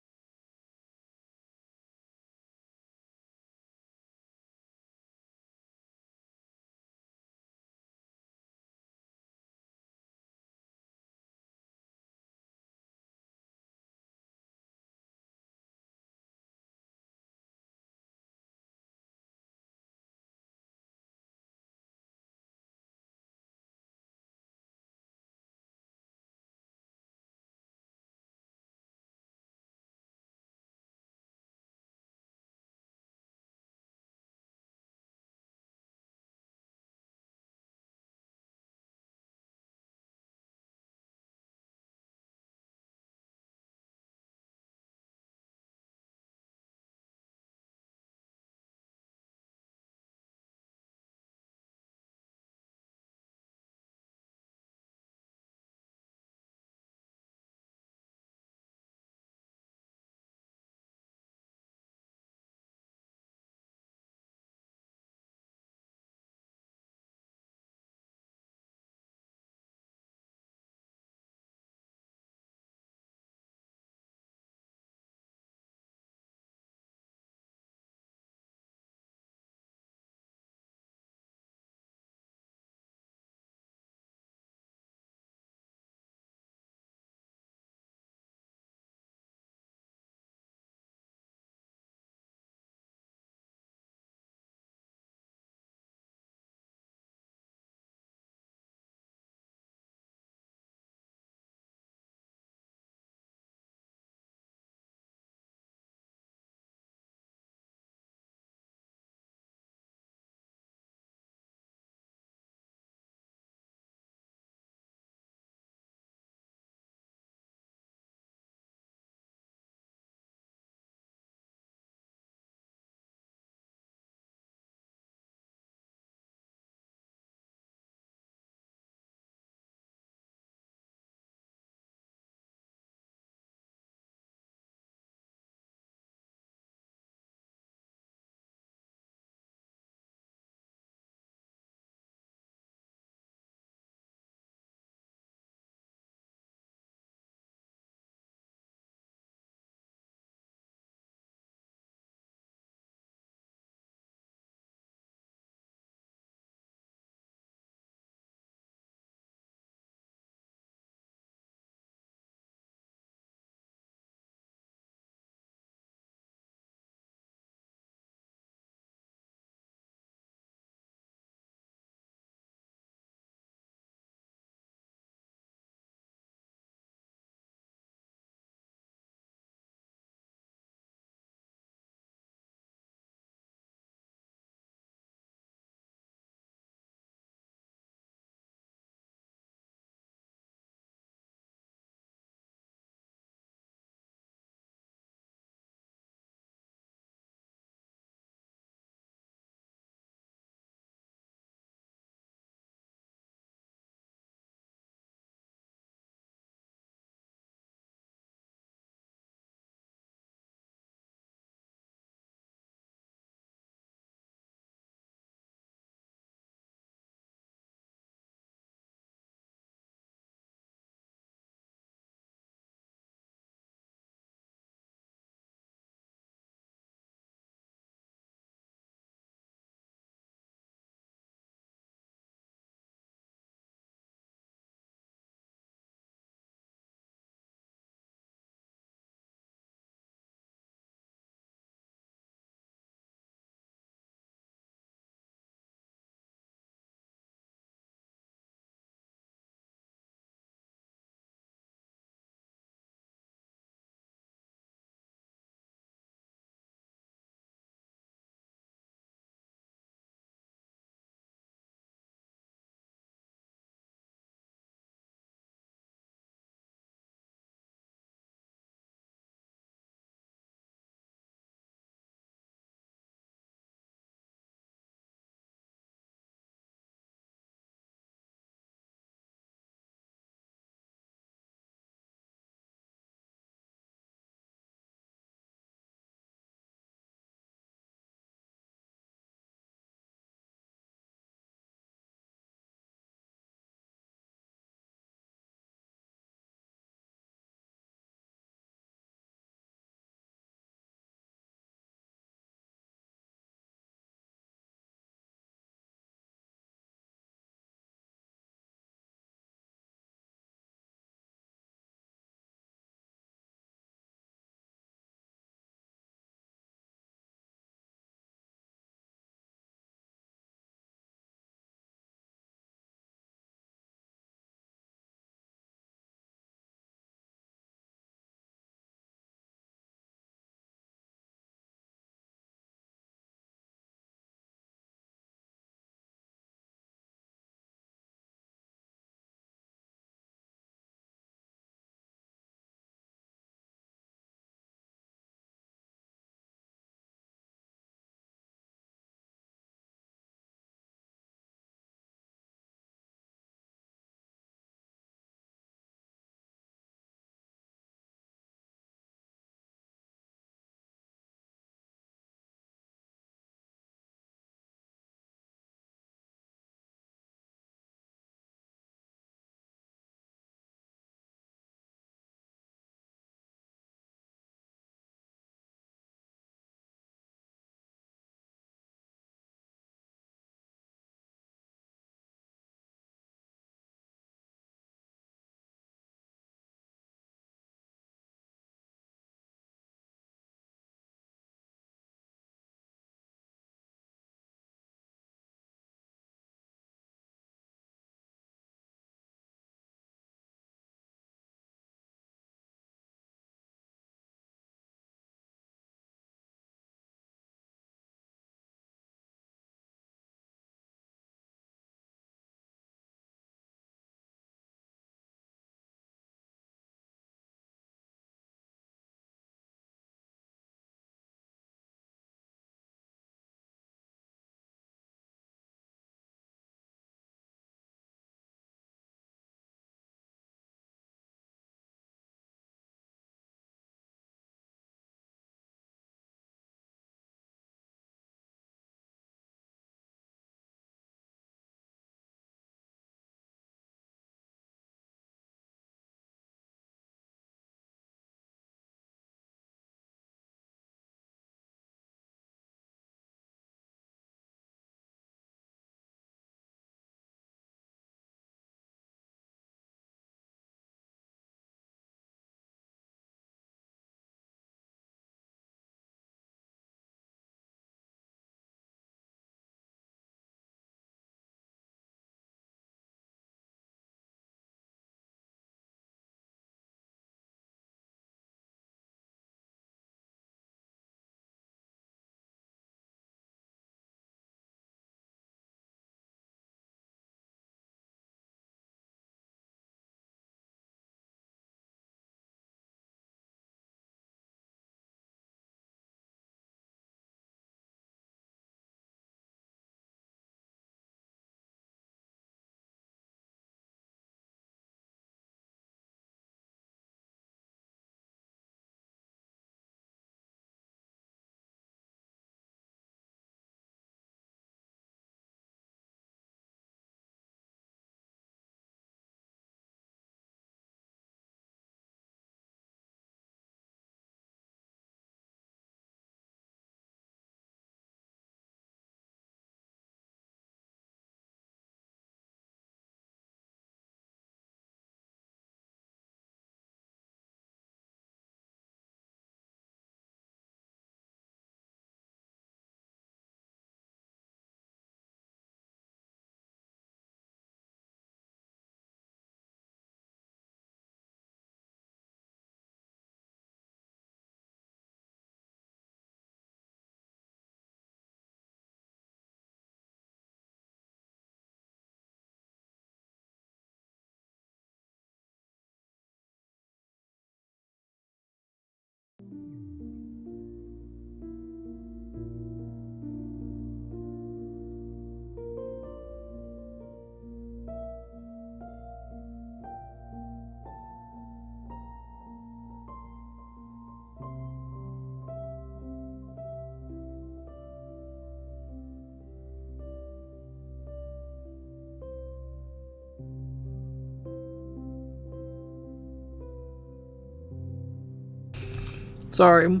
Sorry.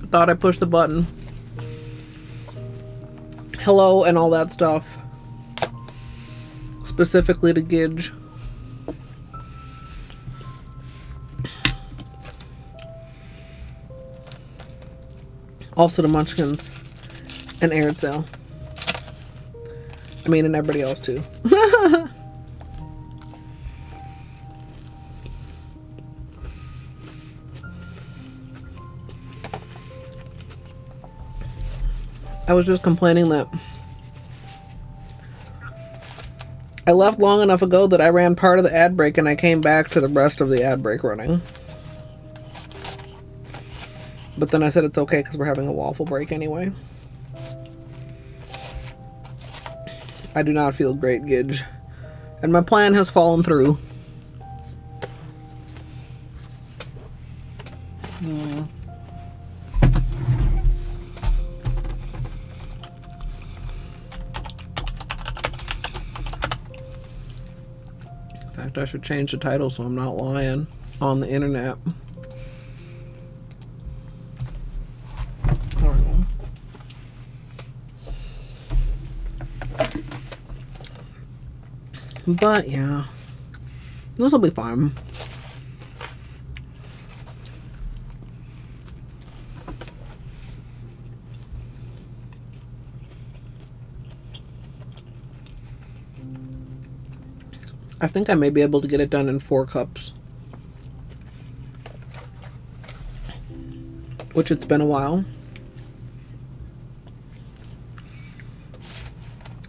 Thought I pushed the button. Hello and all that stuff. Specifically to Gidge. Also to Munchkins and Arid Sale. I mean, and everybody else too. I was just complaining that I left long enough ago that I ran part of the ad break and I came back to the rest of the ad break running. But then I said it's okay because we're having a waffle break anyway. I do not feel great, Gidge. And my plan has fallen through. In fact, I should change the title so I'm not lying on the internet. But yeah, this will be fun. I think I may be able to get it done in 4 cups, which it's been a while.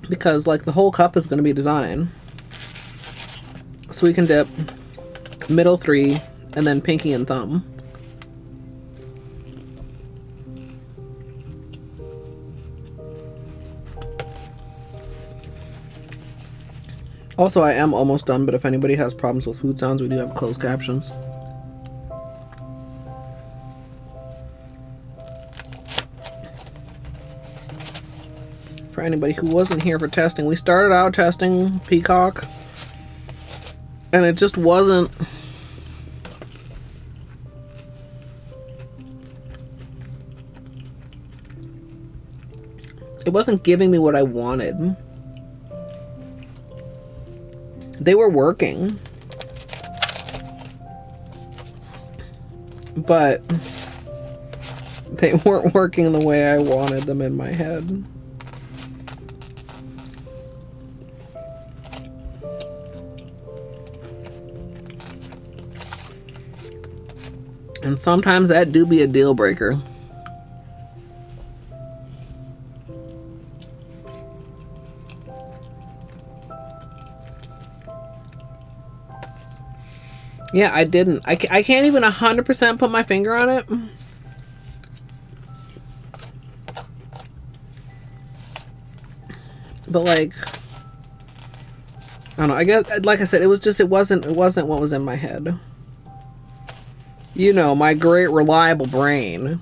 Because like the whole cup is going to be design. So we can dip middle 3 and then pinky and thumb. Also, I am almost done, but if anybody has problems with food sounds, we do have closed captions. For anybody who wasn't here for testing, we started out testing Peacock. And it just wasn't... It wasn't giving me what I wanted. They were working. But they weren't working the way I wanted them in my head. And sometimes that do be a deal breaker. Yeah, I didn't. I can't even 100% put my finger on it. But like, I don't know. I guess, like I said, it wasn't what was in my head. You know, my great reliable brain.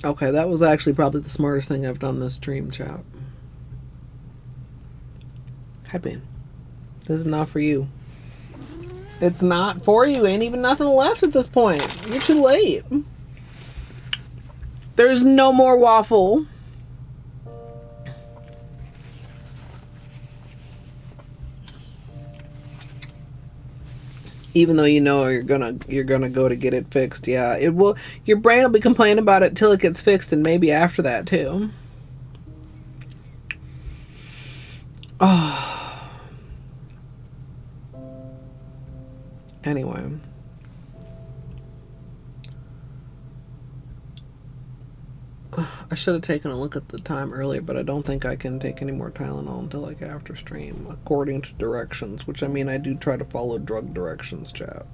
Okay, that was actually probably the smartest thing I've done this stream, chat. Hi, Ben. This is not for you. It's not for you. Ain't even nothing left at this point. You're too late. There's no more waffle. Even though you know you're gonna go to get it fixed, yeah, it will. Your brain will be complaining about it till it gets fixed, and maybe after that too. Oh. Anyway, I should have taken a look at the time earlier, but I don't think I can take any more Tylenol until like after stream, according to directions, which I mean I do try to follow drug directions, chat.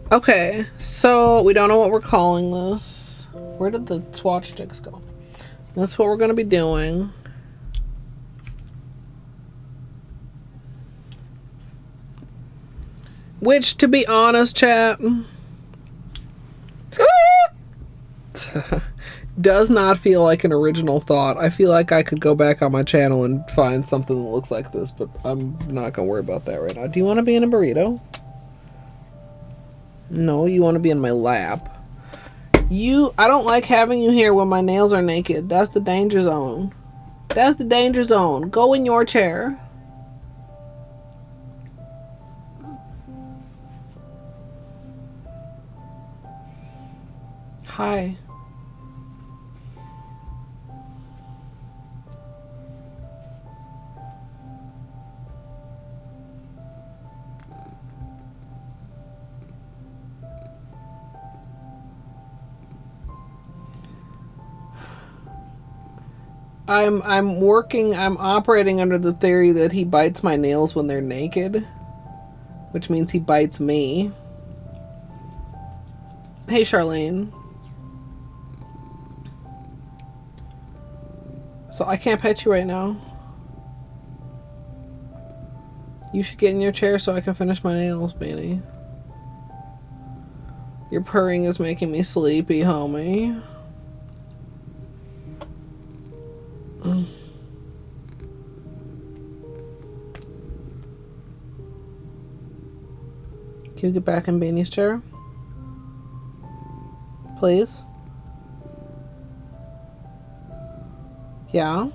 Okay, so we don't know what we're calling this. Where did the swatch sticks go? That's what we're going to be doing. Which, to be honest, chat, does not feel like an original thought. I feel like I could go back on my channel and find something that looks like this, but I'm not going to worry about that right now. Do you want to be in a burrito? No, you want to be in my lap. I don't like having you here when my nails are naked. That's the danger zone. That's the danger zone. Go in your chair. Hi. I'm operating under the theory that he bites my nails when they're naked, which means he bites me. Hey, Charlene. So I can't pet you right now. You should get in your chair so I can finish my nails, Benny. Your purring is making me sleepy, homie. Can you get back in Beanie's chair? Please? Yeah?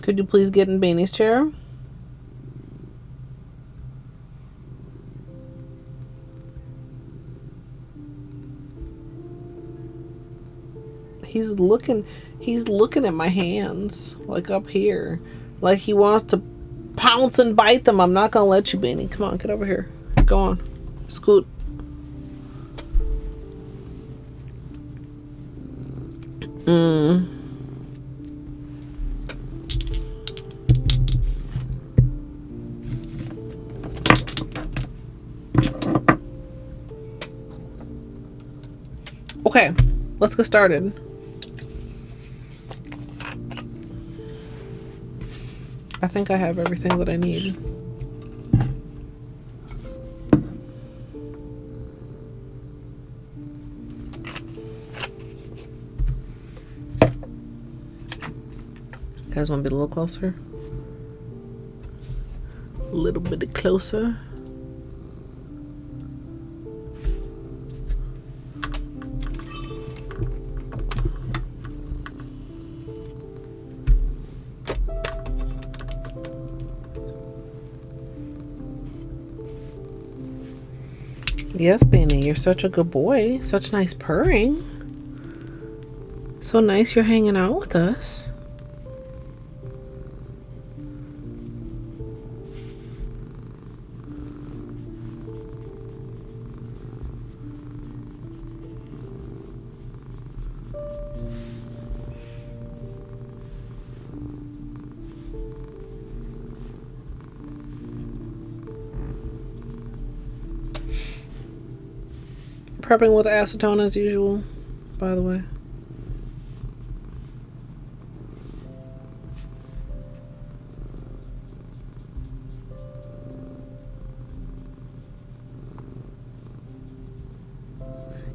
Could you please get in Beanie's chair? He's looking at my hands, like up here, like he wants to pounce and bite them. I'm not gonna let you, Beanie. Come on, get over here. Go on. Scoot. Okay, let's get started. I think I have everything that I need. You guys want to be a little closer? A little bit closer. Yes, Benny, you're such a good boy. Such nice purring. So nice you're hanging out with us. Prepping with acetone as usual, by the way.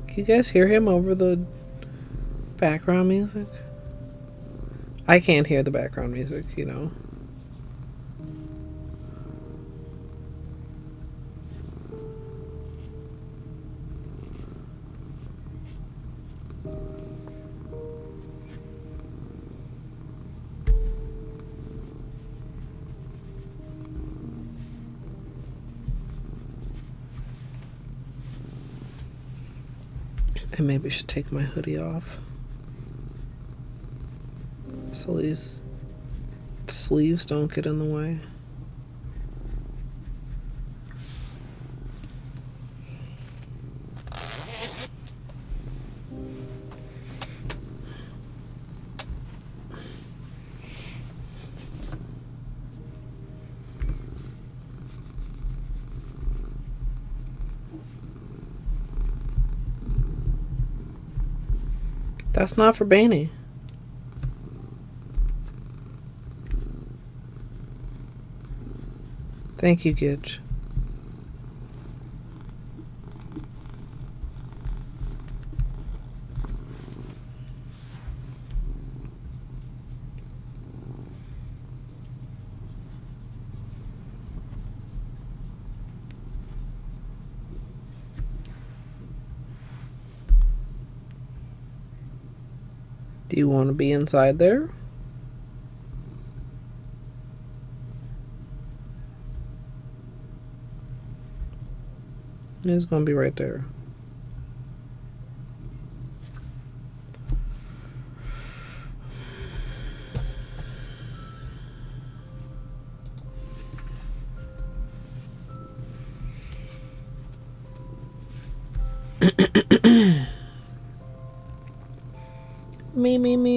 Can you guys hear him over the background music? I can't hear the background music, you know. I maybe should take my hoodie off so these sleeves don't get in the way. That's not for Baney. Thank you, Gitch. Do you want to be inside there? It's going to be right there.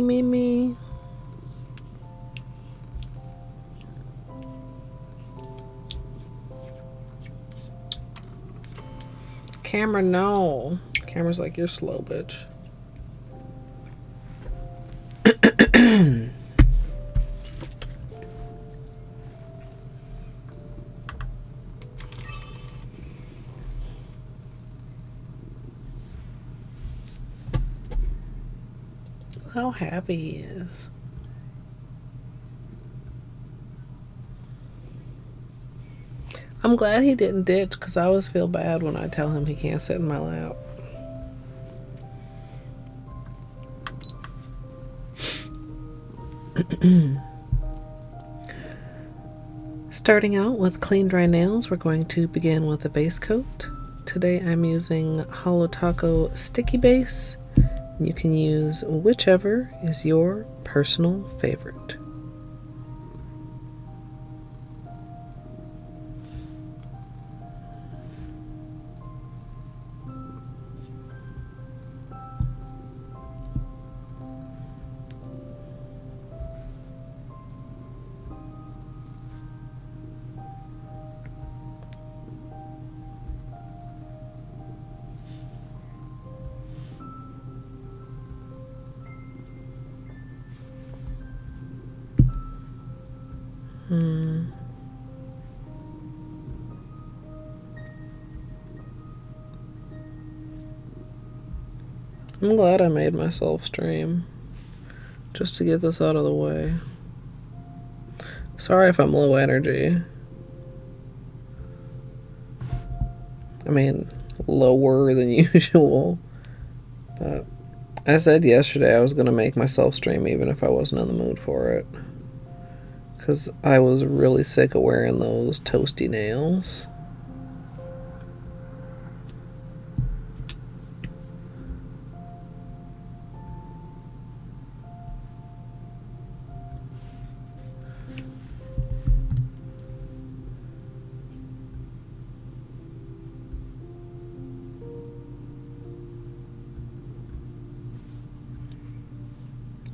Me. Camera, no. Camera's like, you're slow, bitch. Look how happy he is. I'm glad he didn't ditch, because I always feel bad when I tell him he can't sit in my lap. Starting out with clean dry nails, we're going to begin with a base coat. Today I'm using Holo Taco Sticky Base. You can use whichever is your personal favorite. I'm glad I made myself stream just to get this out of the way. Sorry if I'm low energy. I mean, lower than usual. But I said yesterday I was going to make myself stream even if I wasn't in the mood for it. Because I was really sick of wearing those toasty nails.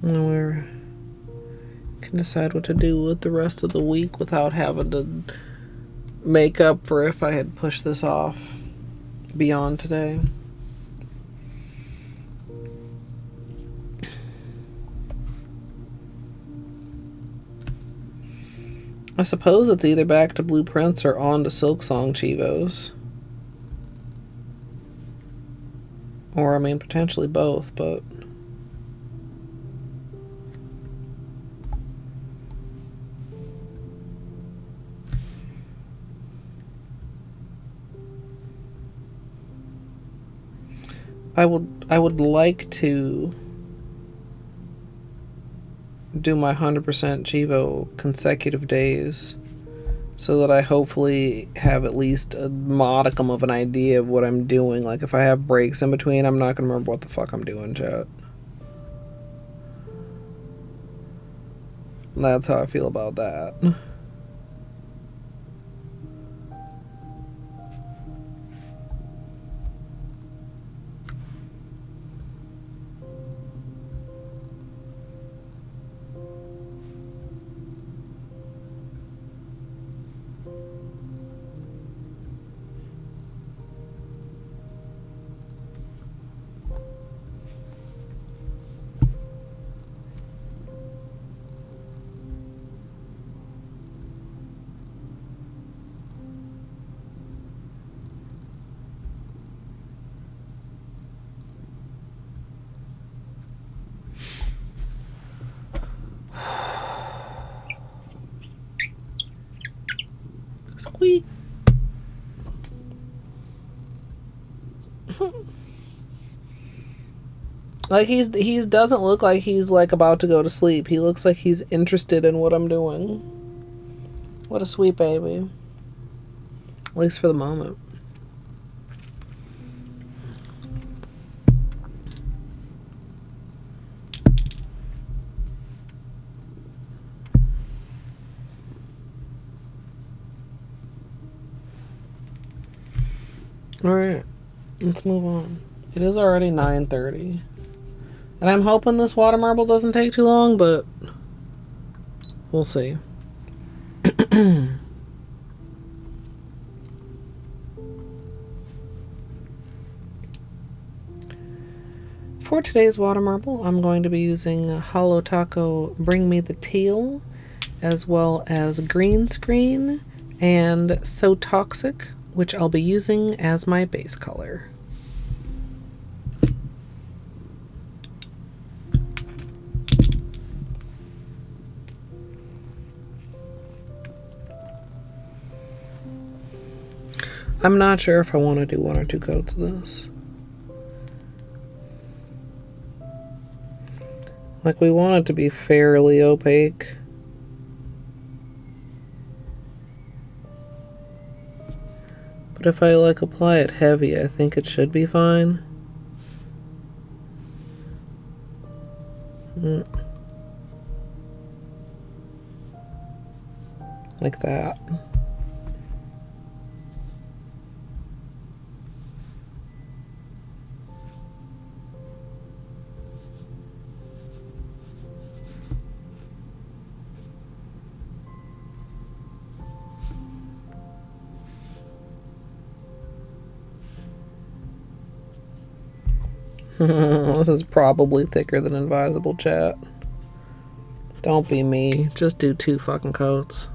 And we can decide what to do with the rest of the week without having to make up for if I had pushed this off beyond today. I suppose it's either back to Blueprints or on to Silksong Chivos. Or, I mean, potentially both, but... I would like to do my 100% Chivo consecutive days so that I hopefully have at least a modicum of an idea of what I'm doing. Like, if I have breaks in between, I'm not going to remember what the fuck I'm doing, chat. And that's how I feel about that. Squeak. Like he's doesn't look like he's like about to go to sleep. He looks like he's interested in what I'm doing. What a sweet baby. At least for the moment. Alright, let's move on. It is already 9:30. And I'm hoping this water marble doesn't take too long, but we'll see. For today's water marble, I'm going to be using Holo Taco Bring Me the Teal, as well as Green Screen and So Toxic, which I'll be using as my base color. I'm not sure if I want to do 1 or 2 coats of this. Like, we want it to be fairly opaque. But if I like apply it heavy, I think it should be fine. Like that. This is probably thicker than advisable, chat. Don't be me. Just do 2 fucking coats.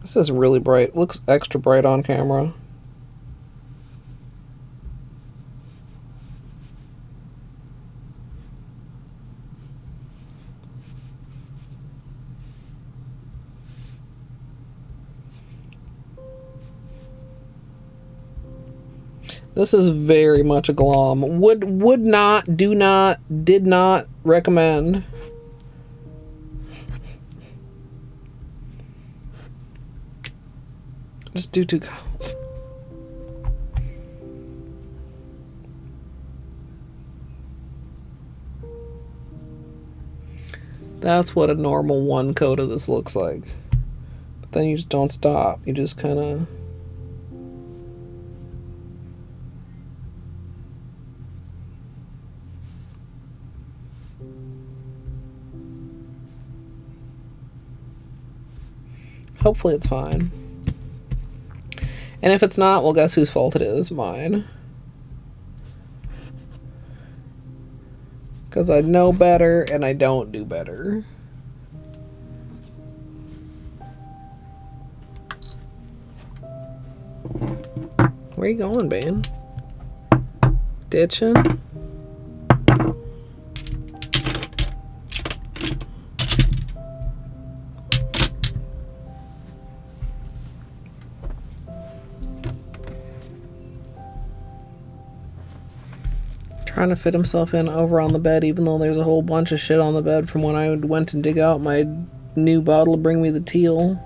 This is really bright. Looks extra bright on camera. This is very much a glom. Would not, do not, did not recommend. Just do 2 coats. That's what a normal 1 coat of this looks like. But then you just don't stop. You just kind of... Hopefully it's fine. And if it's not, well, guess whose fault it is? Mine. Because I know better and I don't do better. Where you going, Bane? Ditching? Trying to fit himself in over on the bed, even though there's a whole bunch of shit on the bed from when I went to dig out my new bottle to Bring Me the Teal.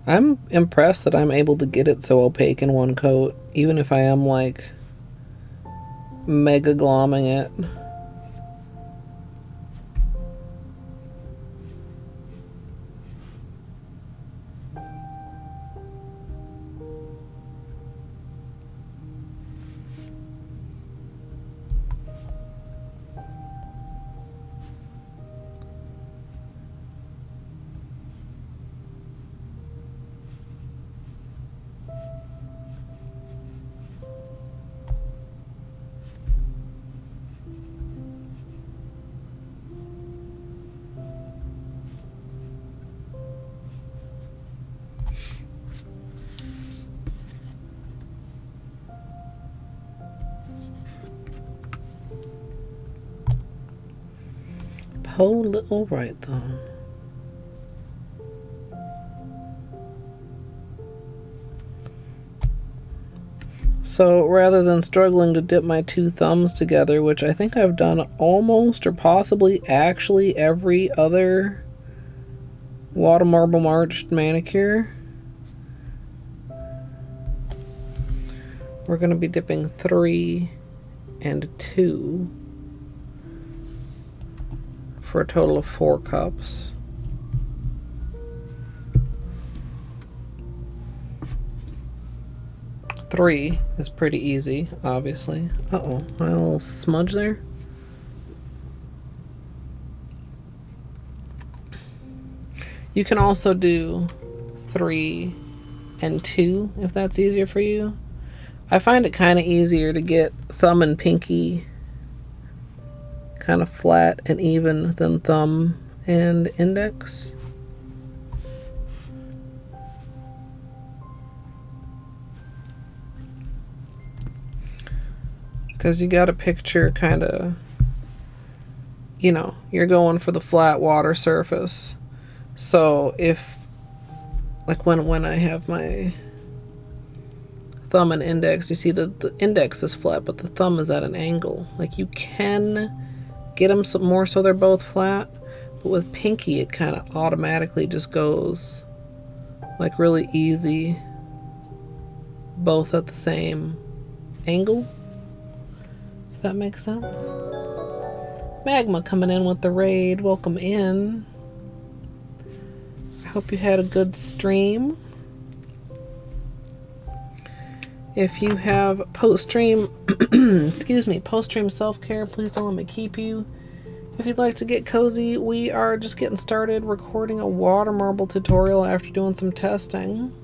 I'm impressed that I'm able to get it so opaque in one coat, even if I am like mega glomming it. Po little right thumb. So rather than struggling to dip my two thumbs together, which I think I've done almost or possibly actually every other water marble marched manicure, we're going to be dipping 3 and 2 for a total of 4 cups. Three is pretty easy, obviously. Uh-oh, a little smudge there. You can also do 3 and 2 if that's easier for you. I find it kind of easier to get thumb and pinky kind of flat and even than thumb and index. Because you got to picture kind of, you know, you're going for the flat water surface. So if, like when I have my thumb and index, you see that the index is flat, but the thumb is at an angle. Like you can get them some more so they're both flat, but with pinky it kind of automatically just goes like really easy, both at the same angle. That makes sense. Magma coming in with the raid. Welcome in. I hope you had a good stream. If you have post-stream, excuse me, post-stream self-care, please don't let me keep you. If you'd like to get cozy, we are just getting started recording a water marble tutorial after doing some testing.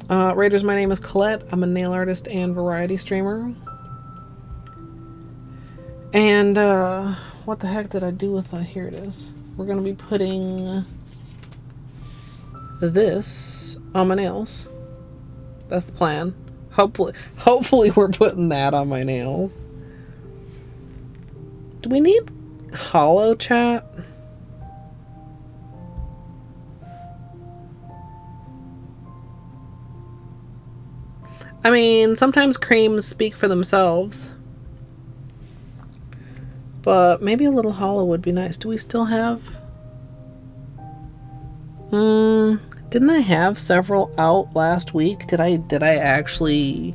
Raiders, my name is Colette. I'm a nail artist and variety streamer. And what the heck did I do with here it is. We're going to be putting this on my nails. That's the plan. Hopefully we're putting that on my nails. Do we need Holo chat? I mean, sometimes creams speak for themselves. But maybe a little Holo would be nice. Do we still have... Didn't I have several out last week? Did I actually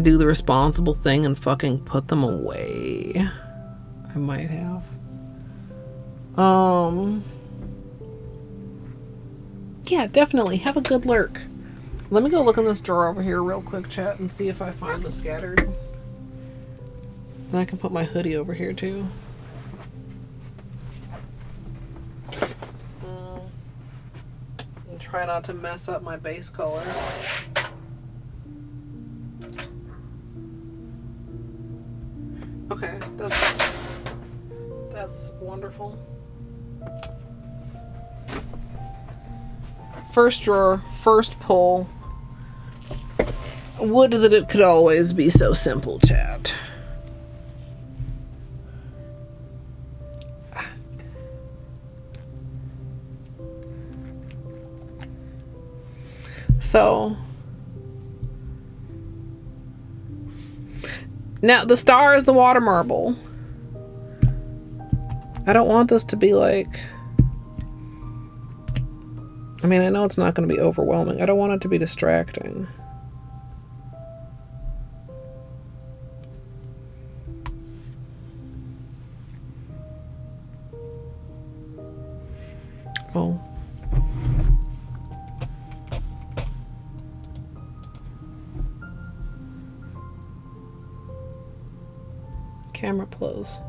do the responsible thing and fucking put them away? I might have. Yeah, definitely. Have a good lurk. Let me go look in this drawer over here real quick, chat, and see if I find the scattered. And I can put my hoodie over here, too. And try not to mess up my base color. Okay, that's wonderful. First drawer, first pull. Would that it could always be so simple, chat. So now the star is the water marble. I don't want this to be like I mean, I know it's not going to be overwhelming. I don't want it to be distracting. Oh. Camera close.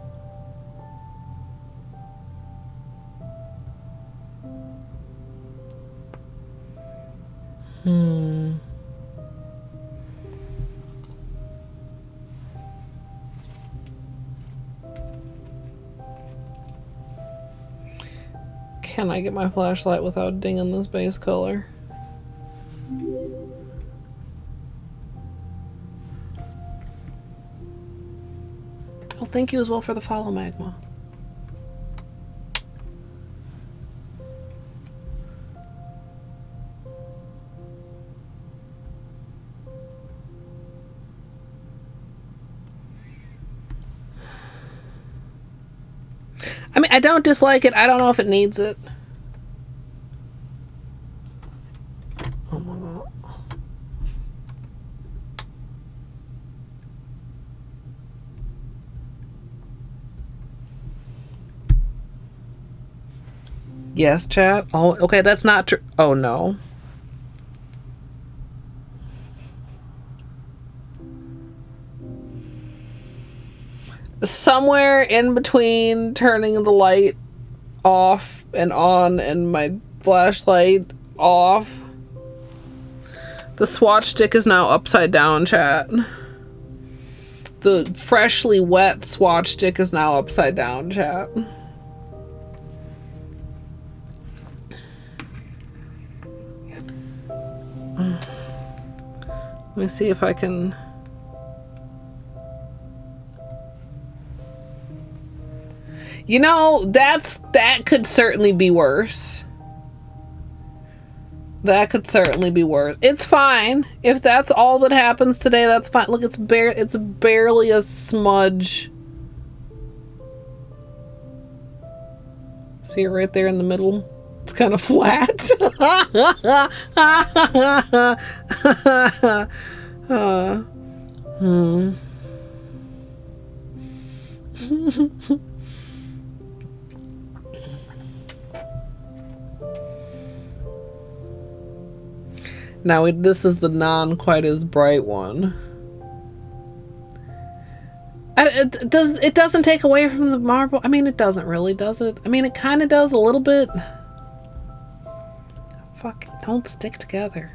Can I get my flashlight without dinging this base color? Oh, thank you as well for the follow, Magma. I mean, I don't dislike it. I don't know if it needs it. Oh my god. Yes, chat. Oh, okay, that's not true. Oh no. Somewhere in between turning the light off and on and my flashlight off, the swatch stick is now upside down, chat. The freshly wet swatch stick is now upside down, chat. Let me see if I can... You know, that could certainly be worse. That could certainly be worse. It's fine. If that's all that happens today, that's fine. Look, it's barely a smudge. See it right there in the middle? It's kind of flat. Now this is the non quite as bright one. It doesn't take away from the marble. I mean, it doesn't really, does it? I mean, it kind of does a little bit. Fuck, don't stick together.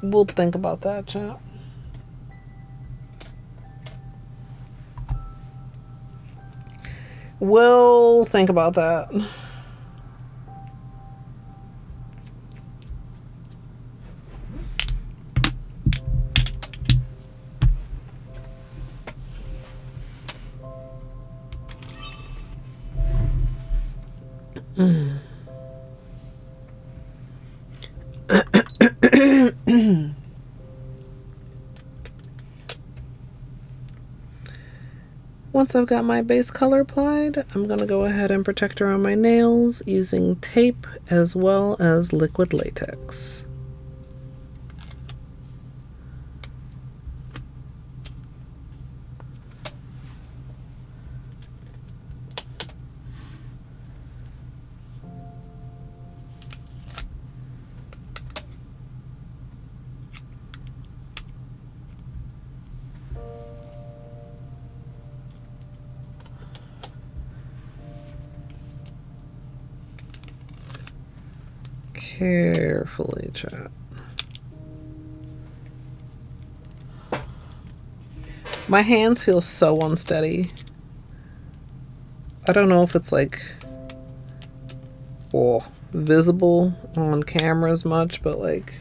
We'll think about that, chat. We'll think about that. Once I've got my base color applied, I'm going to go ahead and protect around my nails using tape as well as liquid latex. Carefully, chat. My hands feel so unsteady. I don't know if it's like visible on camera as much, but like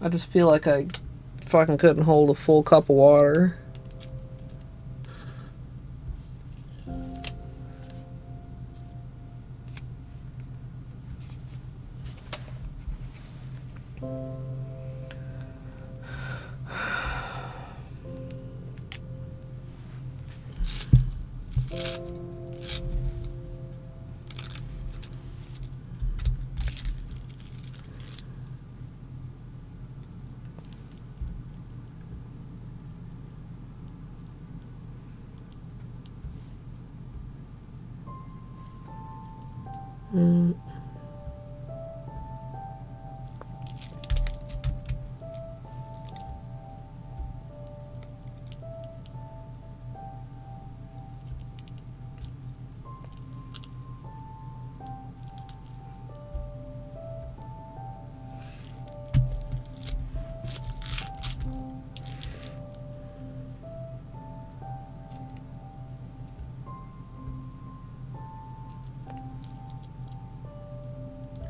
I just feel like I fucking couldn't hold a full cup of water.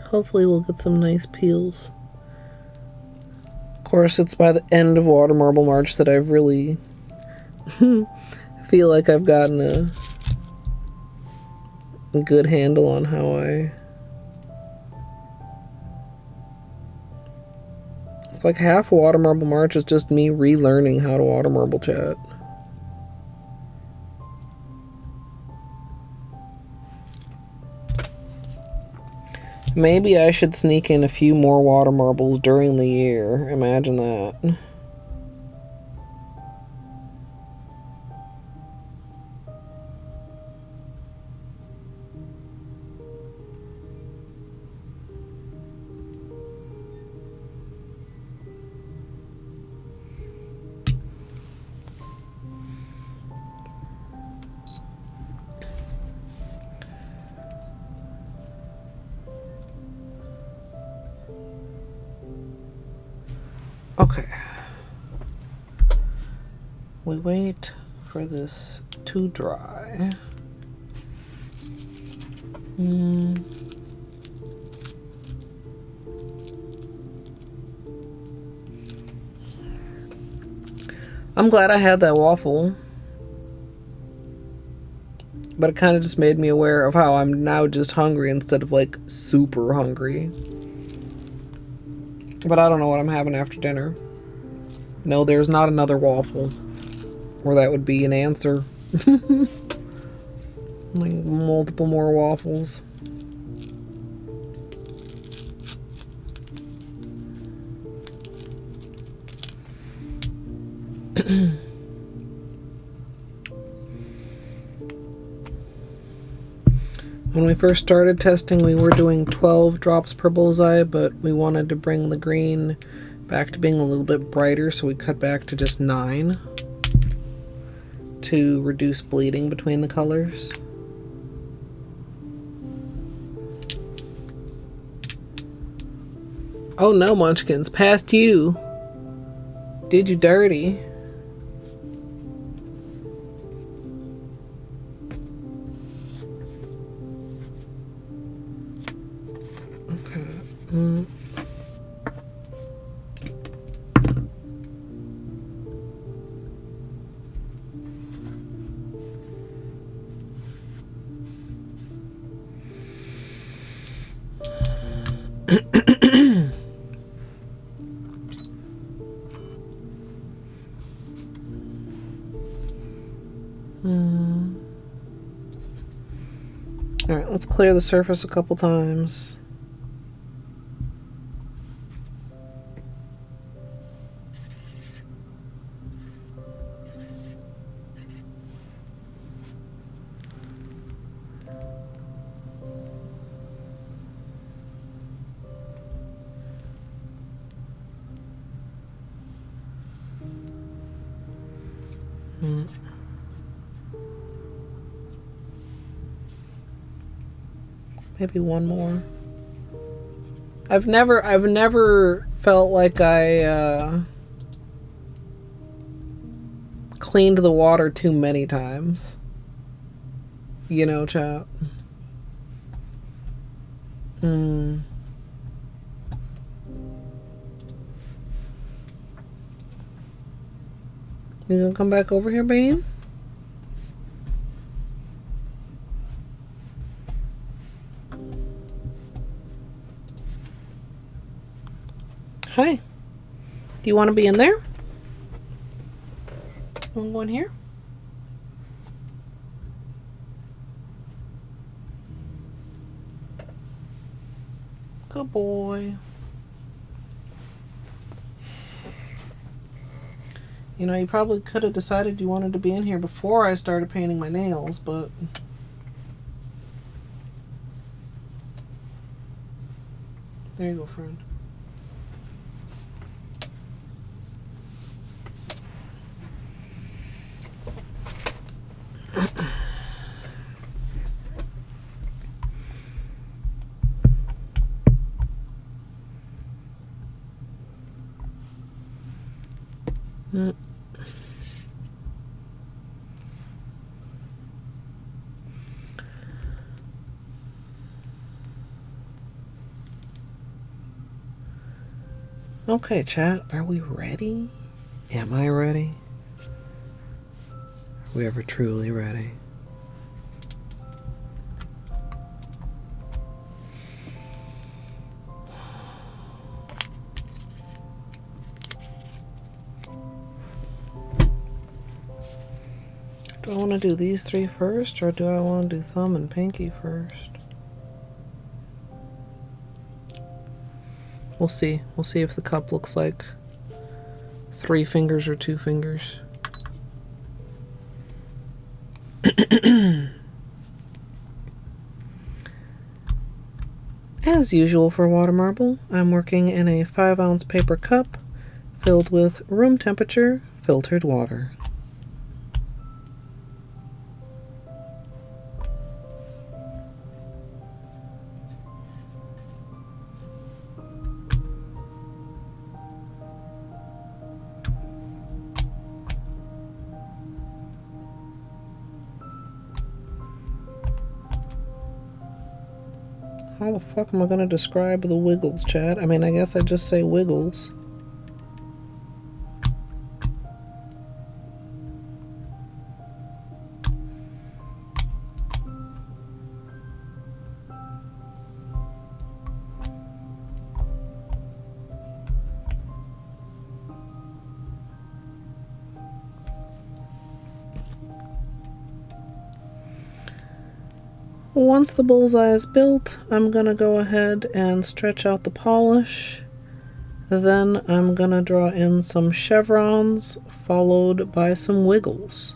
Hopefully we'll get some nice peels. Of course, it's by the end of Water Marble March that I've really feel like I've gotten a good handle on how It's like half Water Marble March is just me relearning how to Water Marble chat. Maybe I should sneak in a few more water marbles during the year. Imagine that. Okay. We wait for this to dry. I'm glad I had that waffle. But it kind of just made me aware of how I'm now just hungry instead of like super hungry. But I don't know what I'm having after dinner. No, there's not another waffle. Or that would be an answer. Like multiple more waffles. When we first started testing, we were doing 12 drops per bullseye, but we wanted to bring the green back to being a little bit brighter, so we cut back to just 9 to reduce bleeding between the colors. Oh no, Munchkins, past you. Did you dirty? Alright, let's clear the surface a couple times. Maybe one more. I've never felt like I cleaned the water too many times. You know, chat. You gonna come back over here, Bean? Hi. Do you want to be in there? You want to go in here? Good boy. You know, you probably could have decided you wanted to be in here before I started painting my nails, but There you go, friend. Okay, chat, are we ready? Am I ready? Are we ever truly ready? Do I want to do these three first, or do I want to do thumb and pinky first? We'll see. We'll see if the cup looks like 3 fingers or 2 fingers. As usual for water marble, I'm working in a 5-ounce paper cup filled with room temperature filtered water. How the fuck am I gonna describe the wiggles, Chad? I mean, I guess I just say wiggles. Once the bullseye is built, I'm gonna go ahead and stretch out the polish. Then I'm gonna draw in some chevrons, followed by some wiggles.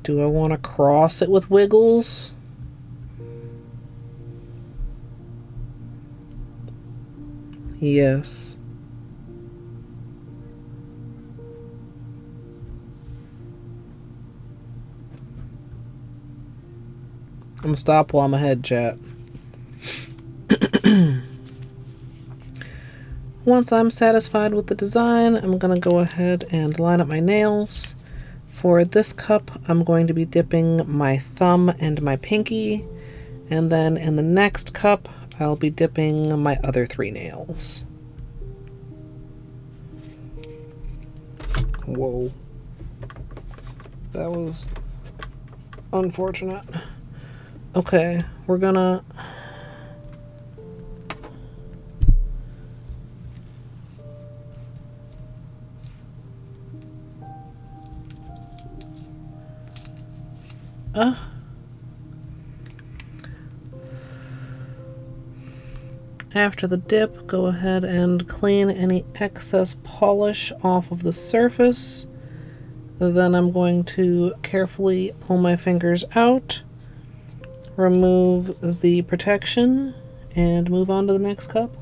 Do I want to cross it with wiggles? Yes. I'm gonna stop while I'm ahead, chat. Once I'm satisfied with the design, I'm gonna go ahead and line up my nails. For this cup, I'm going to be dipping my thumb and my pinky, and then in the next cup, I'll be dipping my other 3 nails. Whoa. That was unfortunate. Okay, we're gonna... After the dip, go ahead and clean any excess polish off of the surface. Then I'm going to carefully pull my fingers out, remove the protection, and move on to the next cup.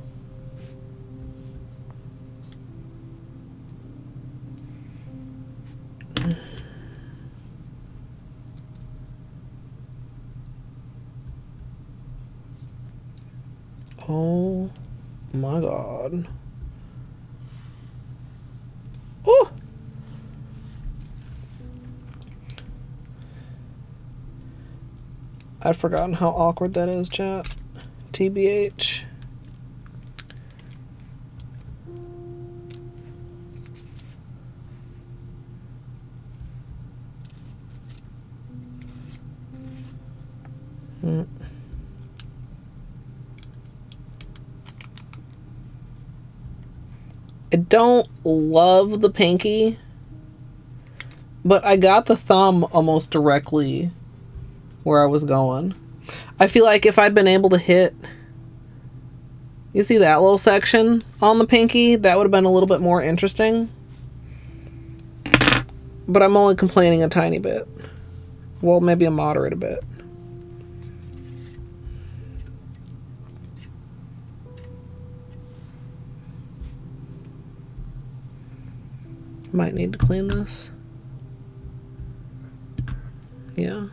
Oh my god. Oh! I'd forgotten how awkward that is, chat. TBH. I don't love the pinky, but I got the thumb almost directly where I was going. I feel like if I'd been able to hit, you see that little section on the pinky, that would have been a little bit more interesting. But I'm only complaining a tiny bit. Well, maybe a moderate bit. Might need to clean this. Yeah.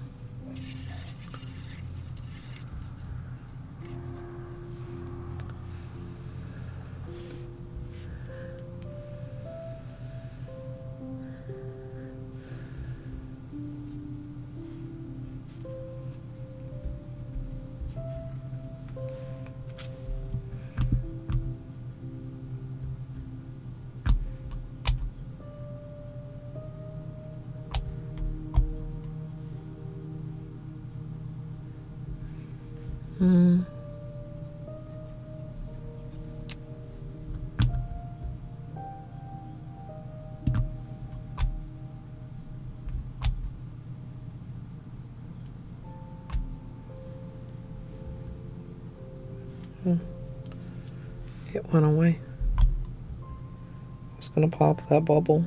It went away. I was gonna pop that bubble.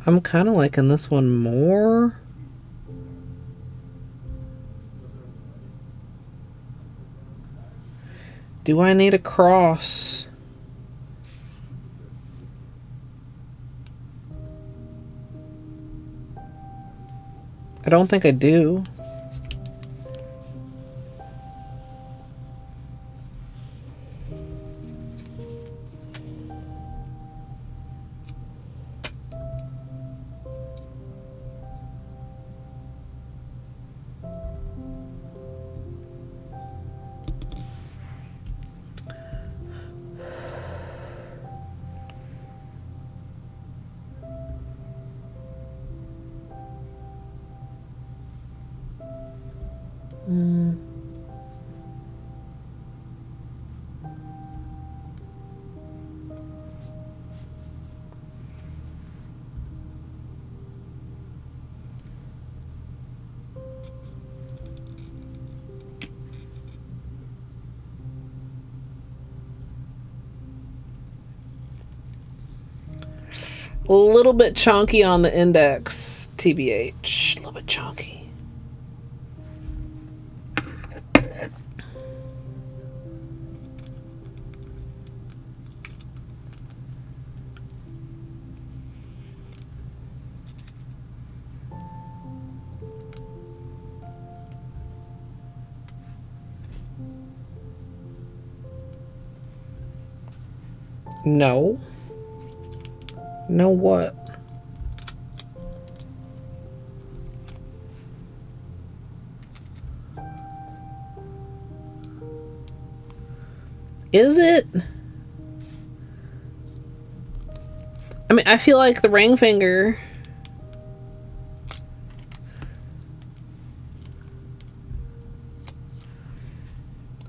I'm kind of liking this one more. Do I need a cross? I don't think I do. A little bit chunky on the index, TBH. A little bit chunky. No. No what? Is it? I mean, I feel like the ring finger.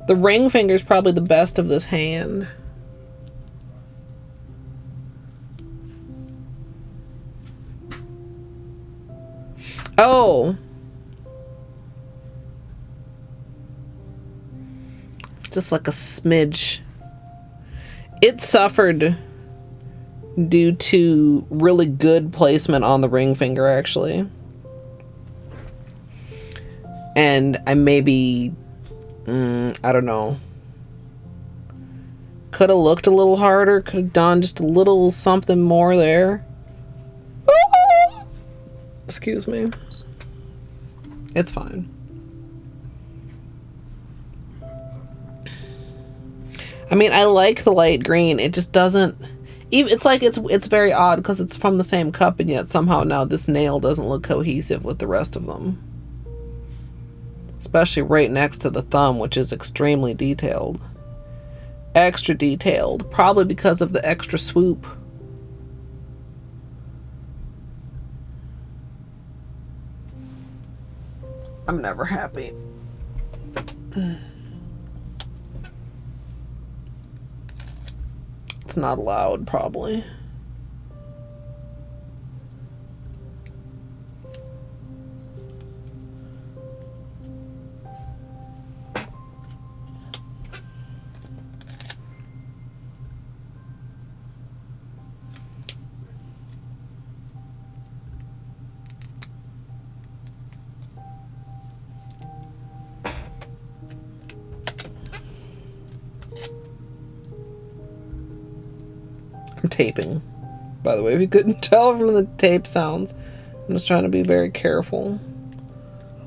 The ring finger is probably the best of this hand. Oh. It's just like a smidge. It suffered due to really good placement on the ring finger, actually. And I maybe, I don't know. Could have looked a little harder. Could have done just a little something more there. Excuse me. It's fine. I mean, I like the light green. It just doesn't... Even, it's like it's very odd because it's from the same cup, and yet somehow now this nail doesn't look cohesive with the rest of them. Especially right next to the thumb, which is extremely detailed. Extra detailed. Probably because of the extra swoop. I'm never happy. It's not allowed, probably. I'm taping, by the way, if you couldn't tell from the tape sounds. I'm just trying to be very careful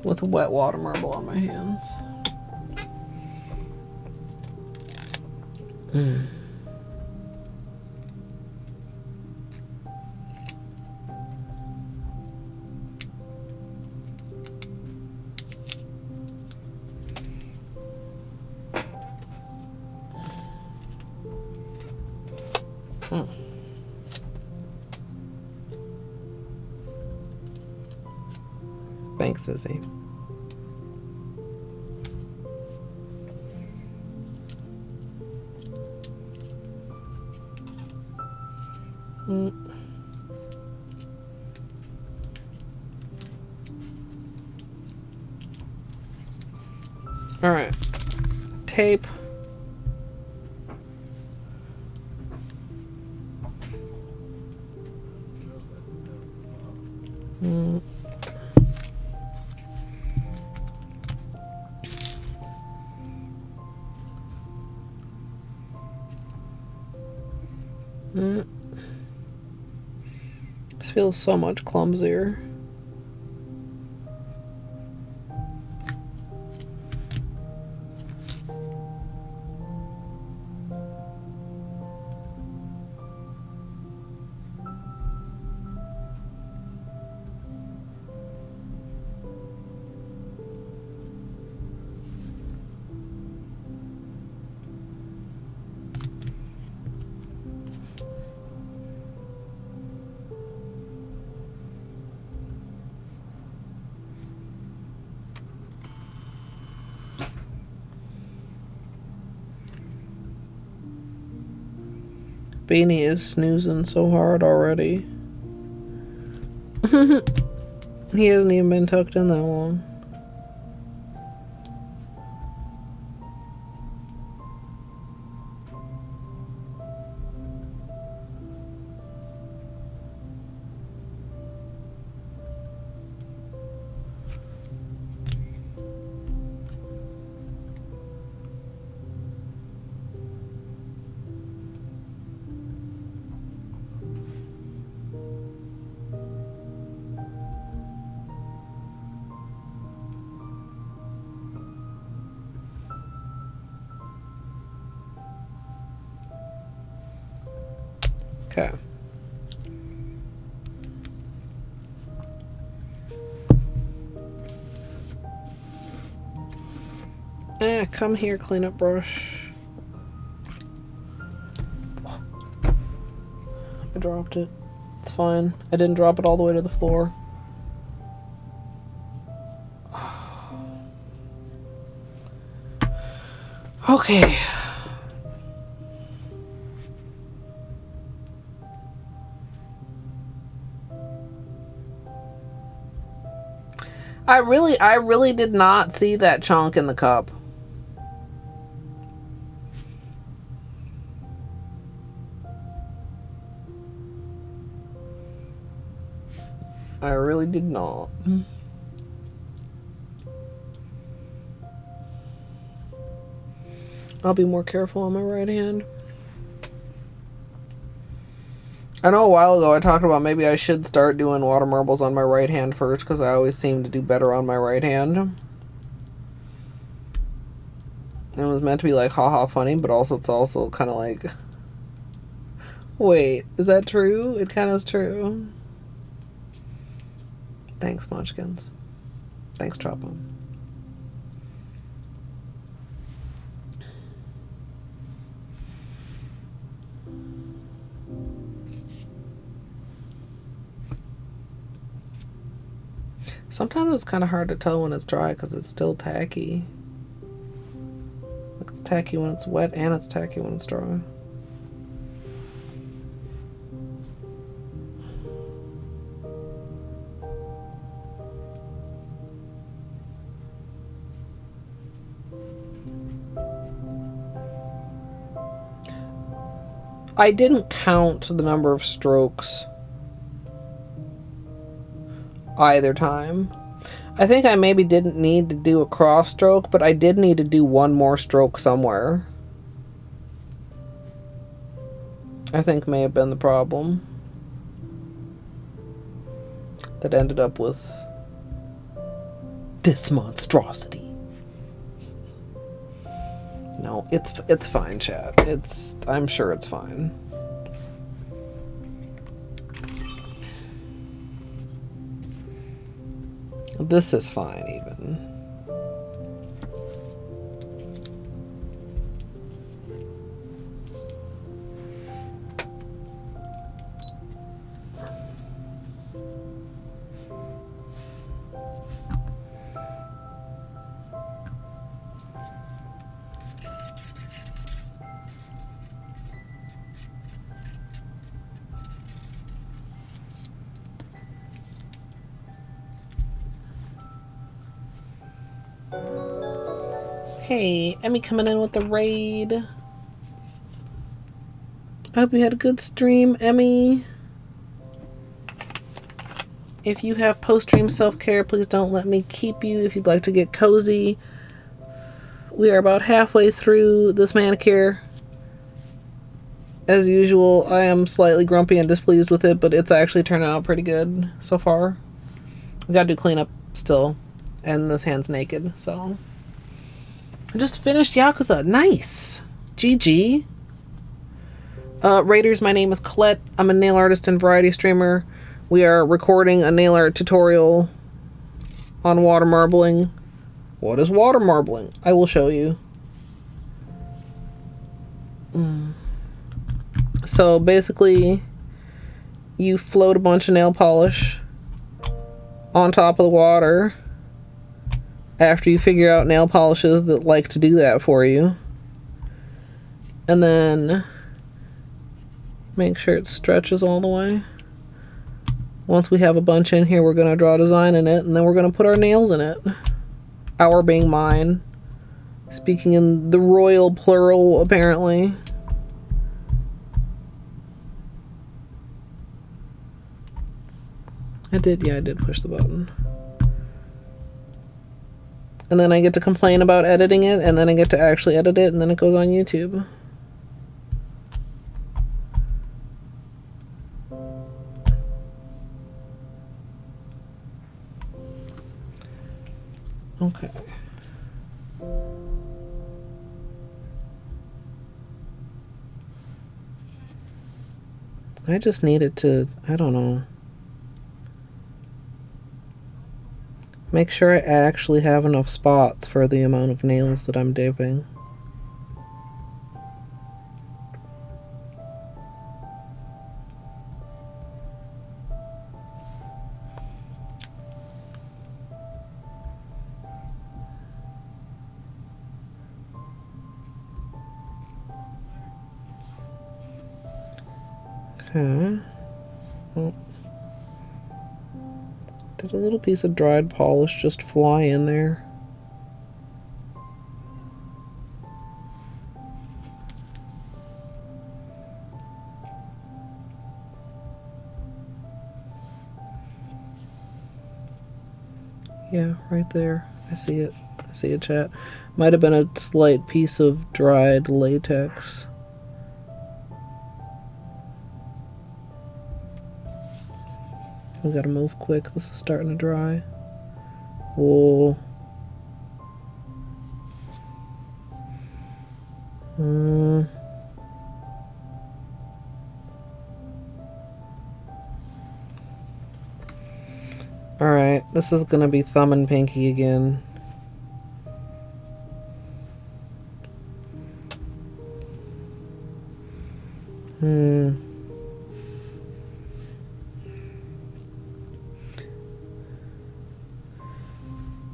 with a wet water marble on my hands. Thanks, Izzy. All right, tape. This feels so much clumsier. Beanie is snoozing so hard already. He hasn't even been tucked in that long. Okay. Come here, cleanup brush. I dropped it. It's fine. I didn't drop it all the way to the floor. Okay. I really did not see that chunk in the cup. I really did not. I'll be more careful on my right hand. I know a while ago I talked about maybe I should start doing water marbles on my right hand first, because I always seem to do better on my right hand. It was meant to be like haha funny, but also it's also kind of like, wait, is that true? It kind of is true. Thanks, Munchkins. Thanks, Choppa. Sometimes it's kind of hard to tell when it's dry because it's still tacky. It's tacky when it's wet and it's tacky when it's dry. I didn't count the number of strokes either time. I think I maybe didn't need to do a cross stroke, but I did need to do one more stroke somewhere. I think may have been the problem that ended up with this monstrosity. No, it's fine, chat. I'm sure it's fine. This is fine, even. Hey, Emmy coming in with the raid. I hope you had a good stream, Emmy. If you have post-stream self-care, please don't let me keep you if you'd like to get cozy. We are about halfway through this manicure. As usual, I am slightly grumpy and displeased with it, but it's actually turned out pretty good so far. We gotta do cleanup still, and this hand's naked, so... I just finished Yakuza. Nice. GG. Raiders, my name is Colette. I'm a nail artist and variety streamer. We are recording a nail art tutorial on water marbling. What is water marbling? I will show you. So basically, you float a bunch of nail polish on top of the water after you figure out nail polishes that like to do that for you. And then make sure it stretches all the way. Once we have a bunch in here, we're going to draw a design in it, and then we're going to put our nails in it. Our being mine. Speaking in the royal plural, apparently. I did push the button. And then I get to complain about editing it, and then I get to actually edit it, and then it goes on YouTube. Okay. I just needed to, I don't know, make sure I actually have enough spots for the amount of nails that I'm dipping. Okay. Oh. Did a little piece of dried polish just fly in there? Yeah, right there. I see it. I see it, chat. Might have been a slight piece of dried latex. We gotta move quick. This is starting to dry. Whoa. Alright, this is gonna be thumb and pinky again.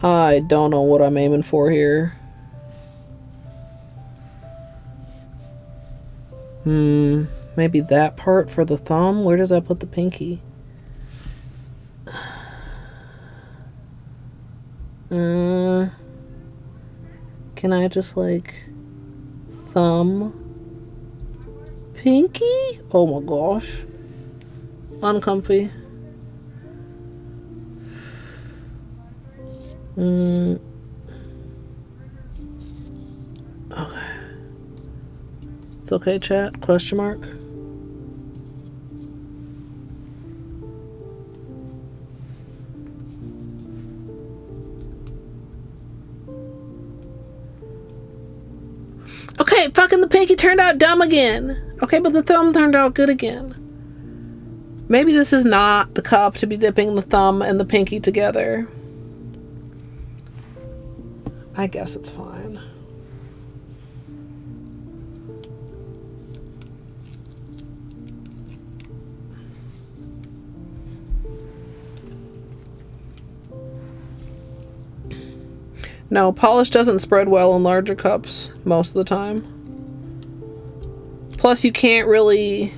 I don't know what I'm aiming for here. Maybe that part for the thumb? Where does that put the pinky? Can I just like thumb pinky? Oh my gosh. Uncomfy. Okay. It's okay, chat? Question mark? Okay, fucking the pinky turned out dumb again. Okay, but the thumb turned out good again. Maybe this is not the cup to be dipping the thumb and the pinky together. I guess it's fine. No, polish doesn't spread well in larger cups most of the time. Plus, you can't really...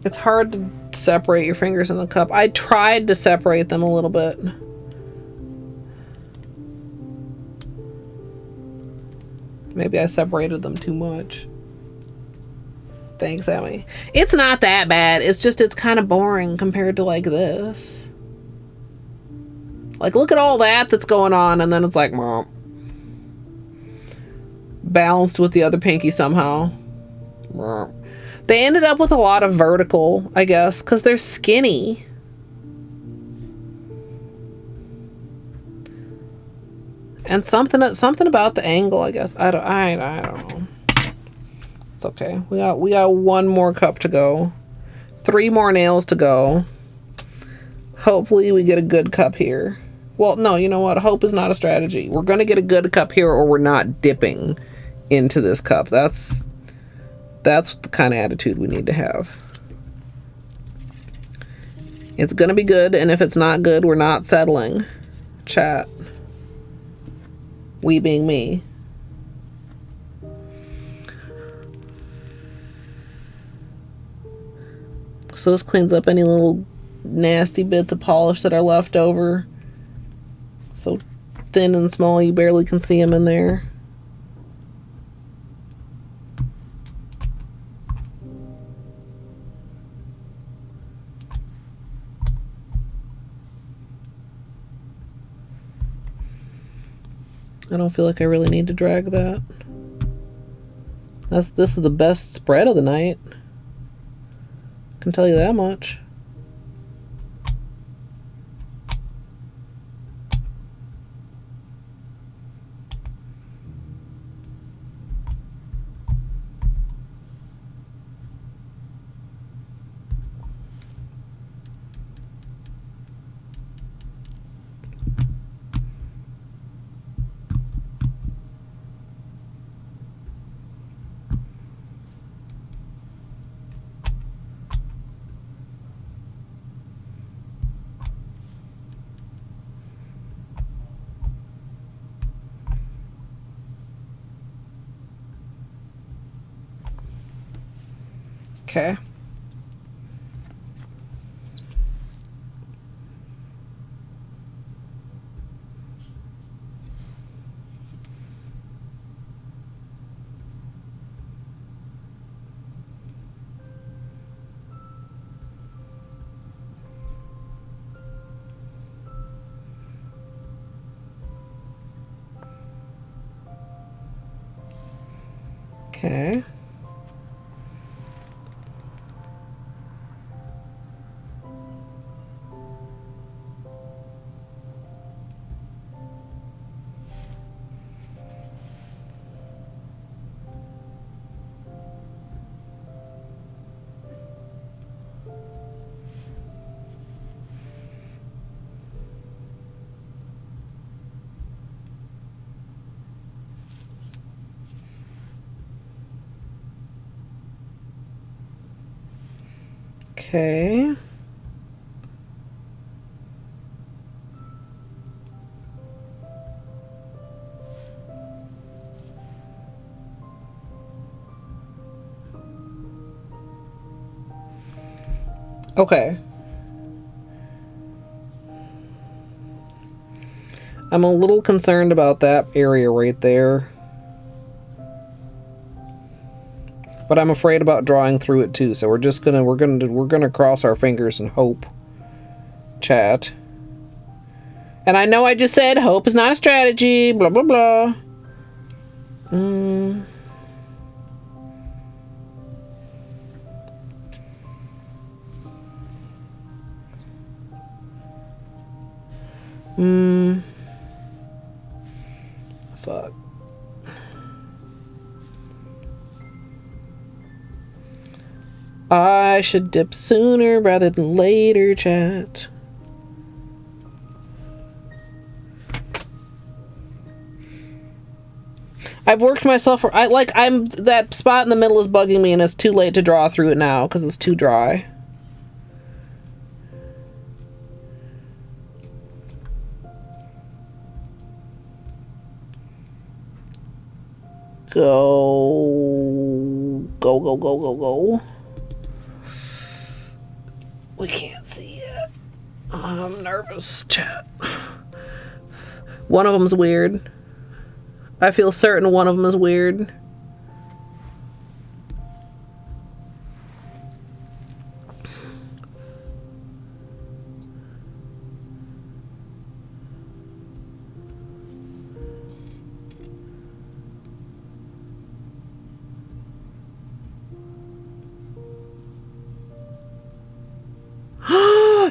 It's hard to separate your fingers in the cup. I tried to separate them a little bit. Maybe I separated them too much. Thanks, Emmy. It's not that bad. It's just, it's kind of boring compared to like this. Like, look at all that that's going on, and then it's like, balanced with the other pinky somehow. They ended up with a lot of vertical, I guess, because they're skinny. And something about the angle, I guess. I don't know. It's okay. We got one more cup to go. 3 more nails to go. Hopefully we get a good cup here. Well, no, you know what? Hope is not a strategy. We're going to get a good cup here, or we're not dipping into this cup. That's the kind of attitude we need to have. It's going to be good, and if it's not good, we're not settling. Chat. We being me. So this cleans up any little nasty bits of polish that are left over. So thin and small you barely can see them in there. I don't feel like I really need to drag that. This is the best spread of the night. I can tell you that much. Okay. Okay. Okay. Okay. I'm a little concerned about that area right there. But I'm afraid about drawing through it too, so we're gonna cross our fingers and hope. Chat. And I know I just said hope is not a strategy, blah blah blah. Fuck. I should dip sooner rather than later, chat. I've worked myself for I'm that spot in the middle is bugging me and it's too late to draw through it now because it's too dry. Go. We can't see it. I'm nervous, chat. One of them's weird. I feel certain one of them is weird.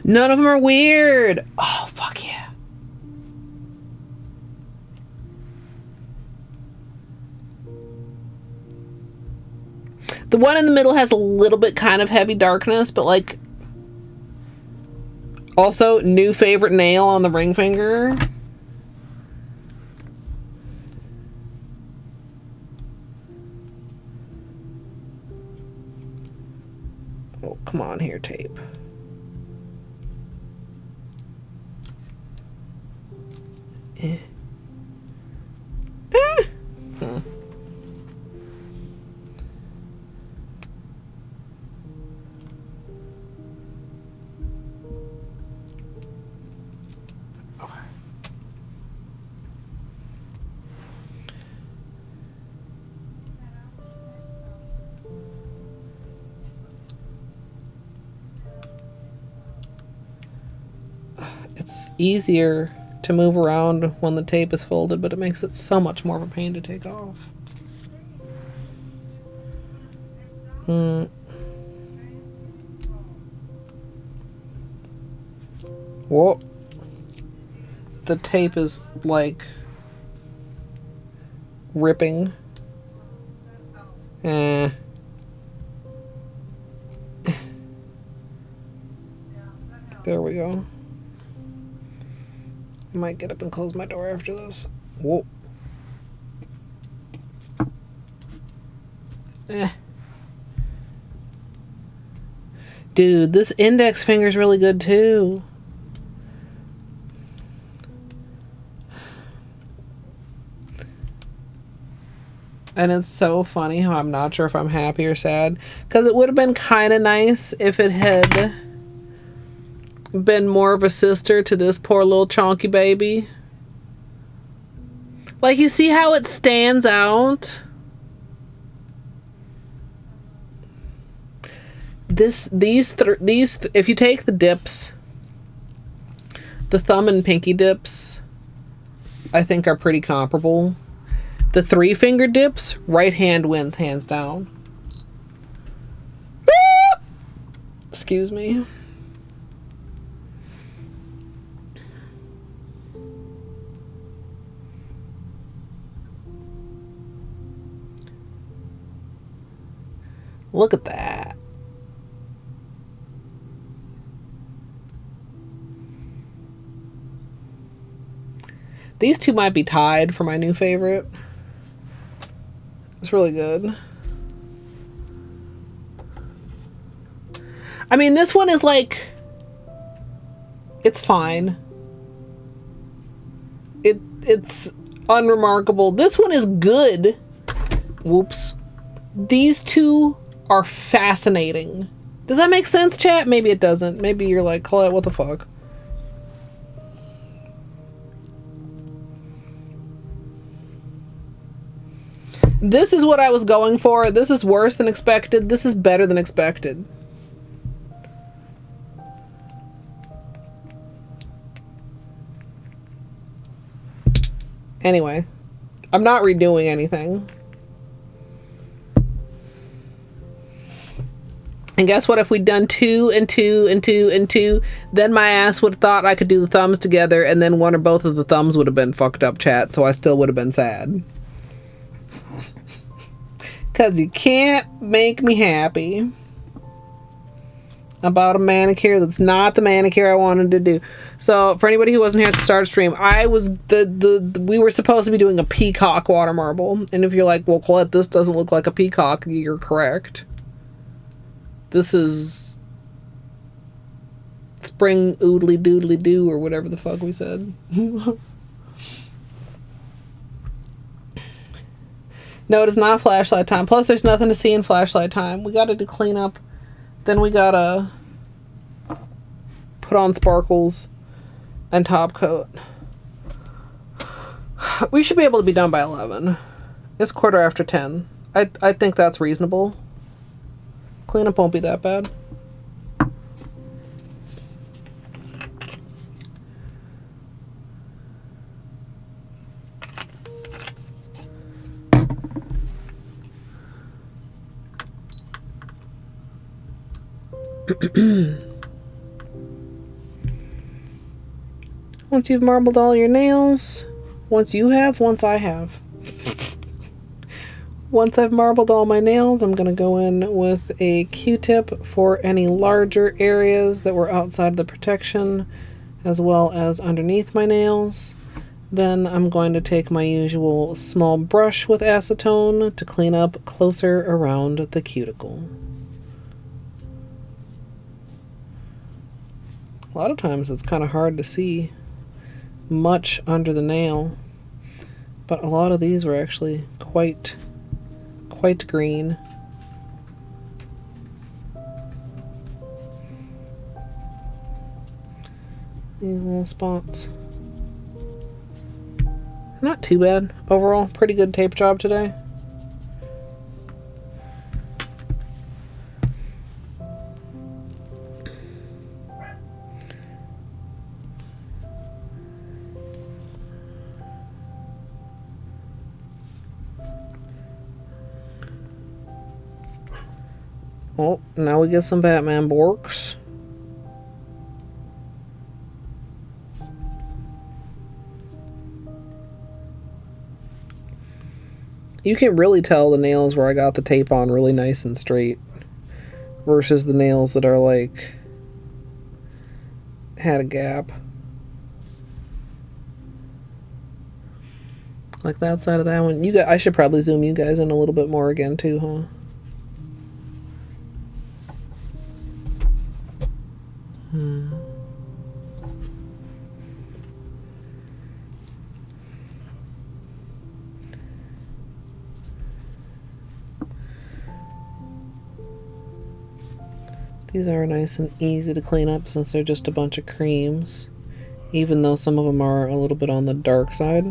None of them are weird. Oh, fuck yeah. The one in the middle has a little bit kind of heavy darkness, but like also new favorite nail on the ring finger. Oh, come on here, tape. It's easier to move around when the tape is folded, but it makes it so much more of a pain to take off. Whoa. The tape is like ripping. There we go. I might get up and close my door after this. Whoa. Dude, this index finger's really good too. And it's so funny how I'm not sure if I'm happy or sad. Because it would have been kind of nice if it had been more of a sister to this poor little chonky baby. Like, you see how it stands out? These, if you take the dips, the thumb and pinky dips, I think are pretty comparable. The 3-finger dips, right hand wins hands down. Excuse me. Look at that. These two might be tied for my new favorite. It's really good. I mean, this one is like, it's fine. It's unremarkable. This one is good. Whoops. These two are fascinating. Does that make sense, chat? Maybe it doesn't. Maybe you're like, Colette, what the fuck? This is what I was going for. This is worse than expected. This is better than expected. Anyway, I'm not redoing anything. And guess what? If we'd done 2 and 2 and 2 and 2, then my ass would have thought I could do the thumbs together, and then one or both of the thumbs would have been fucked up, chat, so I still would have been sad. Because you can't make me happy about a manicure that's not the manicure I wanted to do. So, for anybody who wasn't here at the start stream, we were supposed to be doing a peacock water marble. And if you're like, well, Colette, this doesn't look like a peacock, you're correct. This is spring oodly doodly doo, or whatever the fuck we said. No, it is not flashlight time. Plus, there's nothing to see in flashlight time. We gotta do cleanup. Then we gotta put on sparkles and top coat. We should be able to be done by 11. It's 10:15. I think that's reasonable. Cleanup won't be that bad. Once you've marbled all your nails, once I have. Once I've marbled all my nails, I'm going to go in with a Q-tip for any larger areas that were outside the protection, as well as underneath my nails. Then I'm going to take my usual small brush with acetone to clean up closer around the cuticle. A lot of times it's kind of hard to see much under the nail, but a lot of these were actually quite green. These little spots. Not too bad overall. Pretty good tape job today. Oh, now we get some Batman Borks. You can really tell the nails where I got the tape on really nice and straight versus the nails that are like had a gap. Like that side of that one. I should probably zoom you guys in a little bit more again too, huh? These are nice and easy to clean up since they're just a bunch of creams, even though some of them are a little bit on the dark side.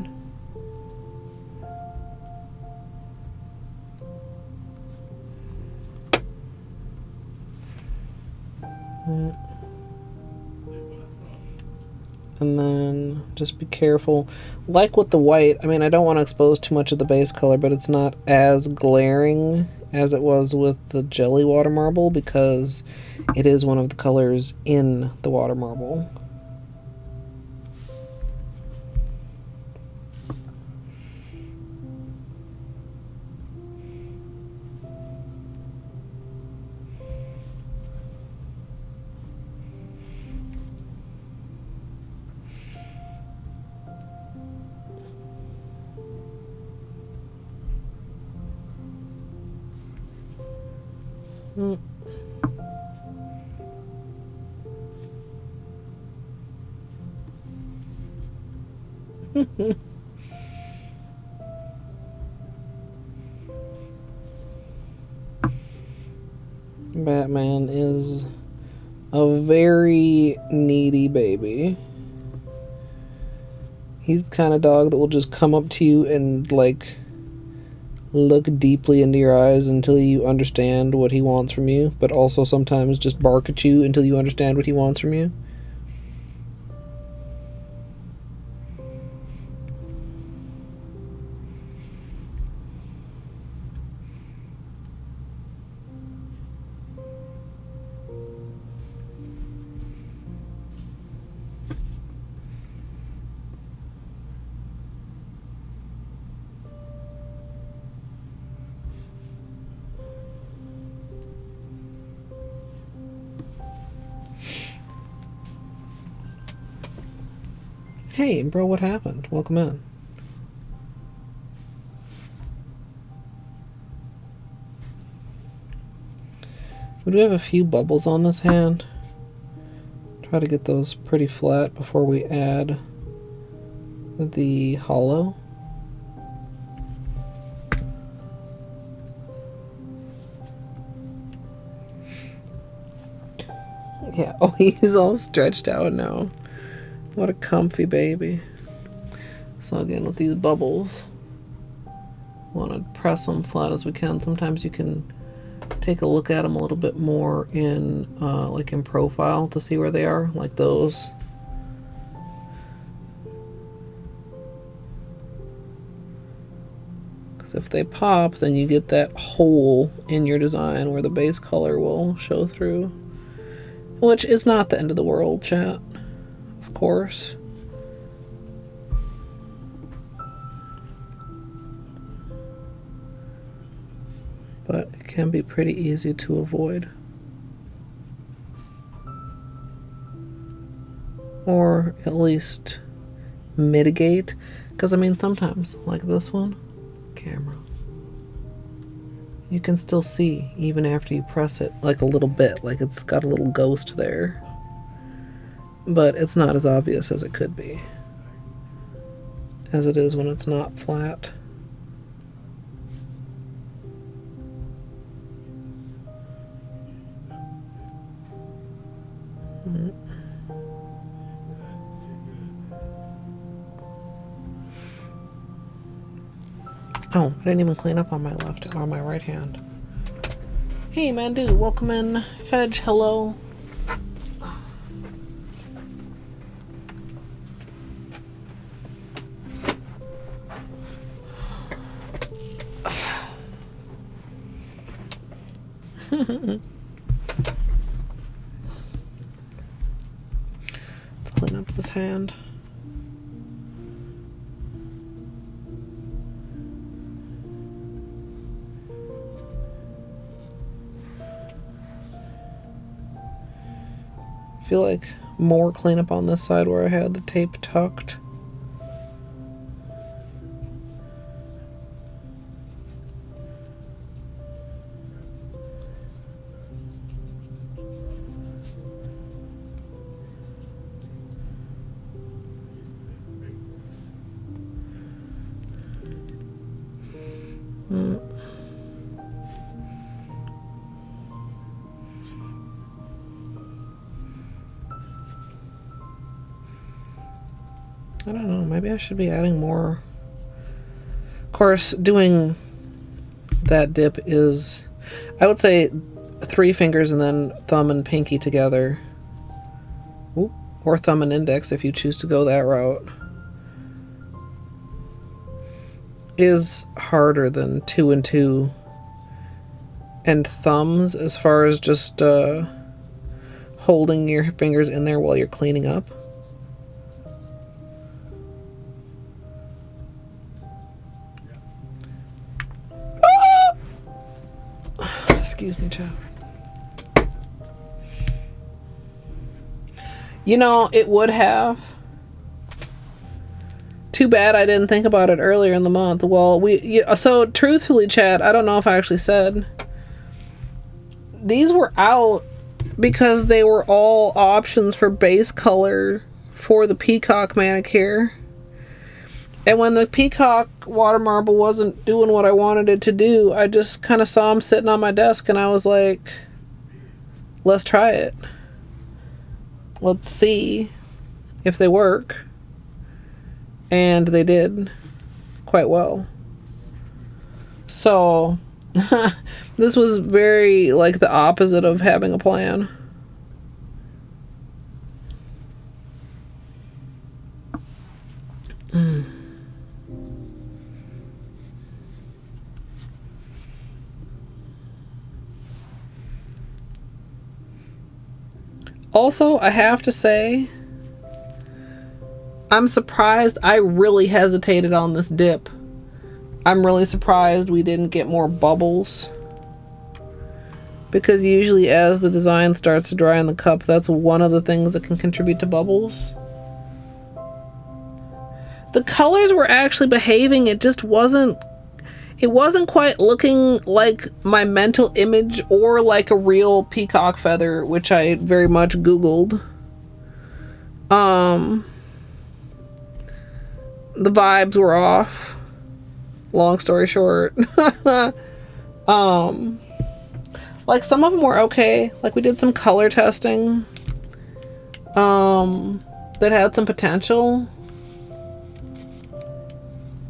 And then just be careful. Like with the white, I mean, I don't want to expose too much of the base color, but it's not as glaring as it was with the jelly water marble because it is one of the colors in the water marble. Batman is a very needy baby. He's the kind of dog that will just come up to you and like look deeply into your eyes until you understand what he wants from you, but also sometimes just bark at you until you understand what he wants from you. Hey, bro, what happened? Welcome in. We do have a few bubbles on this hand. Try to get those pretty flat before we add the holo. Yeah, oh, he's all stretched out now. What a comfy baby. So again, with these bubbles, want to press them flat as we can. Sometimes you can take a look at them a little bit more in like in profile to see where they are, like those. Because if they pop, then you get that hole in your design where the base color will show through. Which is not the end of the world, chat. Of course. But it can be pretty easy to avoid. Or at least mitigate. Because I mean sometimes, like this one, camera, you can still see even after you press it like a little bit, like it's got a little ghost there. But it's not as obvious as it could be, as it is when it's not flat. Oh, I didn't even clean up on my left or my right hand. Hey, Mandu, welcome in. Fedge, hello. Let's clean up this hand. I feel like more cleanup on this side where I had the tape tucked. I don't know. Maybe I should be adding more. Of course, doing that dip is, I would say 3 fingers and then thumb and pinky together. Ooh, or thumb and index if you choose to go that route. Is harder than 2 and 2. And thumbs as far as just holding your fingers in there while you're cleaning up. Excuse me, child. You know, it would have. Too bad I didn't think about it earlier in the month. Well, so truthfully, Chad, I don't know if I actually said. These were out because they were all options for base color for the Peacock manicure. And when the Peacock water marble wasn't doing what I wanted it to do, I just kind of saw them sitting on my desk and I was like, let's try it. Let's see if they work. And they did quite well. So, this was very like the opposite of having a plan. Also, I have to say, I'm surprised. I really hesitated on this dip. I'm really surprised we didn't get more bubbles. Because usually as the design starts to dry in the cup, that's one of the things that can contribute to bubbles. The colors were actually behaving. It just wasn't... It wasn't quite looking like my mental image or like a real peacock feather, which I very much Googled. The vibes were off. Long story short. Like some of them were okay. Like we did some color testing that had some potential.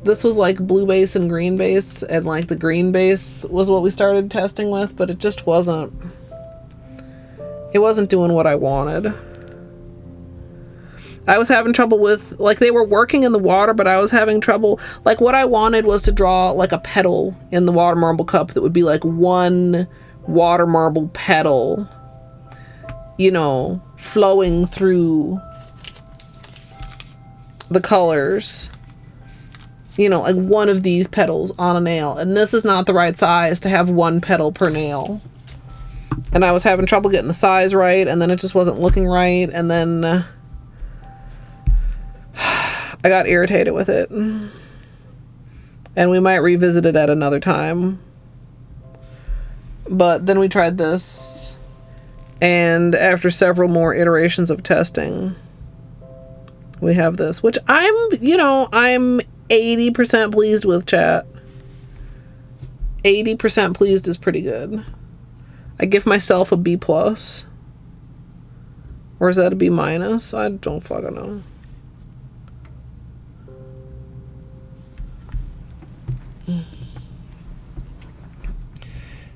This was like blue base and green base, and like the green base was what we started testing with, but it just wasn't, it wasn't doing what I wanted. I was having trouble with, like, they were working in the water, but I was having trouble. Like, what I wanted was to draw like a petal in the water marble cup that would be like one water marble petal, you know, flowing through the colors. You know, like one of these petals on a nail. And this is not the right size to have one petal per nail. And I was having trouble getting the size right, and then it just wasn't looking right, and then I got irritated with it. And we might revisit it at another time. But then we tried this, and after several more iterations of testing, we have this, which I'm 80% pleased with, chat. 80% pleased is pretty good. I give myself a B+. Or is that a B-? I don't fucking know.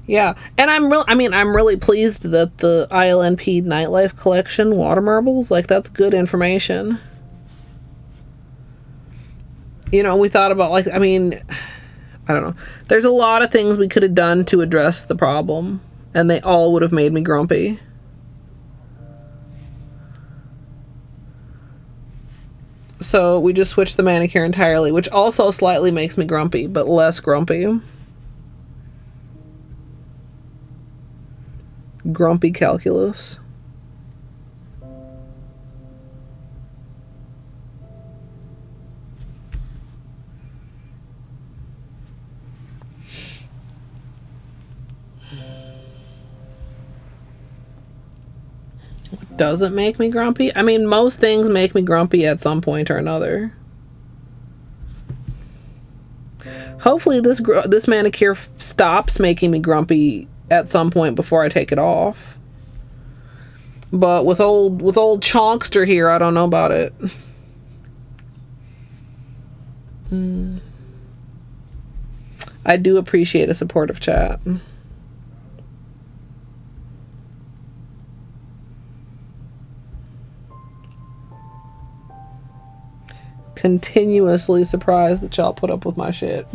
Yeah, and I'm really pleased that the ILNP Nightlife Collection water marbles, like, that's good information. You know, we thought about, like, I mean, I don't know. There's a lot of things we could have done to address the problem, and they all would have made me grumpy. So we just switched the manicure entirely, which also slightly makes me grumpy, but less grumpy. Grumpy calculus. Doesn't make me grumpy? I mean, most things make me grumpy at some point or another. Hopefully this manicure stops making me grumpy at some point before I take it off. But with old Chonkster here, I don't know about it. I do appreciate a supportive chat. Continuously surprised that y'all put up with my shit.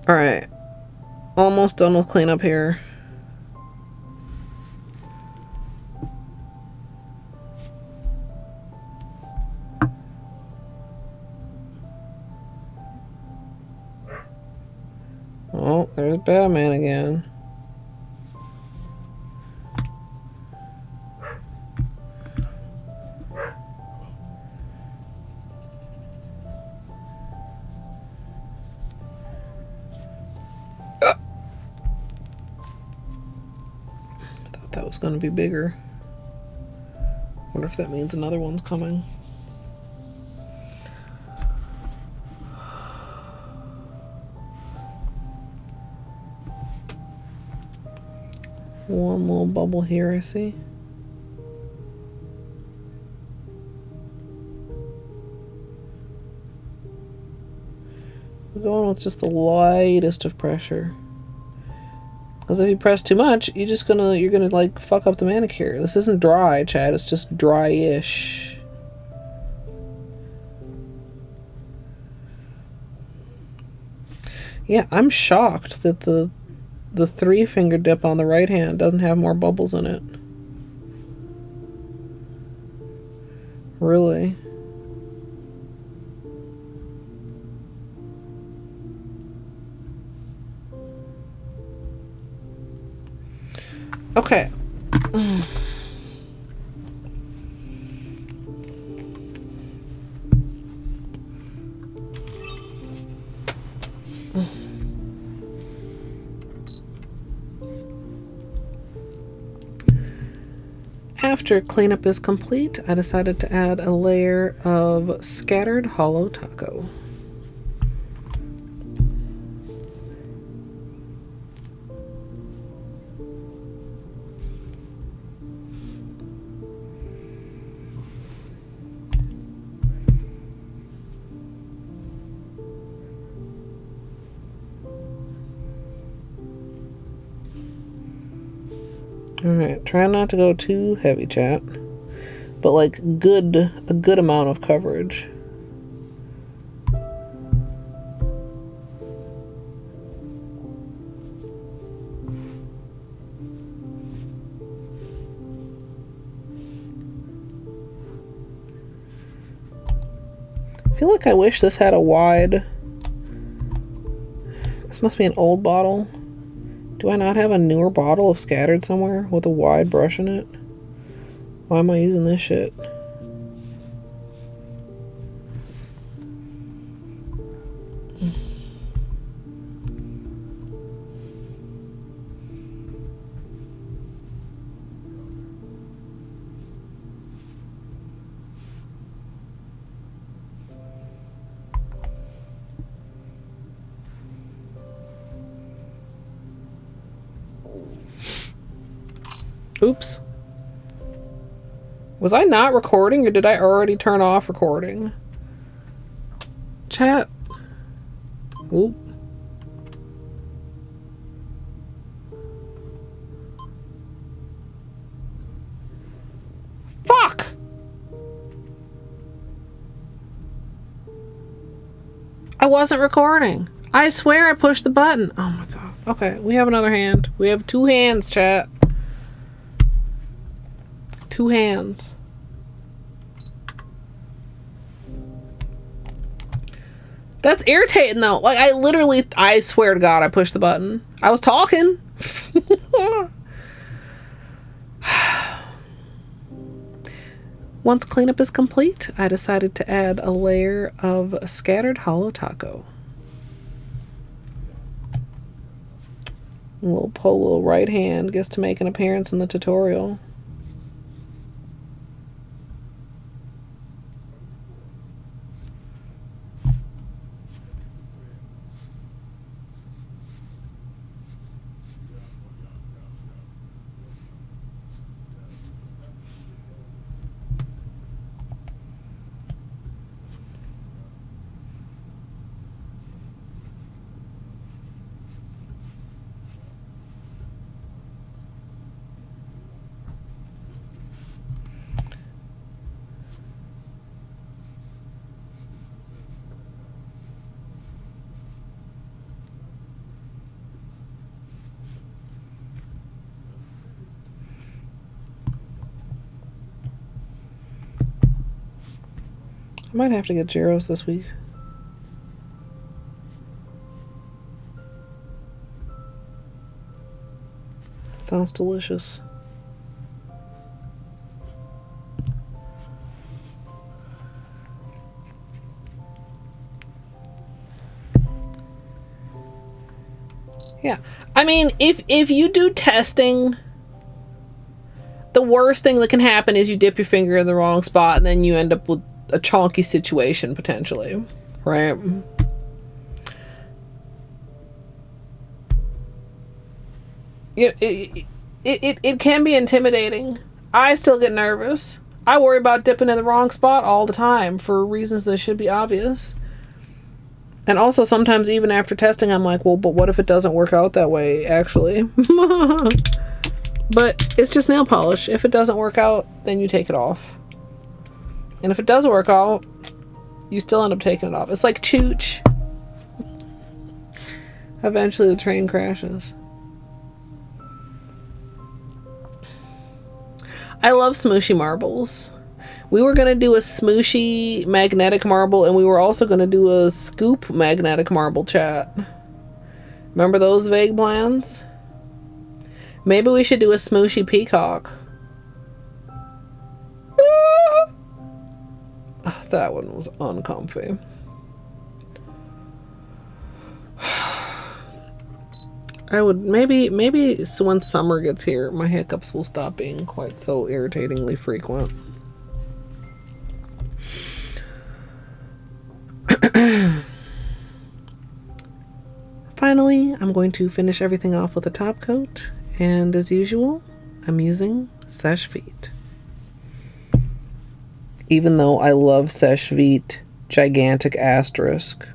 All right, almost done with cleanup here. Oh, there's Batman again. That was going to be bigger. Wonder if that means another one's coming. One little bubble here, I see. We're going with just the lightest of pressure. Because if you press too much, you're gonna like fuck up the manicure. This isn't dry, Chad. It's just dry-ish. Yeah, I'm shocked that the 3-finger dip on the right hand doesn't have more bubbles in it. Really. Okay. After cleanup is complete, I decided to add a layer of scattered Holo taco. Alright, try not to go too heavy, chat. But like a good amount of coverage. I feel like I wish this had a wide... This must be an old bottle. Do I not have a newer bottle of scattered somewhere with a wide brush in it? Why am I using this shit? Oops. Was I not recording, or did I already turn off recording? Chat. Oop. Fuck! I wasn't recording. I swear I pushed the button. Oh my god. Okay, we have another hand. We have 2 hands, chat. 2 hands. That's irritating though. Like I swear to God, I pushed the button. I was talking. Once cleanup is complete, I decided to add a layer of scattered Holo taco. A little polo right hand gets to make an appearance in the tutorial. I might have to get gyros this week. Sounds delicious. Yeah. I mean, if you do testing, the worst thing that can happen is you dip your finger in the wrong spot and then you end up with a chonky situation potentially, right? It can be intimidating. I still get nervous. I worry about dipping in the wrong spot all the time for reasons that should be obvious. And also sometimes even after testing, I'm like, well, but what if it doesn't work out that way, actually? But it's just nail polish. If it doesn't work out, then you take it off. And if it does work out, you still end up taking it off. It's like chooch. Eventually the train crashes. I love smooshy marbles. We were going to do a smooshy magnetic marble, and we were also going to do a scoop magnetic marble, chat. Remember those vague plans? Maybe we should do a smooshy peacock. Oh, that one was uncomfy. I would maybe when summer gets here, my hiccups will stop being quite so irritatingly frequent. Finally, I'm going to finish everything off with a top coat, and as usual, I'm using Seche Vite. Even though I love Seche Vite, gigantic asterisk.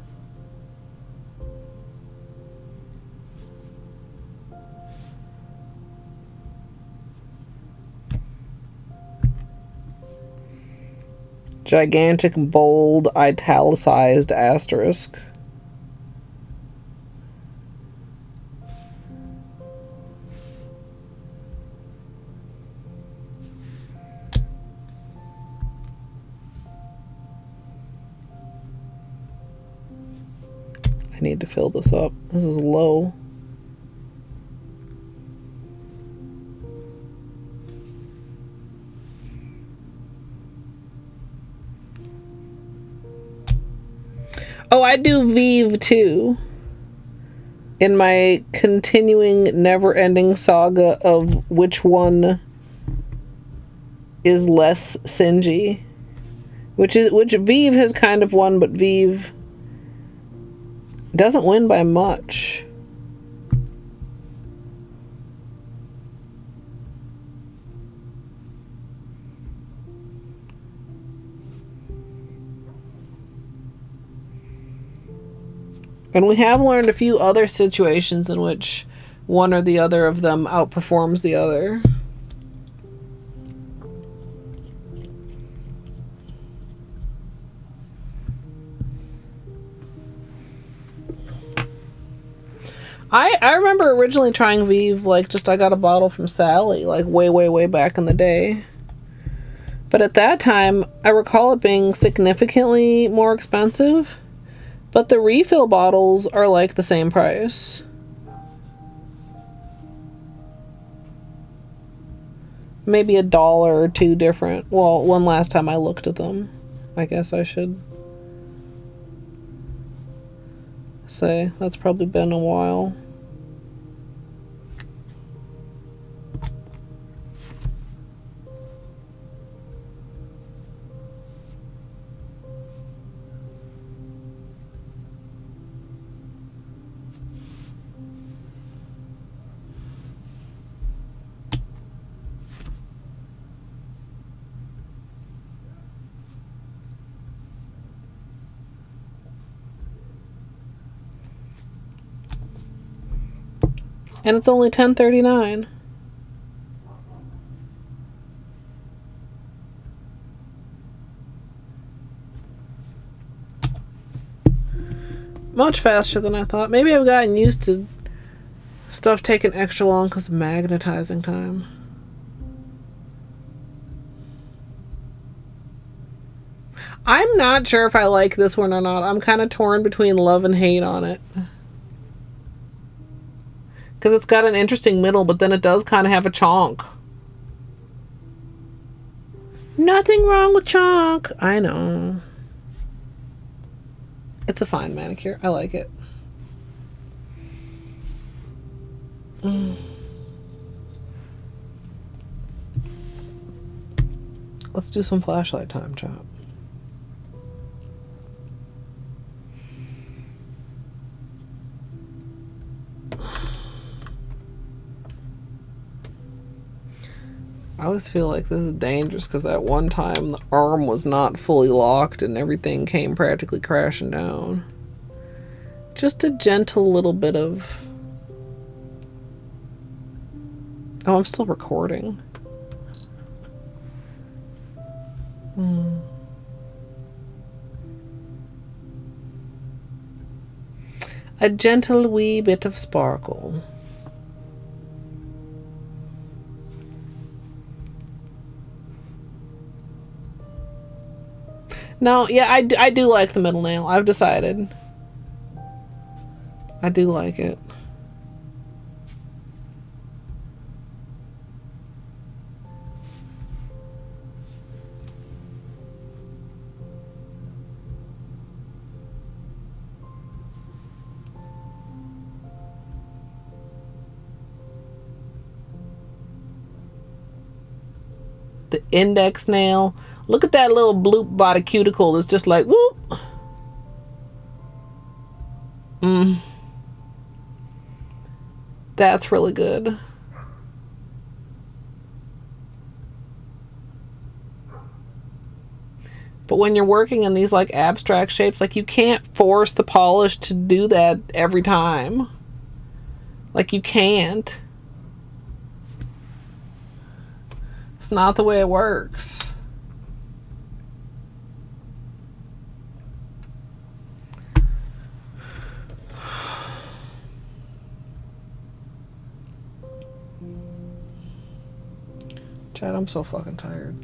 Gigantic, bold, italicized asterisk. I need to fill this up. This is low. Oh, I do Vive too. In my continuing never-ending saga of which one is less singy. Which Vive has kind of won, but Vive doesn't win by much. And we have learned a few other situations in which one or the other of them outperforms the other. I remember originally trying Vive, like, just I got a bottle from Sally, like, way back in the day. But at that time, I recall it being significantly more expensive. But the refill bottles are, like, the same price. Maybe $1 or $2 different. Well, one last time I looked at them. I guess I should say that's probably been a while. And it's only $10.39. Much faster than I thought. Maybe I've gotten used to stuff taking extra long because of magnetizing time. I'm not sure if I like this one or not. I'm kind of torn between love and hate on it. Because it's got an interesting middle, but then it does kind of have a chonk. Nothing wrong with chonk. I know. It's a fine manicure. I like it. Let's do some flashlight time, chap. I always feel like this is dangerous because at one time the arm was not fully locked and everything came practically crashing down. Just a gentle little bit of... Oh, I'm still recording. A gentle wee bit of sparkle. No, yeah, I do like the middle nail. I've decided. I do like it. The index nail. Look at that little bloop by the cuticle. It's just like, whoop. That's really good. But when you're working in these like abstract shapes, like you can't force the polish to do that every time. Like you can't. It's not the way it works. Chad, I'm so fucking tired.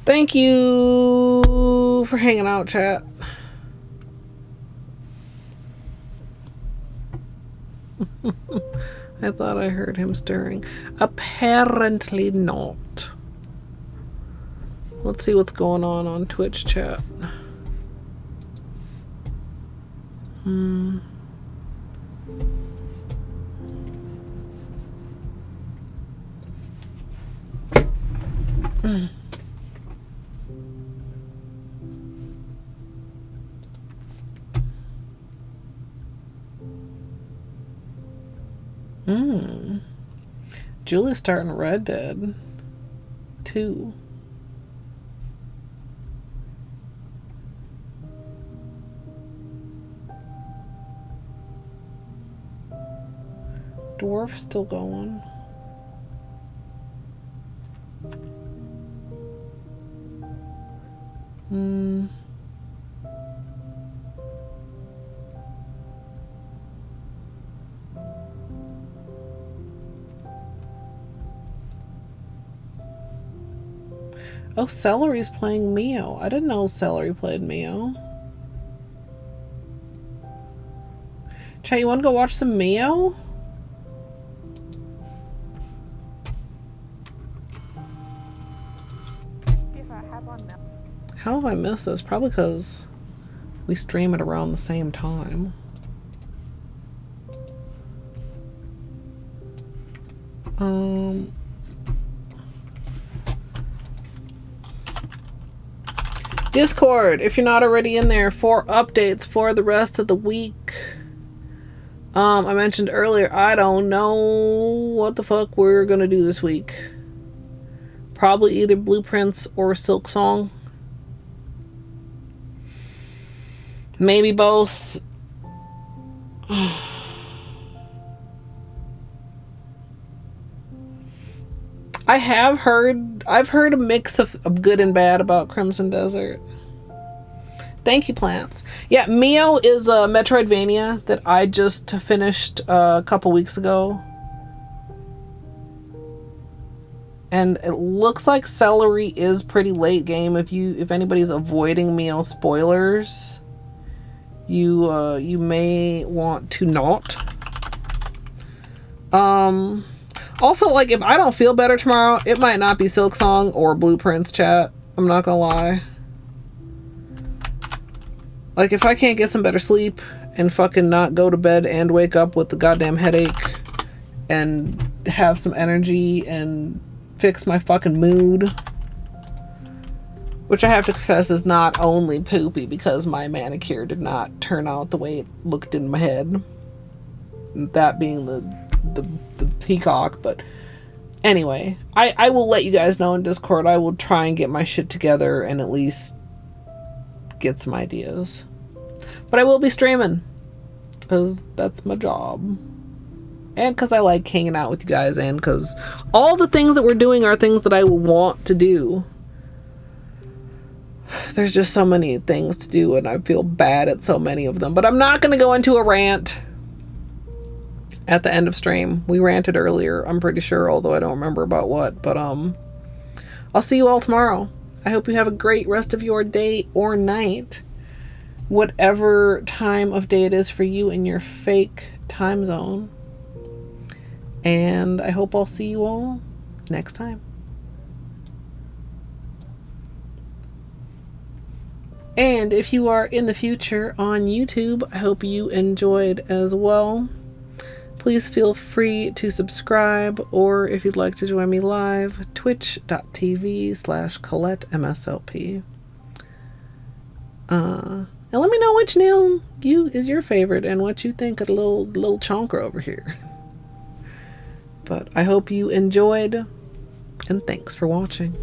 Thank you for hanging out, chat. I thought I heard him stirring. Apparently not. Let's see what's going on Twitch chat. Julie's starting Red Dead 2. Dwarf's still going. Oh, Celery's playing Mio. I didn't know Celery played Mio. Chat, you want to go watch some Mio? How have I missed this? Probably because we stream it around the same time. Discord, if you're not already in there, for updates for the rest of the week. I mentioned earlier, I don't know what the fuck we're gonna do this week. Probably either Blueprints or Silk Song. Maybe both. I've heard a mix of good and bad about Crimson Desert. Thank you, plants. Yeah, Mio is a Metroidvania that I just finished a couple weeks ago. And it looks like celery is pretty late game. If anybody's avoiding meal spoilers, you may want to not. Also, like, if I don't feel better tomorrow, it might not be Silk Song or Blueprints, chat. I'm not gonna lie. Like, if I can't get some better sleep and fucking not go to bed and wake up with the goddamn headache and have some energy and fix my fucking mood, which I have to confess is not only poopy because my manicure did not turn out the way it looked in my head, that being the peacock. But anyway, I will let you guys know in Discord. I will try and get my shit together and at least get some ideas. But I will be streaming because that's my job, and because I like hanging out with you guys, and because all the things that we're doing are things that I want to do. There's just so many things to do and I feel bad at so many of them. But I'm not going to go into a rant at the end of stream. We ranted earlier, I'm pretty sure, although I don't remember about what. But I'll see you all tomorrow. I hope you have a great rest of your day or night, whatever time of day it is for you in your fake time zone. And I hope I'll see you all next time. And if you are in the future on YouTube, I hope you enjoyed as well. Please feel free to subscribe, or if you'd like to join me live, twitch.tv/Colette MSLP. And let me know which nail is your favorite and what you think of the little chonker over here. But I hope you enjoyed, and thanks for watching.